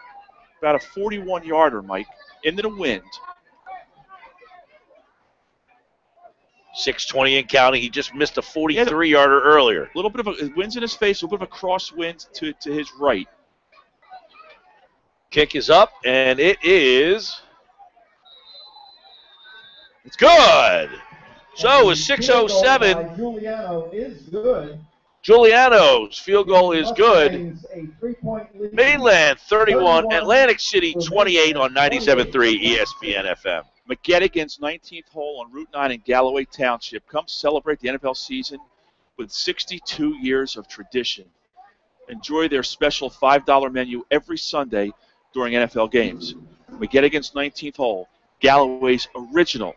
About a 41-yarder, Mike, into the wind. 6:20 and counting. He just missed a 43-yarder earlier. A little bit of wind's in his face, a little bit of a crosswind to his right. Kick is up, and it is... It's good. So with 6:07, Giuliano is good. Giuliano's field goal is good. Mainland 31, Atlantic City 28 on 97.3 ESPN FM. McGettigan's 19th hole on Route 9 in Galloway Township. Come celebrate the NFL season with 62 years of tradition. Enjoy their special $5 menu every Sunday during NFL games. McGettigan's 19th hole, Galloway's original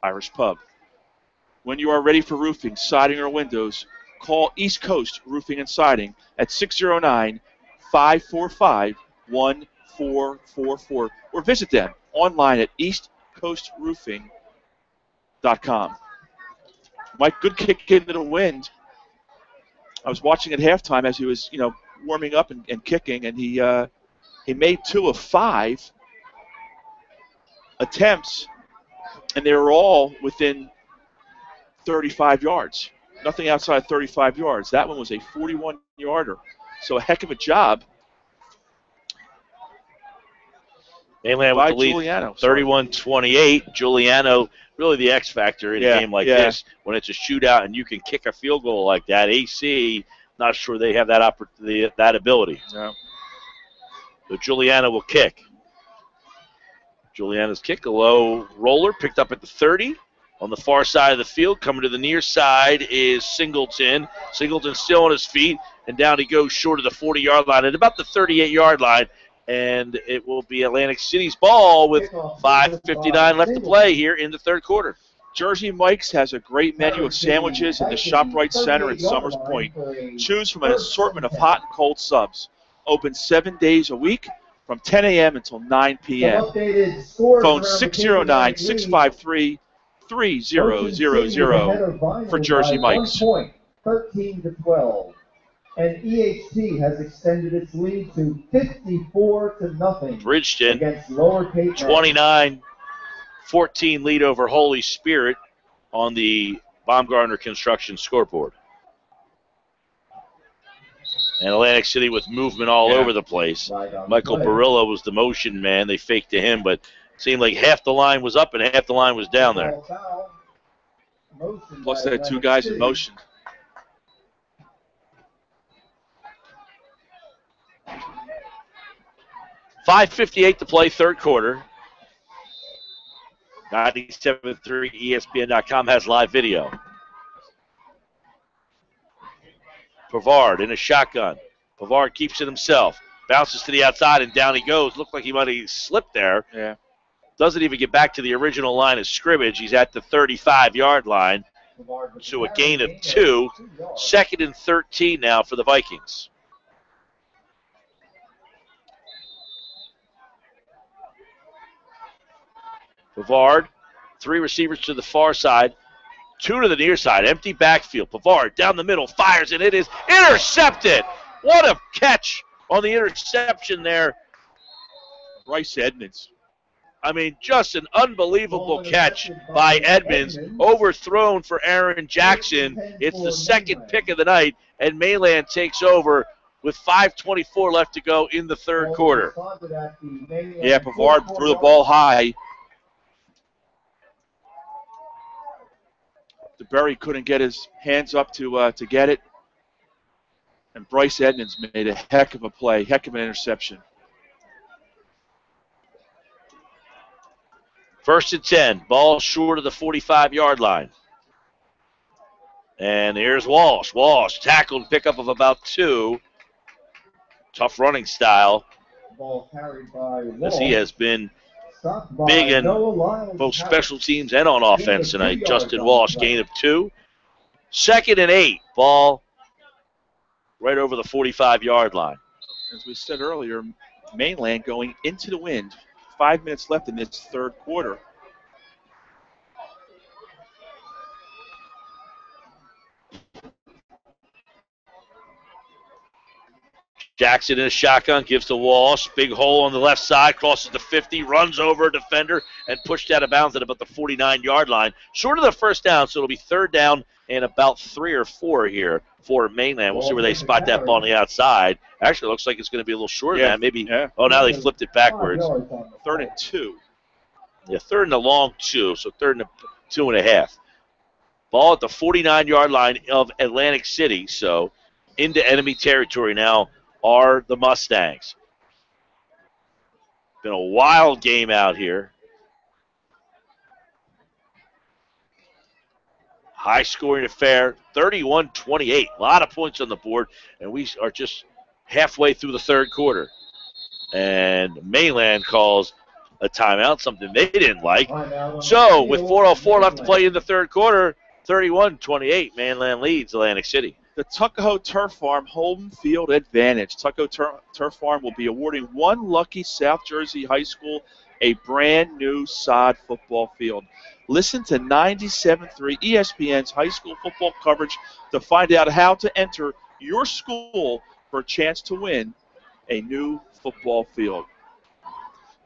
Irish pub. When you are ready for roofing, siding, or windows, call East Coast Roofing and Siding at 609-545-1444 or visit them online at eastcoastroofing.com. Mike, good kick into the wind. I was watching at halftime as he was, warming up and kicking, and he made 2 of 5 attempts, and they were all within 35 yards. Nothing outside 35 yards. That one was a 41-yarder. So a heck of a job. Mainland with the lead, 31-28. Giuliano, really the X factor in a game like this. When it's a shootout and you can kick a field goal like that, AC, not sure they have that ability. No. So Giuliano will kick. Giuliano's kick, a low roller, picked up at the 30. On the far side of the field, coming to the near side is Singleton. Singleton still on his feet, and down he goes short of the 40-yard line at about the 38-yard line. And it will be Atlantic City's ball with 5:59 left to play here in the third quarter. Jersey Mike's has a great menu of sandwiches in the ShopRite Center at Summers Point. Choose from an assortment of hot and cold subs. Open 7 days a week from 10 a.m. until 9 p.m. Updated scores Phone around the Cape Atlantic 653-3000 for Jersey Mike's. 13-12. And EHT has extended its lead to 54-0 Bridgeton, against Lower Cape. 29-14 lead over Holy Spirit on the Baumgartner Construction scoreboard. And Atlantic City with movement all over the place. Michael Barillo was the motion man. They faked to him, but it seemed like half the line was up and half the line was down there. Plus they had 2 guys in motion. $5:58 to play, third quarter. 97.3 ESPN.com has live video. Pavard in a shotgun. Pavard keeps it himself. Bounces to the outside, and down he goes. Looked like he might have slipped there. Yeah. Doesn't even get back to the original line of scrimmage. He's at the 35-yard line. So a gain of 2. 2nd and 13 now for the Vikings. Pavard, 3 receivers to the far side, 2 to the near side. Empty backfield. Pavard down the middle, fires, and it is intercepted. What a catch on the interception there. Bryce Edmonds. I mean, just an unbelievable catch by Edmonds. Overthrown for Aaron Jackson. It's the 2nd pick of the night, and Mainland takes over with 5:24 left to go in the third quarter. Yeah, Pavard threw the ball high. DeBerry couldn't get his hands up to get it. And Bryce Edmonds made a heck of a play, heck of an interception. 1st and 10. Ball short of the 45-yard line. And here's Walsh. Walsh tackled, pickup of about 2. Tough running style. Ball carried by As he has been big in both special teams and on offense tonight. Justin Walsh, gain of 2. 2nd and 8. Ball right over the 45-yard line. As we said earlier, Mainland going into the wind. 5 minutes left in this third quarter. Jackson in a shotgun, gives to Walsh. Big hole on the left side, crosses the 50, runs over a defender, and pushed out of bounds at about the 49-yard line. Short of the first down, so it'll be 3rd down and about 3 or 4 here for Mainland. We'll see where they spot that ball on the outside. Actually, it looks like it's going to be a little shorter than that. Maybe. Yeah. Oh, now they flipped it backwards. 3rd and 2. Yeah, 3rd and a long 2, so 3rd and 2.5. Ball at the 49-yard line of Atlantic City, so into enemy territory now are the Mustangs. Been a wild game out here. High-scoring affair, 31-28. A lot of points on the board, and we are just halfway through the third quarter. And Mainland calls a timeout, something they didn't like. So with 4:04 left to play in the third quarter, 31-28, Mainland leads Atlantic City. The Tuckahoe Turf Farm home field advantage. Tuckahoe Turf Farm will be awarding one lucky South Jersey high school a brand new sod football field. Listen to 97.3 ESPN's high school football coverage to find out how to enter your school for a chance to win a new football field.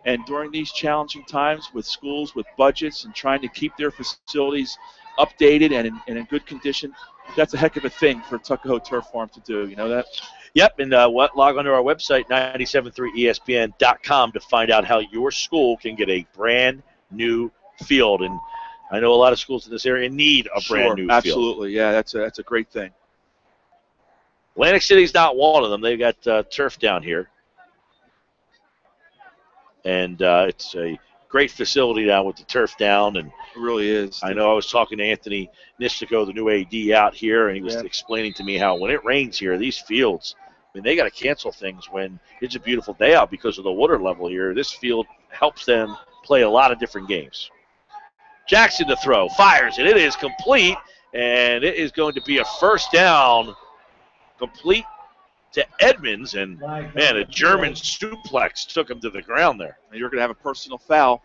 And during these challenging times with schools with budgets and trying to keep their facilities updated and in good condition, that's a heck of a thing for Tuckahoe Turf Farm to do. You know that? Yep, and log on to our website, 97.3ESPN.com, to find out how your school can get a brand new field. And I know a lot of schools in this area need a brand new field. Absolutely. Yeah, that's a great thing. Atlantic City's not one of them. They've got turf down here. And it's a great facility now with the turf down. And it really is. I know I was talking to Anthony Nistico, the new AD out here, and he was explaining to me how when it rains here, these fields, I mean, they got to cancel things when it's a beautiful day out because of the water level here. This field helps them play a lot of different games. Jackson to throw, fires it. It is complete, and it is going to be a first down, complete to Edmonds, and, man, a German suplex took him to the ground there. And you're going to have a personal foul.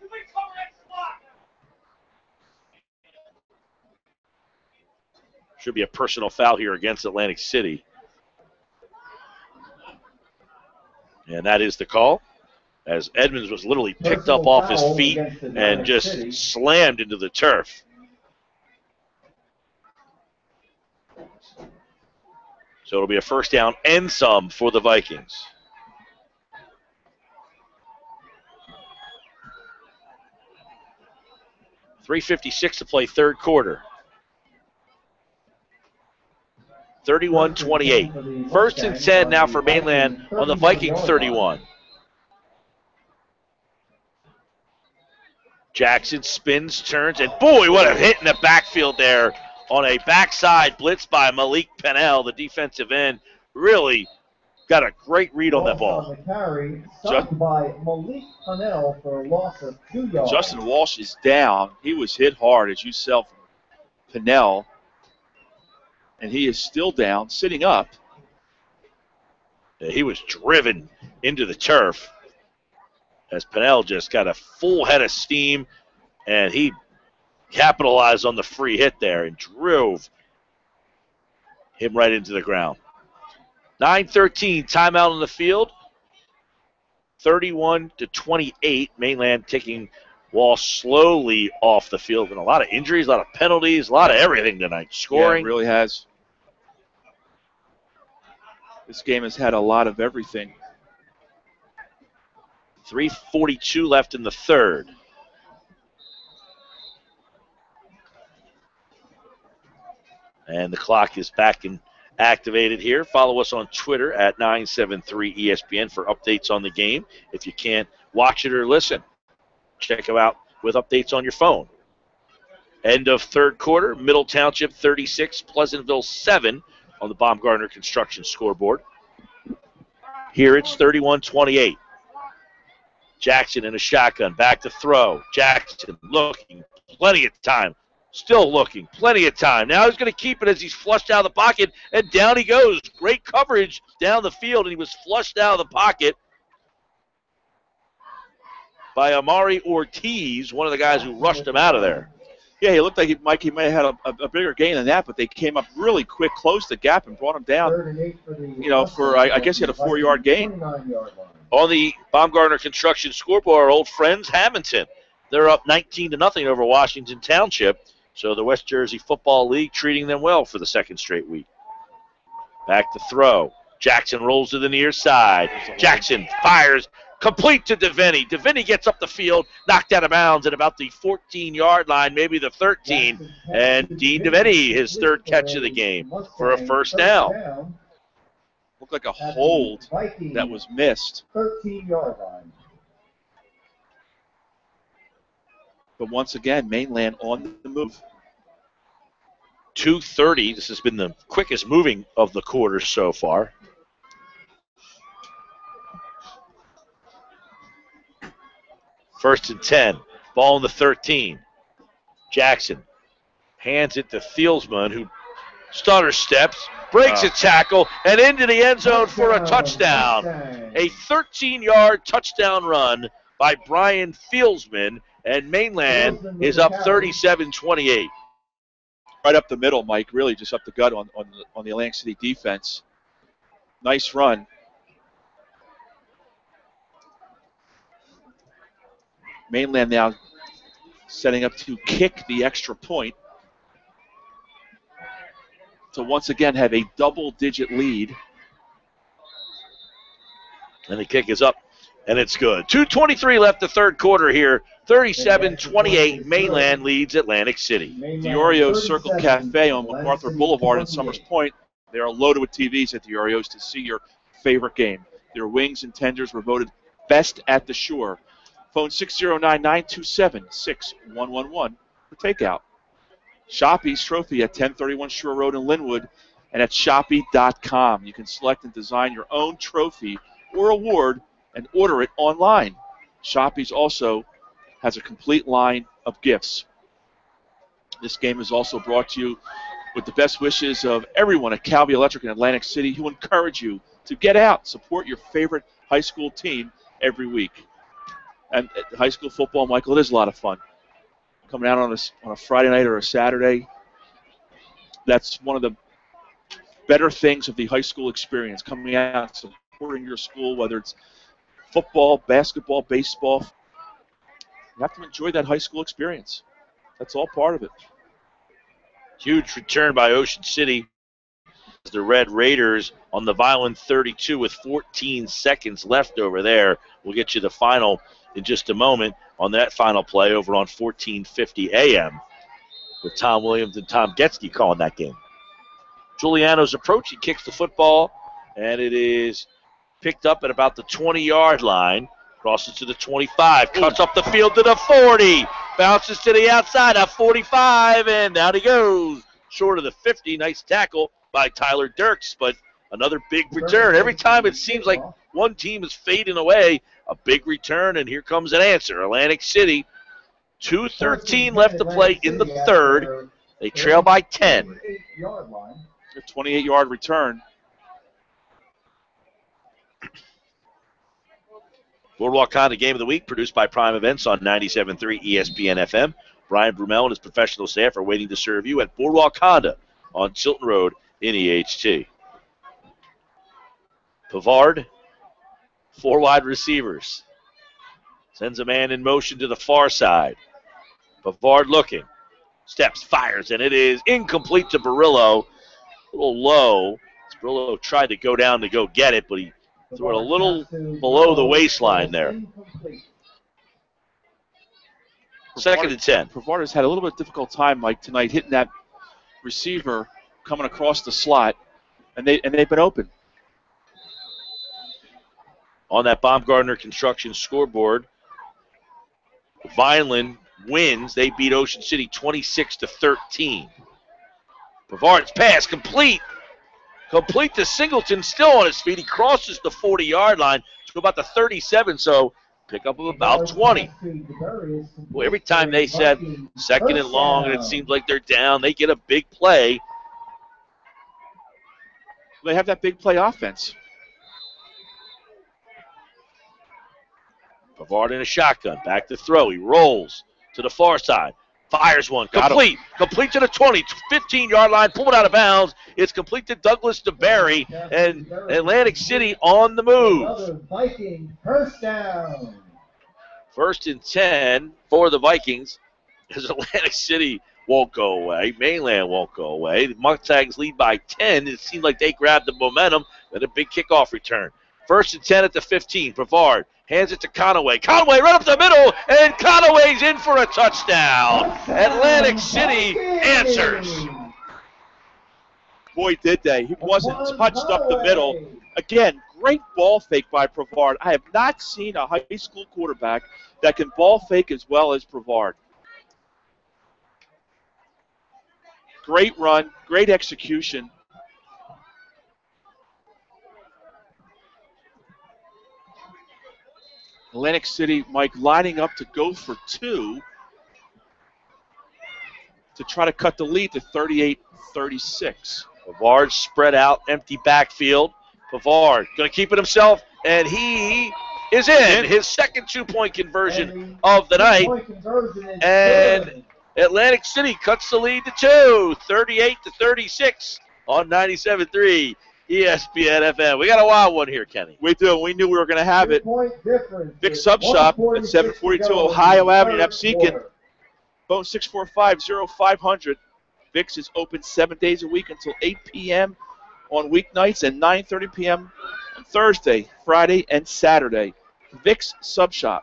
Should be a personal foul here against Atlantic City. And that is the call, as Edmonds was literally picked up off his feet and just slammed into the turf. So it'll be a first down and some for the Vikings. .356 to play third quarter. 31-28. First and 10 now for Mainland on the Viking 31. Jackson spins, turns, and boy, what a hit in the backfield there on a backside blitz by Malik Pennell, the defensive end. Really got a great read on that ball. On the carry, stopped by Malik Pennell for a loss of 2 yards. Justin Walsh is down. He was hit hard, as you saw from Pennell. And he is still down, sitting up. Yeah, he was driven into the turf as Pennell just got a full head of steam, and he capitalized on the free hit there and drove him right into the ground. 9:13, timeout on the field. 31-28, Mainland taking Walsh slowly off the field. And a lot of injuries, a lot of penalties, a lot of everything tonight. Scoring. Yeah, it really has. This game has had a lot of everything. 3:42 left in the third. And the clock is back and activated here. Follow us on Twitter at 97.3 ESPN for updates on the game. If you can't watch it or listen, check them out with updates on your phone. End of third quarter, Middle Township 36, Pleasantville 7 on the Baumgartner Construction scoreboard. Here it's 31-28. Jackson in a shotgun, back to throw. Jackson looking, plenty of time. Still looking, plenty of time. Now he's going to keep it as he's flushed out of the pocket, and down he goes. Great coverage down the field, and he was flushed out of the pocket by Amari Ortiz, one of the guys who rushed him out of there. Yeah, he looked like he might have had a bigger gain than that, but they came up really quick, closed the gap, and brought him down. I guess he had a 4-yard gain. On the Baumgartner Construction scoreboard, our old friends, Hamilton. They're up 19-0 over Washington Township. So the West Jersey Football League treating them well for the second straight week. Back to throw. Jackson rolls to the near side. Jackson fires. Complete to Deviney. Deviney gets up the field, knocked out of bounds at about the 14-yard line, maybe the 13. And Dean Deviney, his third catch of the game for a first down. Looked like a hold that was missed. 13-yard line. But once again, Mainland on the move. 2:30. This has been the quickest moving of the quarter so far. First and 10. Ball in the 13. Jackson hands it to Thielsman, who stutter steps, breaks a tackle, and into the end zone for a touchdown. A 13-yard touchdown run by Brian Thielsman, and Mainland is up 37-28. Right up the middle, Mike, really just up the gut on the Atlantic City defense. Nice run. Mainland now setting up to kick the extra point to once again have a double-digit lead. And the kick is up, and it's good. 2:23 left the third quarter here. 37-28, Mainland leads Atlantic City. The Oreos Circle Cafe on MacArthur Boulevard in Summers Point. They are loaded with TVs at the Oreos to see your favorite game. Their wings and tenders were voted best at the shore. Phone 609-927-6111 for takeout. Shoppy's Trophy at 1031 Shore Road in Linwood and at shoppy.com. You can select and design your own trophy or award and order it online. Shoppy's also has a complete line of gifts. This game is also brought to you with the best wishes of everyone at Calvi Electric in Atlantic City, who encourage you to get out, support your favorite high school team every week. And high school football, Michael, it is a lot of fun. Coming out on a Friday night or a Saturday, that's one of the better things of the high school experience, coming out, supporting your school, whether it's football, basketball, baseball. You have to enjoy that high school experience. That's all part of it. Huge return by Ocean City. The Red Raiders on the Vineland 32 with 14 seconds left over there. We'll get you the final in just a moment on that final play over on 1450 AM with Tom Williams and Tom Getzky calling that game. Giuliano's approach. He kicks the football, and it is picked up at about the 20-yard line. Crosses to the 25. Cuts up the field to the 40. Bounces to the outside of 45, and down he goes. Short of the 50. Nice tackle by Tyler Dirks, but another big return. Every time it seems like one team is fading away, a big return, and here comes an answer. Atlantic City, 2:13 left to play in the third. They trail by 10. A 28-yard return. Boardwalk Honda Game of the Week, produced by Prime Events on 97.3 ESPN FM. Brian Brumell and his professional staff are waiting to serve you at Boardwalk Honda on Chilton Road in EHT. Pavard, 4 wide receivers. Sends a man in motion to the far side. Pavard looking. Steps, fires, and it is incomplete to Barillo. A little low. Barillo tried to go down to go get it, but he threw it a little below the waistline there. Second and 10. Pavard has had a little bit of difficult time, Mike, tonight hitting that receiver coming across the slot, and they've been open. On that Baumgartner Construction scoreboard, Vineland wins. They beat Ocean City 26-13. Pavard's pass complete. Complete to Singleton, still on his feet. He crosses the 40-yard line to about the 37, so pickup of about 20. Well, every time they said second and long and it seems like they're down, they get a big play. They have that big play offense. Pavard in a shotgun, back to throw. He rolls to the far side. Fires one. Complete. Complete to the 20. 15-yard line. Pulled out of bounds. It's complete to Douglas DeBerry. And Atlantic City on the move. Viking first down. First and 10 for the Vikings. As Atlantic City won't go away. Mainland won't go away. The Mustangs lead by 10. It seemed like they grabbed the momentum. Then a big kickoff return. First and 10 at the 15. Pavard hands it to Conaway. Conaway right up the middle, and Conaway's in for a touchdown. Atlantic City answers. Boy, did they. He wasn't touched up the middle. Again, great ball fake by Pavard. I have not seen a high school quarterback that can ball fake as well as Pavard. Great run, great execution. Atlantic City, Mike, lining up to go for 2 to try to cut the lead to 38-36. Pavard spread out, empty backfield. Pavard going to keep it himself, and he is in. His second 2-point conversion of the night. And Atlantic City cuts the lead to 2, 38-36 on 97.3 ESPN FM. We got a wild one here, Kenny. We do. We knew we were going to have it. Vic Sub Shop at 742 Ohio Avenue in Absecon. Phone 645-0500. Vic's is open 7 days a week until 8 p.m. on weeknights and 9:30 p.m. on Thursday, Friday, and Saturday. Vic's Sub Shop,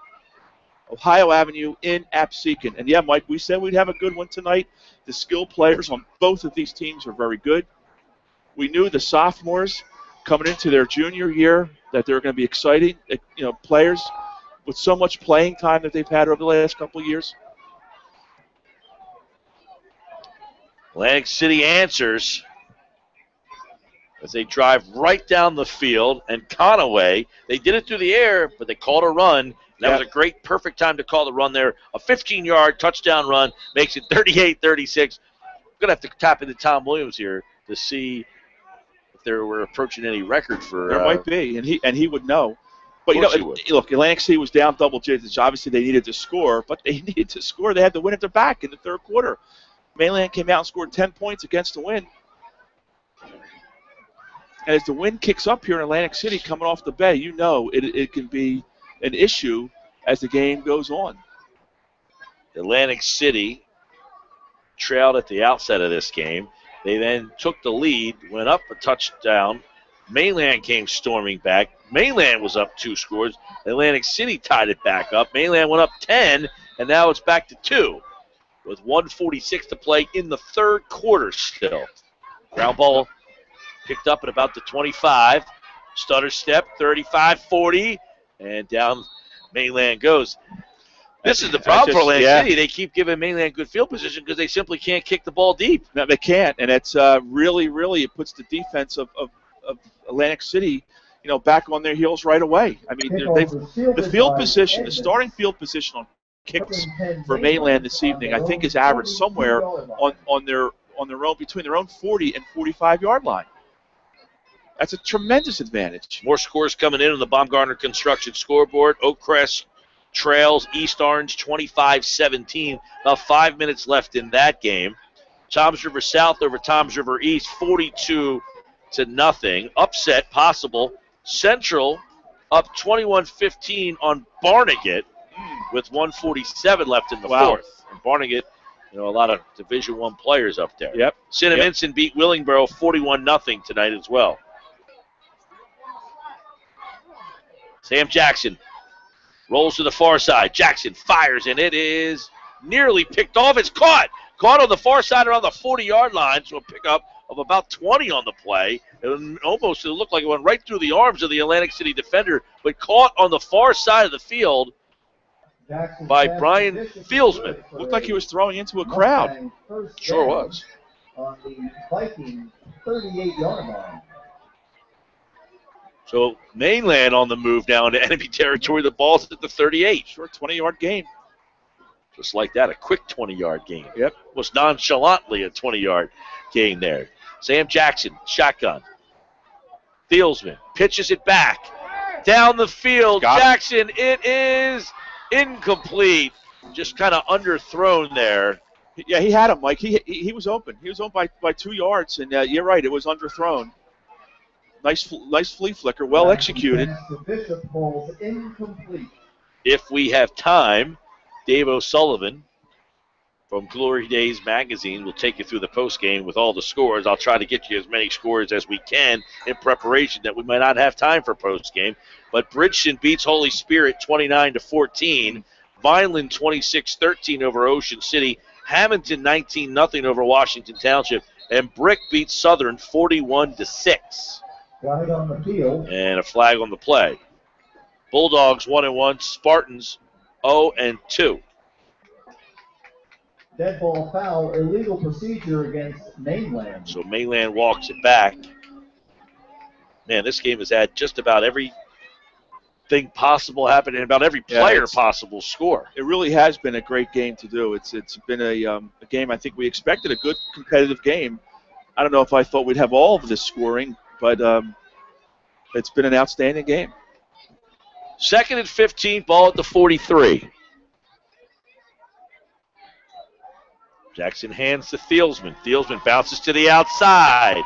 Ohio Avenue in Absecon. And yeah, Mike, we said we'd have a good one tonight. The skill players on both of these teams are very good. We knew the sophomores coming into their junior year that they were going to be exciting, players with so much playing time that they've had over the last couple of years. Atlantic City answers as they drive right down the field, and Conaway, they did it through the air, but they called a run. That was a great, perfect time to call the run there. A 15-yard touchdown run makes it 38-36. I'm going to have to tap into Tom Williams here to see we're approaching any record for. There might be, and he would know. But, look, Atlantic City was down double digits. Obviously, they needed to score, but they needed to score. They had to win at the back in the third quarter. Mainland came out and scored 10 points against the Wind. And as the wind kicks up here in Atlantic City coming off the bay, it can be an issue as the game goes on. Atlantic City trailed at the outset of this game. They then took the lead, went up a touchdown. Mainland came storming back. Mainland was up 2 scores. Atlantic City tied it back up. Mainland went up 10, and now it's back to 2 with 1:46 to play in the third quarter still. Ground ball picked up at about the 25. Stutter step, 35-40, and down Mainland goes. This is the problem for Atlantic City. They keep giving Mainland good field position because they simply can't kick the ball deep. No, they can't, and it's really, it puts the defense of Atlantic City, back on their heels right away. I mean, the field position, the starting field position on kicks for Mainland this evening, I think is average somewhere on their own, between their own 40 and 45-yard line. That's a tremendous advantage. More scores coming in on the Baumgartner Construction scoreboard. Oakcrest trails East Orange 25-17. About 5 minutes left in that game. Toms River South over Toms River East, 42-0. Upset possible. Central up 21-15 on Barnegat with 1:47 left in the fourth. And Barnegat, a lot of Division I players up there. Yep. Cinnaminson beat Willingboro 41-0 tonight as well. Sam Jackson rolls to the far side. Jackson fires, and it is nearly picked off. It's caught. Caught on the far side around the 40-yard line, so a pickup of about 20 on the play. It looked like it went right through the arms of the Atlantic City defender, but caught on the far side of the field by Brian Fieldsman. Looked like he was throwing into a crowd. Sure was. On the Vikings 38-yard line. So Mainland on the move down to enemy territory. The ball's at the 38. Short 20-yard game. Just like that, a quick 20-yard gain. Yep. Was nonchalantly a 20-yard gain there. Sam Jackson, shotgun. Fieldsman pitches it back. Down the field, Jackson, it is incomplete. Just kind of underthrown there. Yeah, he had him, Mike. He was open. He was open by 2 yards, and you're right, it was underthrown. Nice flea flicker, well executed. If we have time, Dave O'Sullivan from Glory Days Magazine will take you through the postgame with all the scores. I'll try to get you as many scores as we can in preparation that we might not have time for postgame. But Bridgeton beats Holy Spirit 29-14. Vineland 26-13 over Ocean City. Hamilton 19-0 over Washington Township. And Brick beats Southern 41-6. Flag on the field. And a flag on the play. Bulldogs 1-1. Spartans 0-2. Dead ball foul, illegal procedure against Mainland. So Mainland walks it back. Man, this game has had just about everything possible happen and about every player possible score. It really has been a great game to do. It's been a game I think we expected, a good competitive game. I don't know if I thought we'd have all of this scoring, but it's been an outstanding game. 2nd and 15, ball at the 43. Jackson hands to Thielsman. Thielsman bounces to the outside.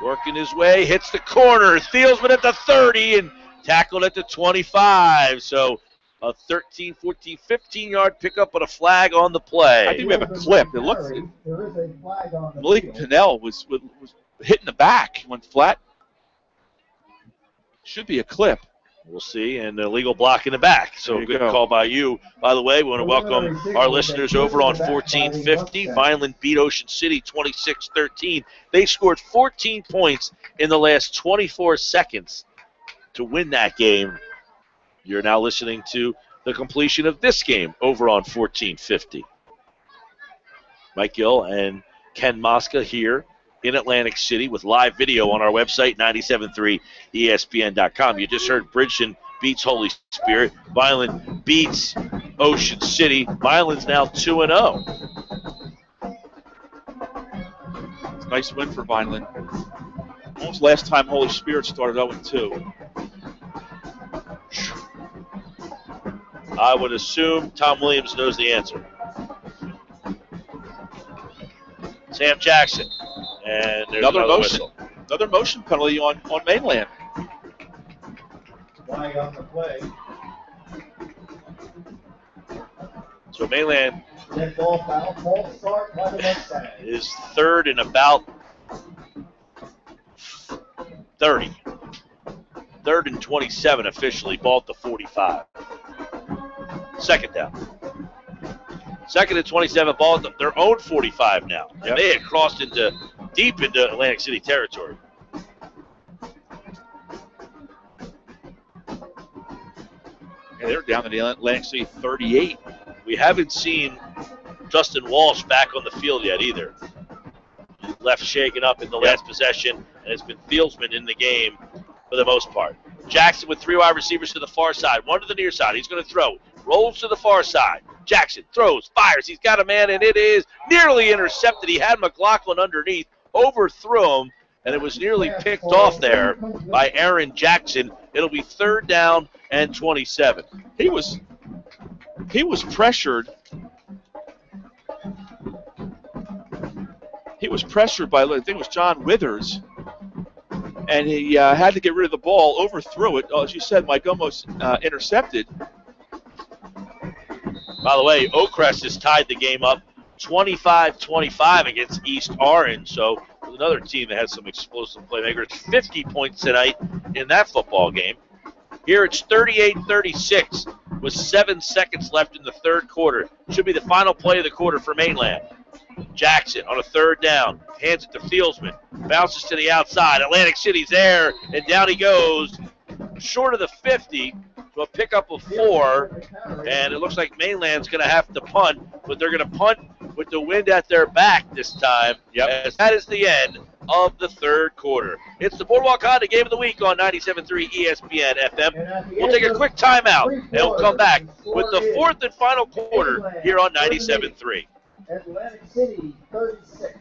Working his way, hits the corner. Thielsman at the 30 and tackled at the 25. So a 13, 14, 15-yard pickup, but a flag on the play. I think we have a clip. It looks. There is a flag on the Malik field. Pinnell was hitting the back, went flat. Should be a clip. We'll see, and a legal block in the back. So good call by you. By the way, we want to welcome our listeners over on 1450. Vineland beat Ocean City 26-13. They scored 14 points in the last 24 seconds to win that game. You're now listening to the completion of this game over on 1450. Mike Gill and Ken Mosca here in Atlantic City with live video on our website, 97.3 ESPN.com. You just heard Bridgeton beats Holy Spirit. Vineland beats Ocean City. Vineland's now 2-0. It's a nice win for Vineland. When was the last time Holy Spirit started 0-2? I would assume Tom Williams knows the answer. Sam Jackson. And there's Another another motion. whistle. Another motion penalty on Mainland. Flag on the play. So Mainland Net ball foul. False start by the Mustangs. is third and about 30. Third and 27 officially. Ball at the 45. Second down. Second and 27. Ball at their own 45 now. And Yep. they had crossed deep into Atlantic City territory. Yeah, they're down to the Atlantic City 38. We haven't seen Justin Walsh back on the field yet either. Left shaken up in the last possession, and it's been Fieldsman in the game for the most part. Jackson with 3 wide receivers to the far side, one to the near side. He's going to throw. Rolls to the far side. Jackson throws, fires. He's got a man, and it is nearly intercepted. He had McLaughlin underneath, overthrew him, and it was nearly picked off there by Aaron Jackson. It'll be third down and 27. He was pressured. He was pressured by, I think it was John Withers, and he had to get rid of the ball, overthrew it. As you said, Mike, almost intercepted. By the way, Oakcrest has tied the game up 25-25 against East Orange. So another team that has some explosive playmakers. 50 points tonight in that football game. Here it's 38-36 with 7 seconds left in the third quarter. Should be the final play of the quarter for Mainland. Jackson on a third down. Hands it to Fieldsman. Bounces to the outside. Atlantic City's there, and down he goes. Short of the 50 to a pickup of 4. And it looks like Mainland's going to have to punt, but they're going to punt with the wind at their back this time. Yep. As that is the end of the third quarter. It's the Boardwalk Honda Game of the Week on 97.3 ESPN FM. We'll take a quick timeout, and we'll come back with the fourth and final quarter here on 97.3. Atlantic City 36.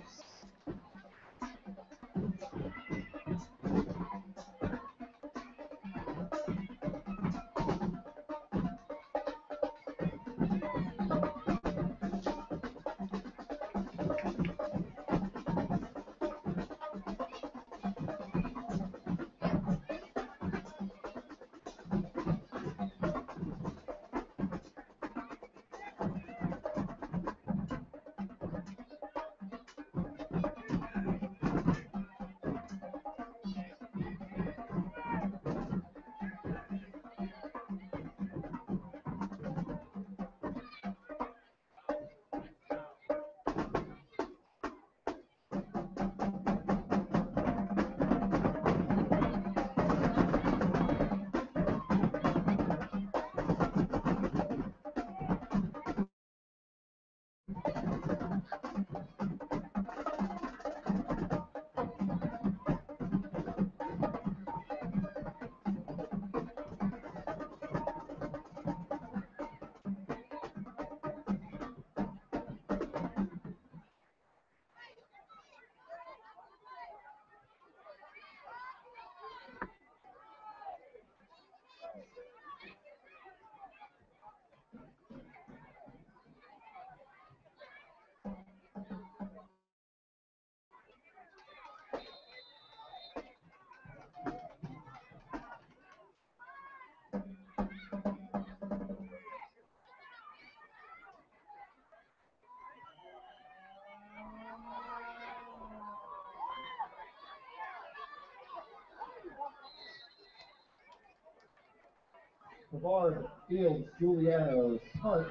Savard fields Giuliano's punt.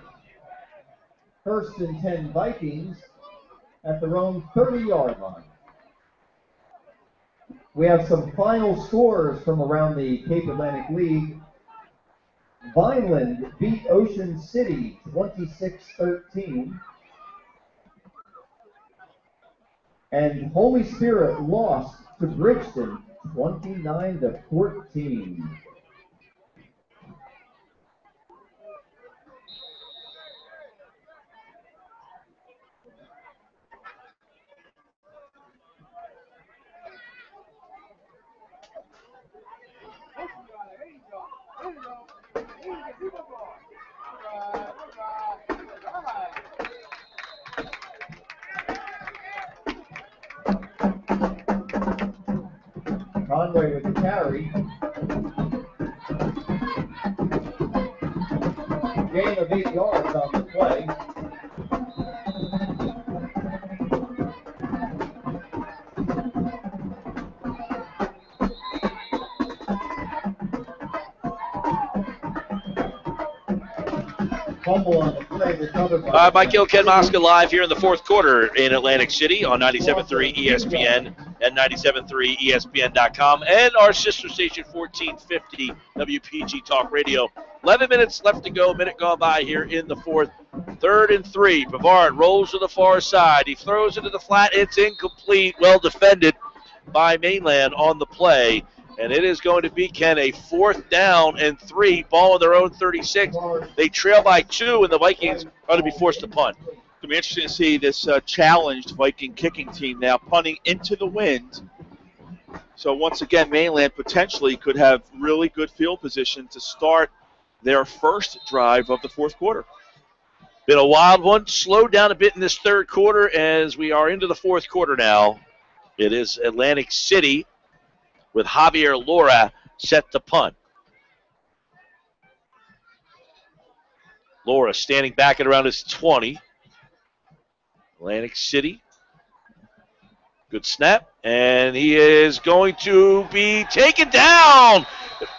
First and 10 Vikings at their own 30-yard line. We have some final scores from around the Cape Atlantic League. Vineland beat Ocean City 26-13. And Holy Spirit lost to Bridgeton 29-14. Conway with the carry. Gain of 8 yards on the play. Fumble on the play, recovered by Mike Gill, Ken Mosca live here in the fourth quarter in Atlantic City on 97.3 ESPN and 97.3 ESPN.com and our sister station 1450 WPG Talk Radio. 11 minutes left to go, a minute gone by here in the fourth. 3rd and 3. Bavard rolls to the far side. He throws it to the flat. It's incomplete. Well defended by Mainland on the play. And it is going to be, Ken, a 4th down and 3, ball on their own 36. They trail by 2, and the Vikings are going to be forced to punt. It's going to be interesting to see this challenged Viking kicking team now punting into the wind. So once again, Mainland potentially could have really good field position to start their first drive of the fourth quarter. Been a wild one. Slowed down a bit in this third quarter as we are into the fourth quarter now. It is Atlantic City with Javier Laura set to punt. Laura standing back at around his 20. Atlantic City. Good snap. And he is going to be taken down.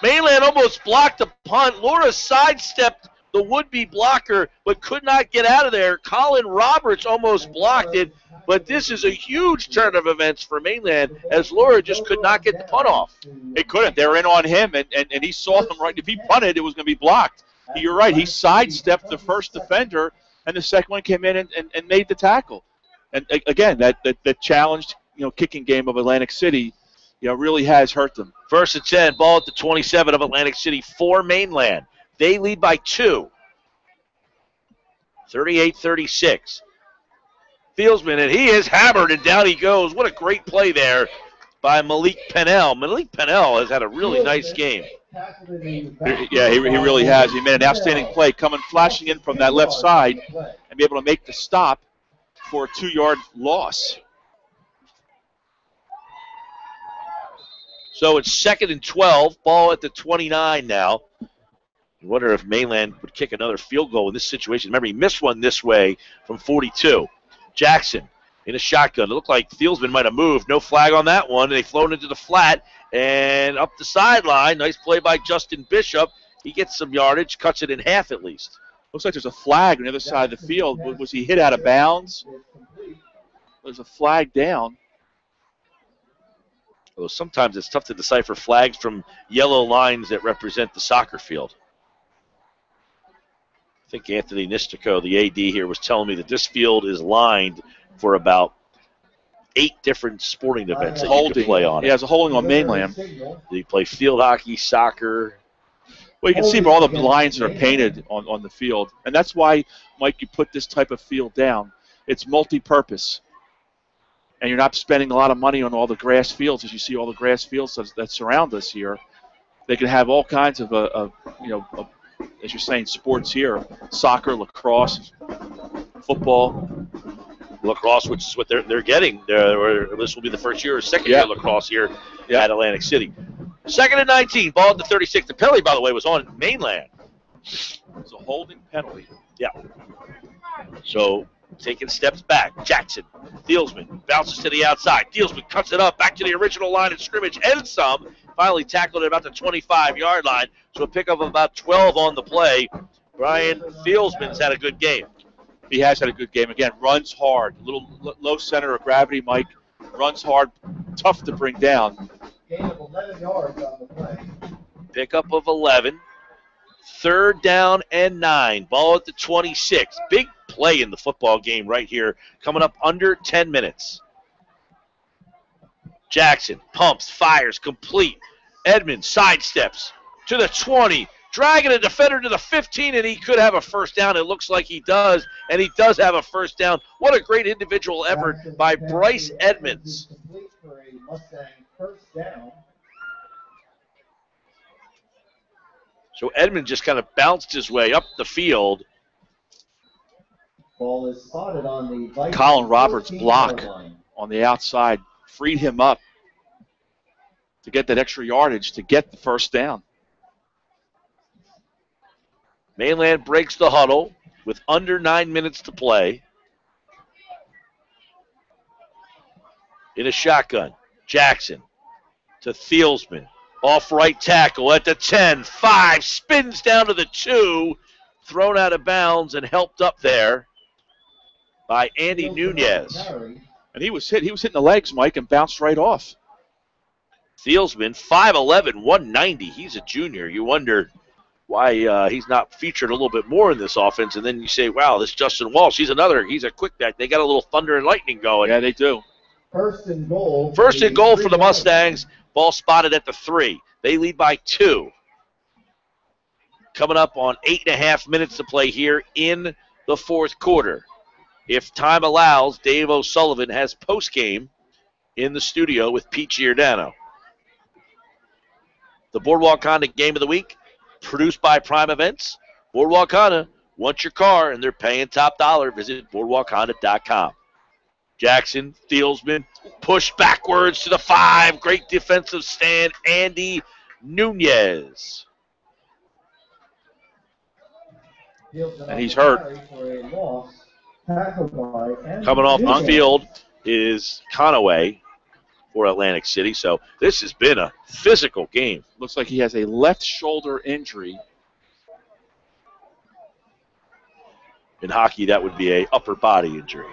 Mainland almost blocked the punt. Laura sidestepped the would-be blocker, but could not get out of there. Colin Roberts almost blocked it. But this is a huge turn of events for Mainland as Laura just could not get the punt off. They couldn't. They were in on him, and he saw them right. If he punted, it was going to be blocked. You're right. He sidestepped the first defender, and the second one came in and made the tackle. And again, that challenged kicking game of Atlantic City really has hurt them. 1st and 10, ball at the 27 of Atlantic City for Mainland. They lead by 2. 38-36. Fieldsman, and he is hammered, and down he goes. What a great play there by Malik Pennell. Malik Pennell has had a really nice game. Yeah, he really has. He made an outstanding play, flashing in from that left side, and be able to make the stop for a 2-yard loss. So it's 2nd and 12, ball at the 29 now. I wonder if Mainland would kick another field goal in this situation. Remember, he missed one this way from 42. Jackson in a shotgun. It looked like Fieldsman might have moved. No flag on that one. They flown into the flat and up the sideline. Nice play by Justin Bishop. He gets some yardage, cuts it in half at least. Looks like there's a flag on the other side of the field. Was he hit out of bounds? There's a flag down. Well, sometimes it's tough to decipher flags from yellow lines that represent the soccer field. I think Anthony Nistico, the AD here, was telling me that this field is lined for about 8 different sporting events that you can play on. He has a holding on Mainland. You play field hockey, soccer. Well, you can see all the lines that are painted on the field. And that's why, Mike, you put this type of field down. It's multi-purpose. And you're not spending a lot of money on all the grass fields, as you see all the grass fields that surround us here. They can have all kinds of as you're saying, sports here, soccer, lacrosse, football. Lacrosse, which is what they're getting. This will be the first year or second year lacrosse here at Atlantic City. 2nd and 19, ball at the 36. The penalty, by the way, was on Mainland. It's a holding penalty. Yeah. So taking steps back. Jackson, Fieldsman, bounces to the outside. Fieldsman cuts it up back to the original line of scrimmage and some. Finally tackled at about the 25-yard line. So a pickup of about 12 on the play. Brian Fieldsman's had a good game. He has had a good game. Again, runs hard. A little low center of gravity, Mike. Runs hard. Tough to bring down. Gain of 11 yards on the play. Pickup of 11. 3rd down and 9. Ball at the 26. Big play in the football game right here. Coming up under 10 minutes. Jackson pumps, fires, complete. Edmonds sidesteps to the 20. Dragging a defender to the 15, and he could have a first down. It looks like he does, and he does have a first down. What a great individual effort by Bryce Edmonds. So Edmonds just kind of bounced his way up the field. Ball is spotted on the Vikings. Colin Roberts' block on the outside freed him up. to get that extra yardage to get the first down. Mainland breaks the huddle with under 9 minutes to play. In a shotgun, Jackson to Thielsman. Off right tackle at the 10, 5, spins down to the 2, thrown out of bounds and helped up there by Andy Nunez. And he was hitting the legs, Mike, and bounced right off. Thielsman, 5'11", 190. He's a junior. You wonder why he's not featured a little bit more in this offense. And then you say, wow, this Justin Walsh, he's a quick back. They got a little thunder and lightning going. Yeah, they do. First and goal. First and goal for the Mustangs. Ball spotted at the 3. They lead by 2. Coming up on 8.5 minutes to play here in the fourth quarter. If time allows, Dave O'Sullivan has postgame in the studio with Pete Giordano. The Boardwalk Honda Game of the Week, produced by Prime Events. Boardwalk Honda wants your car, and they're paying top dollar. Visit boardwalkhonda.com. Jackson, Thielsman, push backwards to the 5. Great defensive stand, Andy Nunez. And he's hurt. Coming off the field is Conaway for Atlantic City. So this has been a physical game. Looks like he has a left shoulder injury. In hockey, that would be a upper body injury.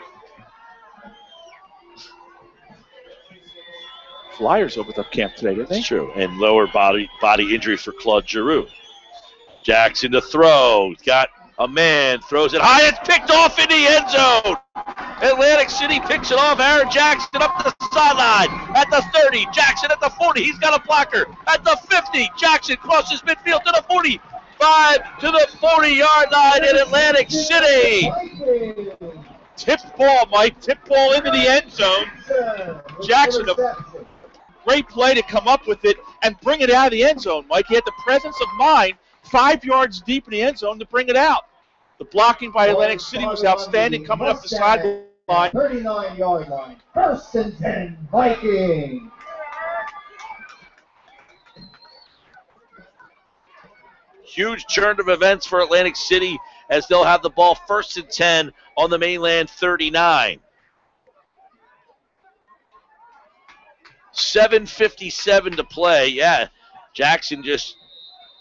Flyers opened up camp today, didn't they? That's true. And lower body injury for Claude Giroux. Jackson to throw. Got a man, throws it high. It's picked off in the end zone. Atlantic City picks it off. Aaron Jackson up the sideline at the 30. Jackson at the 40. He's got a blocker at the 50. Jackson crosses midfield to the 45 to the 40-yard line in Atlantic City. Tipped ball, Mike. Tipped ball into the end zone. Jackson, a great play to come up with it and bring it out of the end zone, Mike. He had the presence of mind 5 yards deep in the end zone to bring it out. The blocking by Atlantic City was outstanding coming up the sideline. 39-yard line. First and 10, Vikings. Huge turn of events for Atlantic City as they'll have the ball first and 10 on the Mainland 39. 7:57 to play. Yeah, Jackson just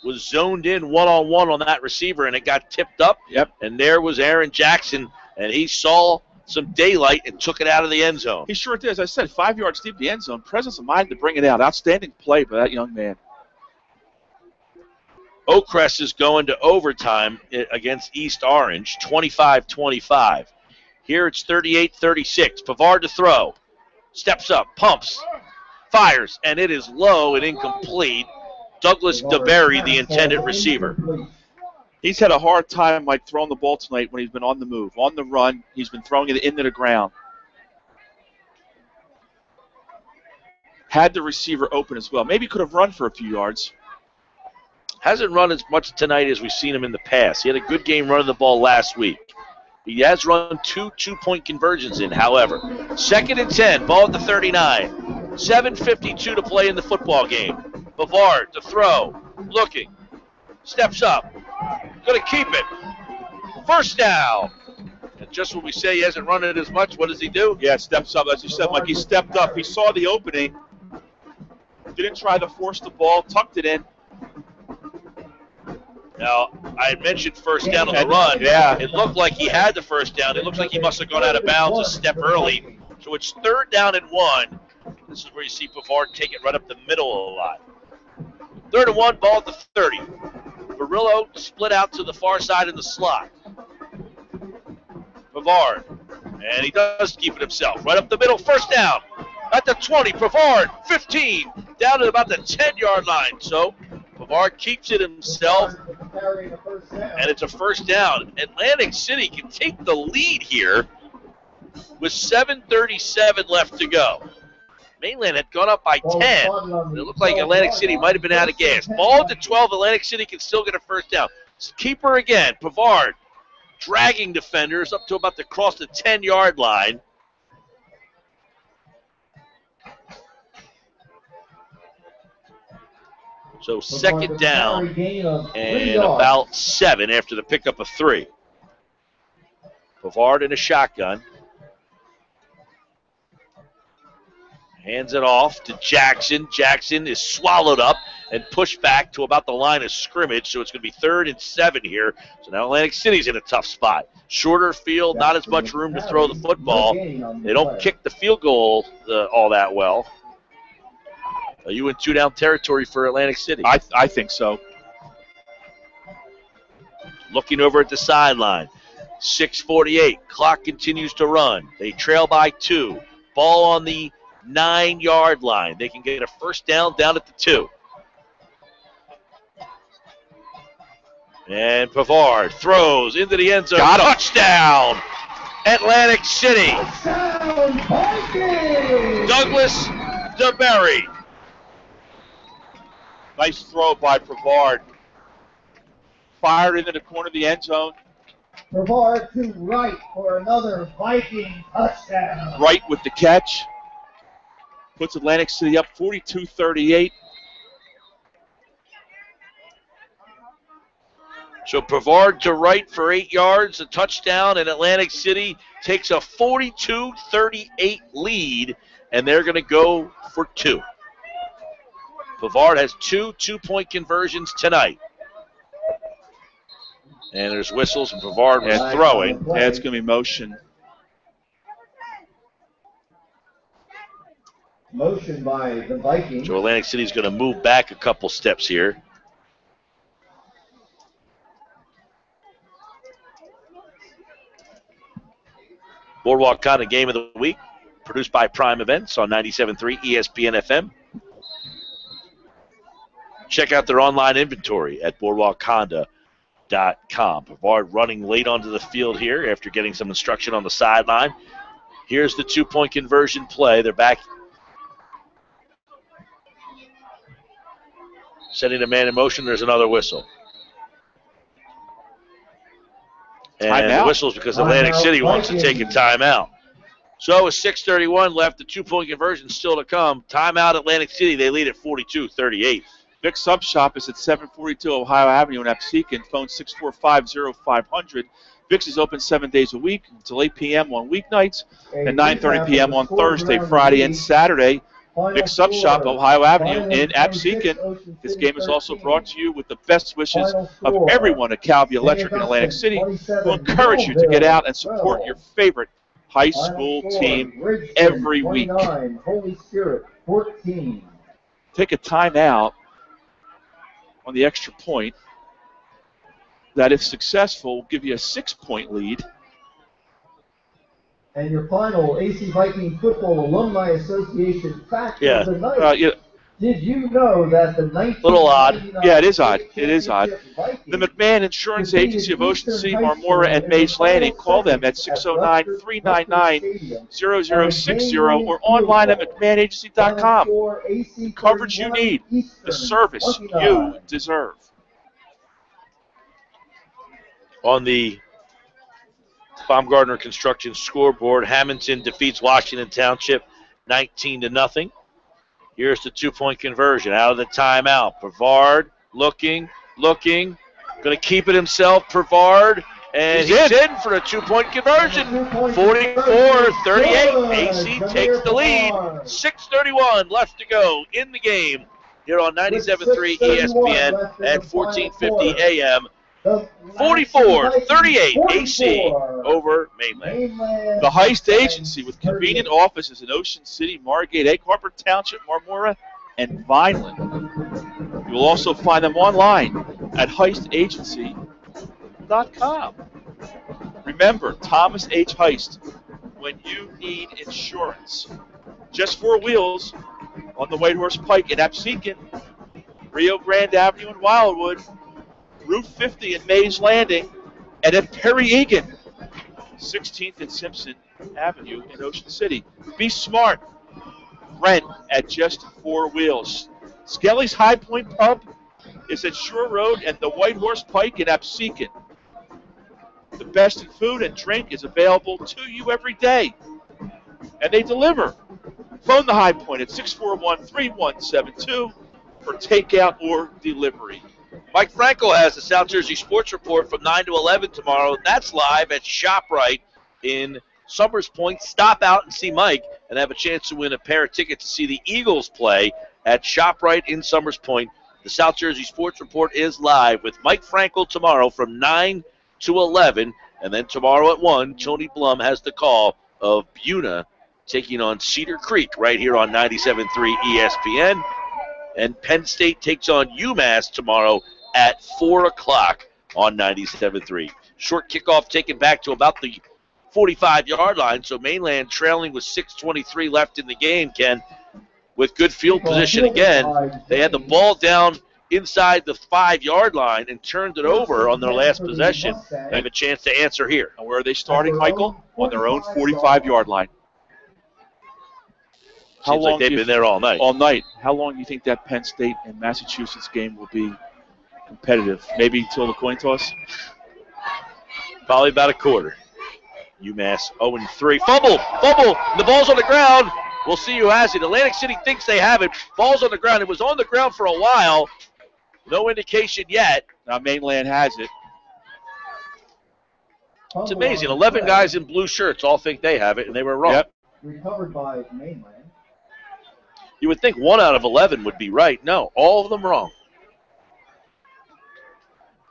was zoned in one-on-one on that receiver, and it got tipped up. Yep. And there was Aaron Jackson, and he saw some daylight and took it out of the end zone. He sure did. As I said, 5 yards deep in the end zone. Presence of mind to bring it out. Outstanding play by that young man. Oakcrest is going to overtime against East Orange, 25-25. Here it's 38-36. Pavard to throw. Steps up, pumps, fires, and it is low and incomplete. Douglas DeBerry, the intended receiver. He's had a hard time, Mike, throwing the ball tonight when he's been on the move. On the run, he's been throwing it into the ground. Had the receiver open as well. Maybe could have run for a few yards. Hasn't run as much tonight as we've seen him in the past. He had a good game running the ball last week. He has run 2 two-point conversions in, however. Second and 10, ball at the 39. 7:52 to play in the football game. Bavard to throw, looking, steps up, going to keep it. First down. And just when we say he hasn't run it as much, what does he do? Yeah, steps up. As you said, Mike, he stepped up. He saw the opening. Didn't try to force the ball, tucked it in. Now, I had mentioned first down on the run. Yeah. It looked like he had the first down. It looks like he must have gone out of bounds a step early. So it's 3rd down and 1. This is where you see Pavard take it right up the middle a lot. 3rd and 1, ball at the 30. Barillo split out to the far side in the slot. Pavard. And he does keep it himself. Right up the middle, first down. At the 20, Pavard, 15. Down at about the 10-yard line. So Pavard keeps it himself. And it's a first down. Atlantic City can take the lead here with 7:37 left to go. Mainland had gone up by 10. It looked like Atlantic City might have been out of gas. Ball to 12. Atlantic City can still get a first down. Keeper again. Pavard dragging defenders up to about to cross the 10-yard line. So second down Gain of 3 and yards. about 7 after the pickup of 3. Pavard in a shotgun. Hands it off to Jackson. Jackson is swallowed up and pushed back to about the line of scrimmage, so it's going to be 3rd and 7 here. So now Atlantic City's in a tough spot. Shorter field, not as much room to throw the football. They don't kick the field goal all that well. Are you in 2-down territory for Atlantic City? I think so. Looking over at the sideline. 6:48. Clock continues to run. They trail by 2. Ball on the 9-yard line. They can get a first down at the 2. And Pavard throws into the end zone. Got him. Touchdown, Atlantic City. Douglas DeBerry. Nice throw by Pavard. Fired into the corner of the end zone. Pavard to right for another Viking touchdown. Right with the catch. Puts Atlantic City up 42-38. So Pavard to right for 8 yards, a touchdown, and Atlantic City takes a 42-38 lead, and they're going to go for 2. Pavard has 2 two-point conversions tonight. And there's whistles, and Pavard was throwing. Yeah, it's going to be motion. Motion by the Vikings. So Atlantic City's going to move back a couple steps here. Boardwalk Conda Game of the Week, produced by Prime Events on 97.3 ESPN FM. Check out their online inventory at boardwalkconda.com. Pavard running late onto the field here after getting some instruction on the sideline. Here's the 2-point conversion play. They're back. Setting a man in motion. There's another whistle. And the whistle's because Atlantic City wants to take a timeout. So with 6:31 left, the 2-point conversion still to come. Timeout Atlantic City. They lead at 42-38. Vic Sub Shop is at 742 Ohio Avenue in Absecon. Phone 645-0500. Vic's is open 7 days a week until 8 p.m. on weeknights and 9:30 p.m. on Thursday, Friday, and Saturday. Vic Sub Shop, Ohio Avenue in Absecon. This game is also brought to you with the best wishes of everyone at Calvi Electric in Atlantic City, who encourage you to get out and support your favorite high school team every week. Holy Spirit, 14. Take a timeout on the extra point that, if successful, will give you a 6-point lead. And your final AC Viking Football Alumni Association fact of the night. Did you know that the 1999 little odd. Yeah, it is odd. It is odd. The McMahon Insurance Agency of Ocean City, Marmora, and Mays Landing. Call them at 609-399-0060 or online at McMahonAgency.com. The coverage you need, the service you deserve. On the Baumgartner Construction scoreboard, Hamilton defeats Washington Township 19-0. Here's the 2-point conversion out of the timeout. Pavard looking, going to keep it himself. Pavard, and he's in for a 2-point conversion. 44-38. AC takes the lead. 6:31 left to go in the game here on 97.3 ESPN at 14:50 a.m. 44-38 AC over Mainland. The Heist Agency with convenient offices in Ocean City, Margate, Egg Harbor Township, Marmora, and Vineland. You will also find them online at heistagency.com. Remember, Thomas H. Heist, when you need insurance. Just 4 Wheels on the White Horse Pike in Absecon, Rio Grande Avenue in Wildwood, Route 50 in Mays Landing, and at Perry Egan, 16th and Simpson Avenue in Ocean City. Be smart. Rent at Just 4 Wheels. Skelly's High Point Pub is at Shore Road and the White Horse Pike in Absecon. The best in food and drink is available to you every day, and they deliver. Phone the High Point at 641-3172 for takeout or delivery. Mike Frankel has the South Jersey Sports Report from 9 to 11 tomorrow. That's live at ShopRite in Summers Point. Stop out and see Mike and have a chance to win a pair of tickets to see the Eagles play at ShopRite in Summers Point. The South Jersey Sports Report is live with Mike Frankel tomorrow from 9 to 11. And then tomorrow at 1, Tony Blum has the call of Buna taking on Cedar Creek right here on 97.3 ESPN. And Penn State takes on UMass tomorrow at 4 o'clock on 97.3. Short kickoff taken back to about the 45-yard line, so Mainland trailing with 6:23 left in the game, Ken, with good field position again. They had the ball down inside the 5-yard line and turned it over on their last possession. They have a chance to answer here. And where are they starting, Michael? On their own 45-yard line. How Seems long like they've been there all night. All night. How long do you think that Penn State and Massachusetts game will be competitive? Maybe till the coin toss? Probably about a quarter. UMass 0-3. Fumble! The ball's on the ground. We'll see who has it. Atlantic City thinks they have it. Ball's on the ground. It was on the ground for a while. No indication yet. Now Mainland has it. It's amazing. 11 guys in blue shirts all think they have it, and they were wrong. Yep. Recovered by Mainland. You would think 1 out of 11 would be right. No, all of them wrong.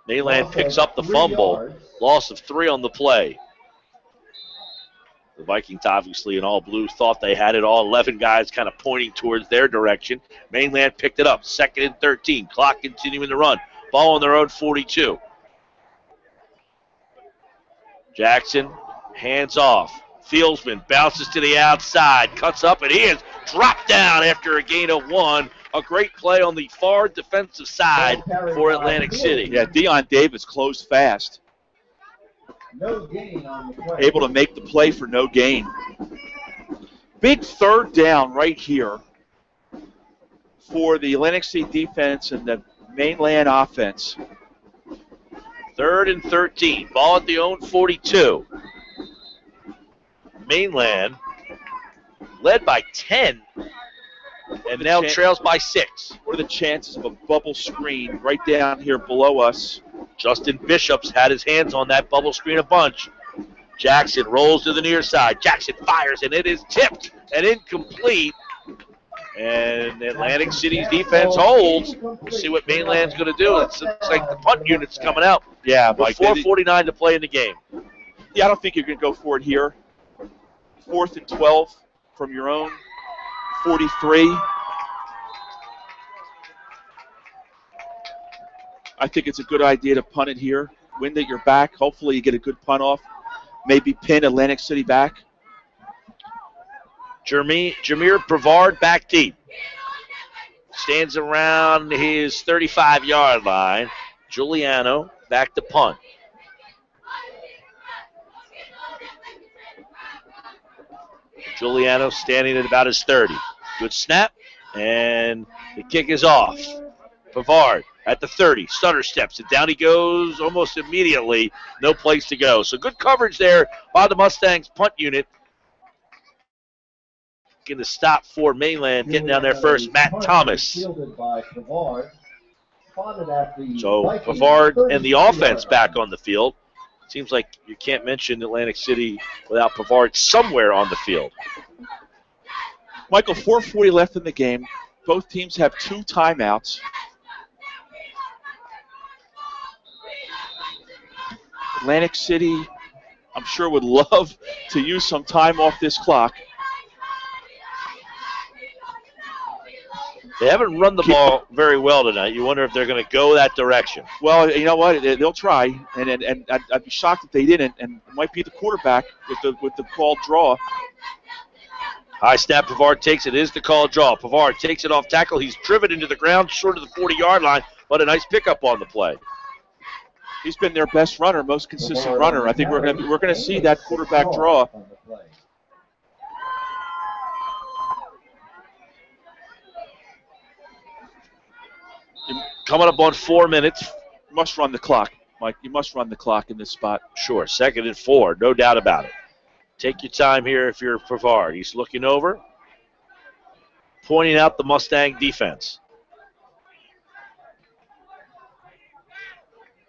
Mainland picks up the fumble. Loss of 3 on the play. The Vikings, obviously in all blue, thought they had it. All 11 guys kind of pointing towards their direction. Mainland picked it up. 2nd and 13. Clock continuing to run. Ball on their own 42. Jackson, hands off. Fieldsman bounces to the outside, cuts up, and he is dropped down after a gain of 1. A great play on the far defensive side for Atlantic City. Yeah, Deion Davis closed fast. No gain on the play. Able to make the play for no gain. Big 3rd down right here for the Atlantic City defense and the Mainland offense. 3rd and 13. Ball at the own 42. Mainland led by 10 and now trails by 6. What are the chances of a bubble screen right down here below us? Justin Bishop's had his hands on that bubble screen a bunch. Jackson rolls to the near side. Jackson fires, and it is tipped and incomplete. And Atlantic City's defense holds. We'll see what Mainland's going to do. It looks like the punt unit's coming out. Yeah, Mike. 4:49 to play in the game. Yeah, I don't think you're going to go for it here. 4th and 12 from your own 43. I think it's a good idea to punt it here. Wind at your back. Hopefully you get a good punt off. Maybe pin Atlantic City back. Jameer Brevard back deep. Stands around his 35-yard line. Giuliano back to punt. Giuliano standing at about his 30. Good snap, and the kick is off. Brevard at the 30. Stutter steps, and down he goes almost immediately. No place to go. So good coverage there by the Mustangs punt unit. Getting the stop for Mainland, getting down there first, Matt Thomas. So Brevard and the offense back on the field. Seems like you can't mention Atlantic City without Brevard somewhere on the field. Michael, 4:40 left in the game. Both teams have 2 timeouts. Atlantic City, I'm sure, would love to use some time off this clock. They haven't run the ball very well tonight. You wonder if they're going to go that direction. Well, you know what? They'll try, and I'd be shocked if they didn't. And it might be the quarterback with the called draw. High snap, Brevard takes it. It is the called draw. Brevard takes it off tackle. He's driven into the ground short of the 40-yard line, but a nice pickup on the play. He's been their best runner, most consistent runner. I think we're going to see that quarterback draw. Coming up on 4 minutes. You must run the clock, Mike. You must run the clock in this spot. Sure, 2nd and 4, no doubt about it. Take your time here if you're Brevard. He's looking over, pointing out the Mustang defense.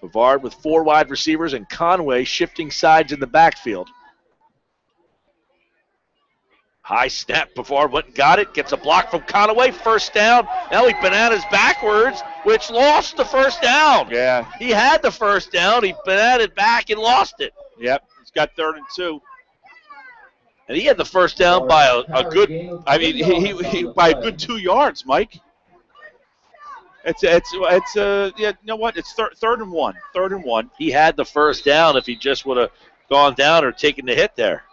Pavard with 4 wide receivers and Conway shifting sides in the backfield. High snap. Pavard went and got it. Gets a block from Conway. First down. Now he bananas backwards, which lost the first down. Yeah. He had the first down. He bananaed back and lost it. Yep. He's got 3rd and 2. And he had the first down by a good. I mean, he by a good 2 yards, Mike. It's yeah. You know what? It's 3rd and 1. 3rd and 1. He had the first down if he just would have gone down or taken the hit there.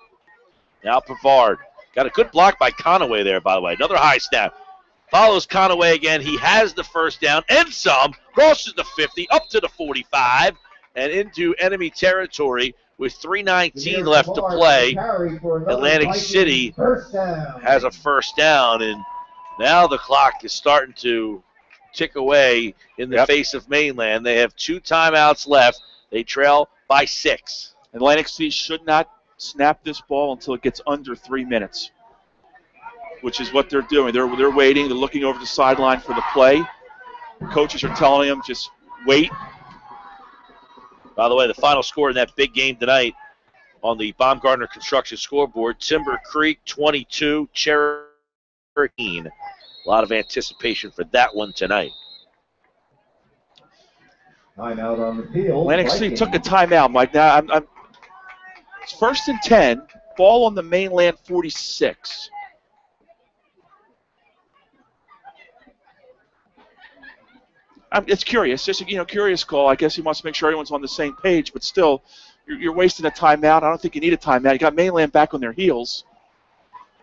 Now Pavard. Got a good block by Conway there, by the way. Another high snap. Follows Conway again. He has the first down and some. Crosses the 50, up to the 45, and into enemy territory with 3:19 left to play. Atlantic City has a first down, and now the clock is starting to tick away in the face of Mainland. They have 2 timeouts left. They trail by 6. Atlantic City should not snap this ball until it gets under 3 minutes, which is what they're doing. They're waiting. They're looking over the sideline for the play. Coaches are telling them just wait. By the way, the final score in that big game tonight on the Baumgartner Construction scoreboard, Timber Creek 22, Cherokee. A lot of anticipation for that one tonight. Timeout on the field. Atlantic City took a timeout, Mike. Now it's 1st and 10. Ball on the Mainland 46. It's curious. Just a curious call. I guess he wants to make sure everyone's on the same page, but still, you're wasting a timeout. I don't think you need a timeout. You got Mainland back on their heels.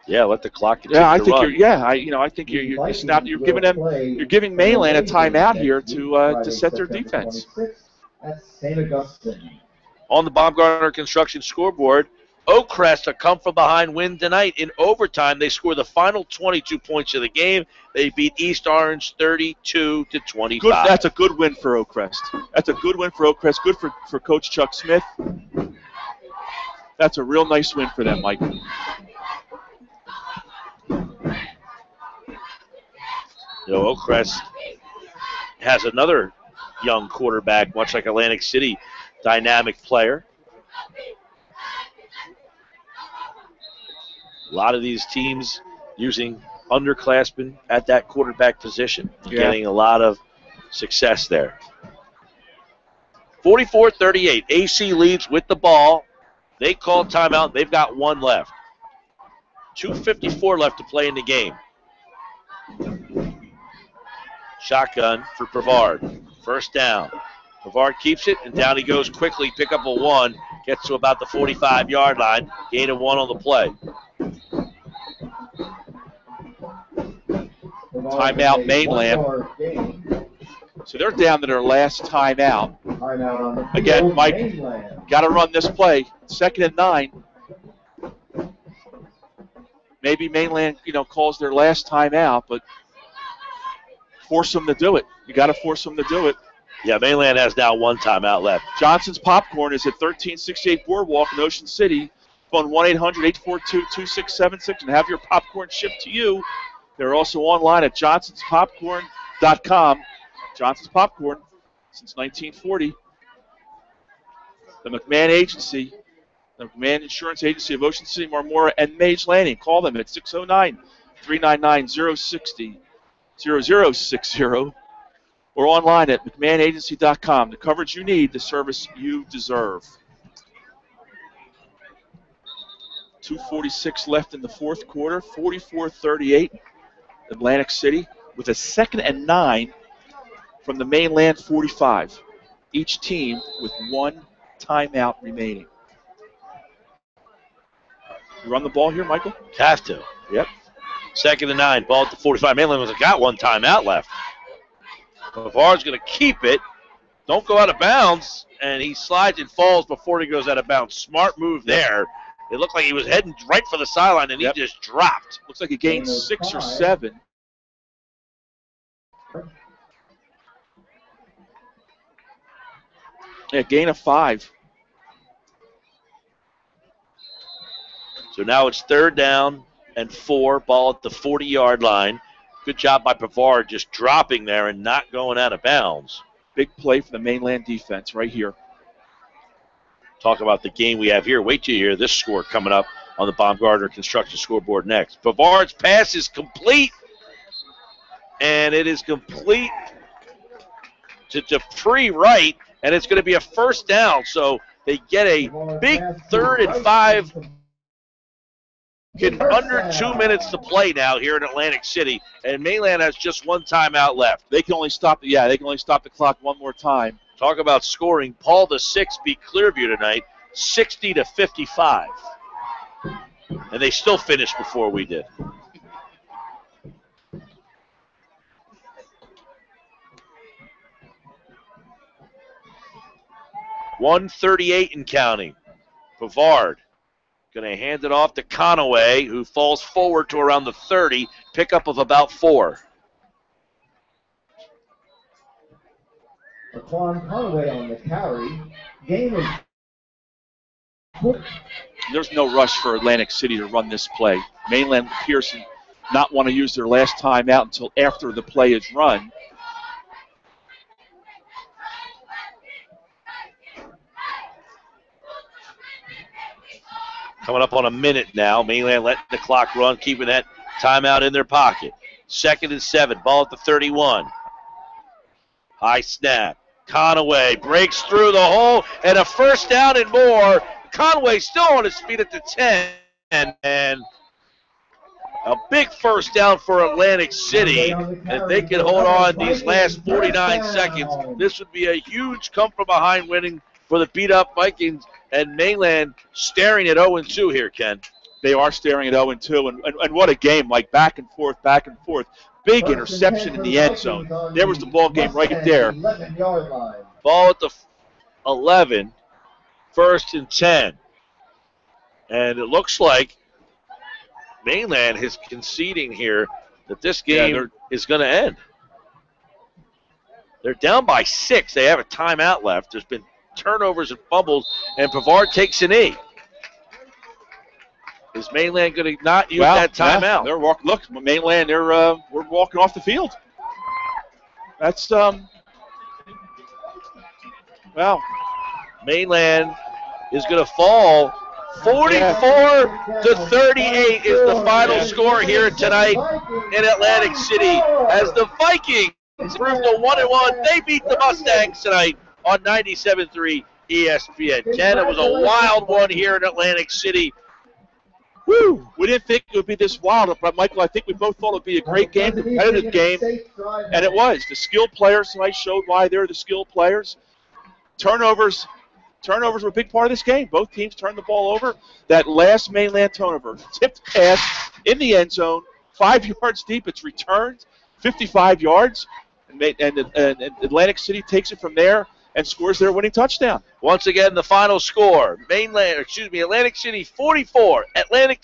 Yeah, let the clock continue I to think run. I think you're giving Mainland a timeout here to set their defense. That's St. Augustine. On the Baumgartner Construction scoreboard, Oakcrest, a come-from-behind win tonight. In overtime, they score the final 22 points of the game. They beat East Orange 32-25. Good, that's a good win for Oakcrest. That's a good win for Oakcrest. Good for Coach Chuck Smith. That's a real nice win for them, Mike. Oakcrest has another young quarterback, much like Atlantic City, dynamic player. A lot of these teams using underclassmen at that quarterback position, getting a lot of success there. 44-38, AC leads with the ball. They called timeout. They've got 1 left. 2:54 left to play in the game. Shotgun for Pavard. First down. Pavard keeps it, and down he goes quickly. Pick up a 1. Gets to about the 45-yard line. Gain of 1 on the play. Timeout Mainland. So they're down to their last timeout. Again, Mike, got to run this play. 2nd and 9. Maybe Mainland, calls their last timeout, but force them to do it. You got to force them to do it. Yeah, Mainland has now 1 timeout left. Johnson's Popcorn is at 1368 Boardwalk in Ocean City. Phone 1-800-842-2676 and have your popcorn shipped to you. They're also online at johnsonspopcorn.com. Johnson's Popcorn since 1940. The McMahon Agency, the McMahon Insurance Agency of Ocean City, Marmora, and Mage Landing. Call them at 609-399-0060 or online at McMahonAgency.com. The coverage you need, the service you deserve. 2:46 left in the 4th quarter, 44-38. Atlantic City with a 2nd and 9 from the Mainland 45. Each team with 1 timeout remaining. You run the ball here, Michael? Have to. Yep. 2nd and 9. Ball at the 45. Mainland has got 1 timeout left. Pavard's going to keep it. Don't go out of bounds. And he slides and falls before he goes out of bounds. Smart move there. It looked like he was heading right for the sideline, and he just dropped. Looks like he gained 6 or 7. Yeah, gain of 5. So now it's 3rd down and 4. Ball at the 40-yard line. Good job by Pavard just dropping there and not going out of bounds. Big play for the Mainland defense right here. Talk about the game we have here. Wait till you hear this score coming up on the Baumgartner Construction scoreboard next. Bavard's pass is complete, and it is complete to Dupree Wright, and it's going to be a first down. So they get a big 3rd and 5 in under 2 minutes to play now here in Atlantic City, and Mainland has just one timeout left. They can only stop the clock one more time. Talk about scoring. Paul the 6 beat Clearview tonight, 60-55. And they still finished before we did. .138 and counting. Bavard going to hand it off to Conaway, who falls forward to around the 30, pickup of about 4. Laquan Conaway on the carry. Game is. There's no rush for Atlantic City to run this play. Mainland Pearson not want to use their last time out until after the play is run. Coming up on a minute now. Mainland letting the clock run, keeping that timeout in their pocket. 2nd and 7, ball at the 31. High snap. Conaway breaks through the hole, and a first down and more. Conaway still on his feet at the 10, and a big first down for Atlantic City. If they can hold on these last 49 seconds, this would be a huge come-from-behind winning for the beat-up Vikings, and Mainland staring at 0-2 here, Ken. They are staring at 0-2, and what a game, like back and forth. Big interception in the end zone. There was the ball game right there. Ball at the 11, 1st and 10. And it looks like Mainland is conceding here that this game is going to end. They're down by 6. They have a timeout left. There's been turnovers and fumbles, and Bavard takes a knee. Is Mainland going to not use that timeout? They're walking. Look, Mainland, we're walking off the field. That's Mainland is going to fall. 44-38 is the final score here tonight in Atlantic City as the Vikings improved to 1-1. They beat the Mustangs tonight on 97.3 ESPN. Ken, it was a wild one here in Atlantic City. Woo! We didn't think it would be this wild, but Michael, I think we both thought it would be a great game, competitive game, and it was. The skilled players tonight showed why they're the skilled players. Turnovers were a big part of this game. Both teams turned the ball over. That last Mainland turnover, tipped pass in the end zone, 5 yards deep. It's returned 55 yards, and Atlantic City takes it from there and scores their winning touchdown. Once again, the final score: Atlantic City 44, Atlantic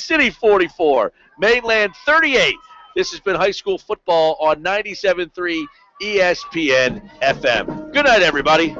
City 44, Mainland 38. This has been high school football on 97.3 ESPN FM. Good night, everybody.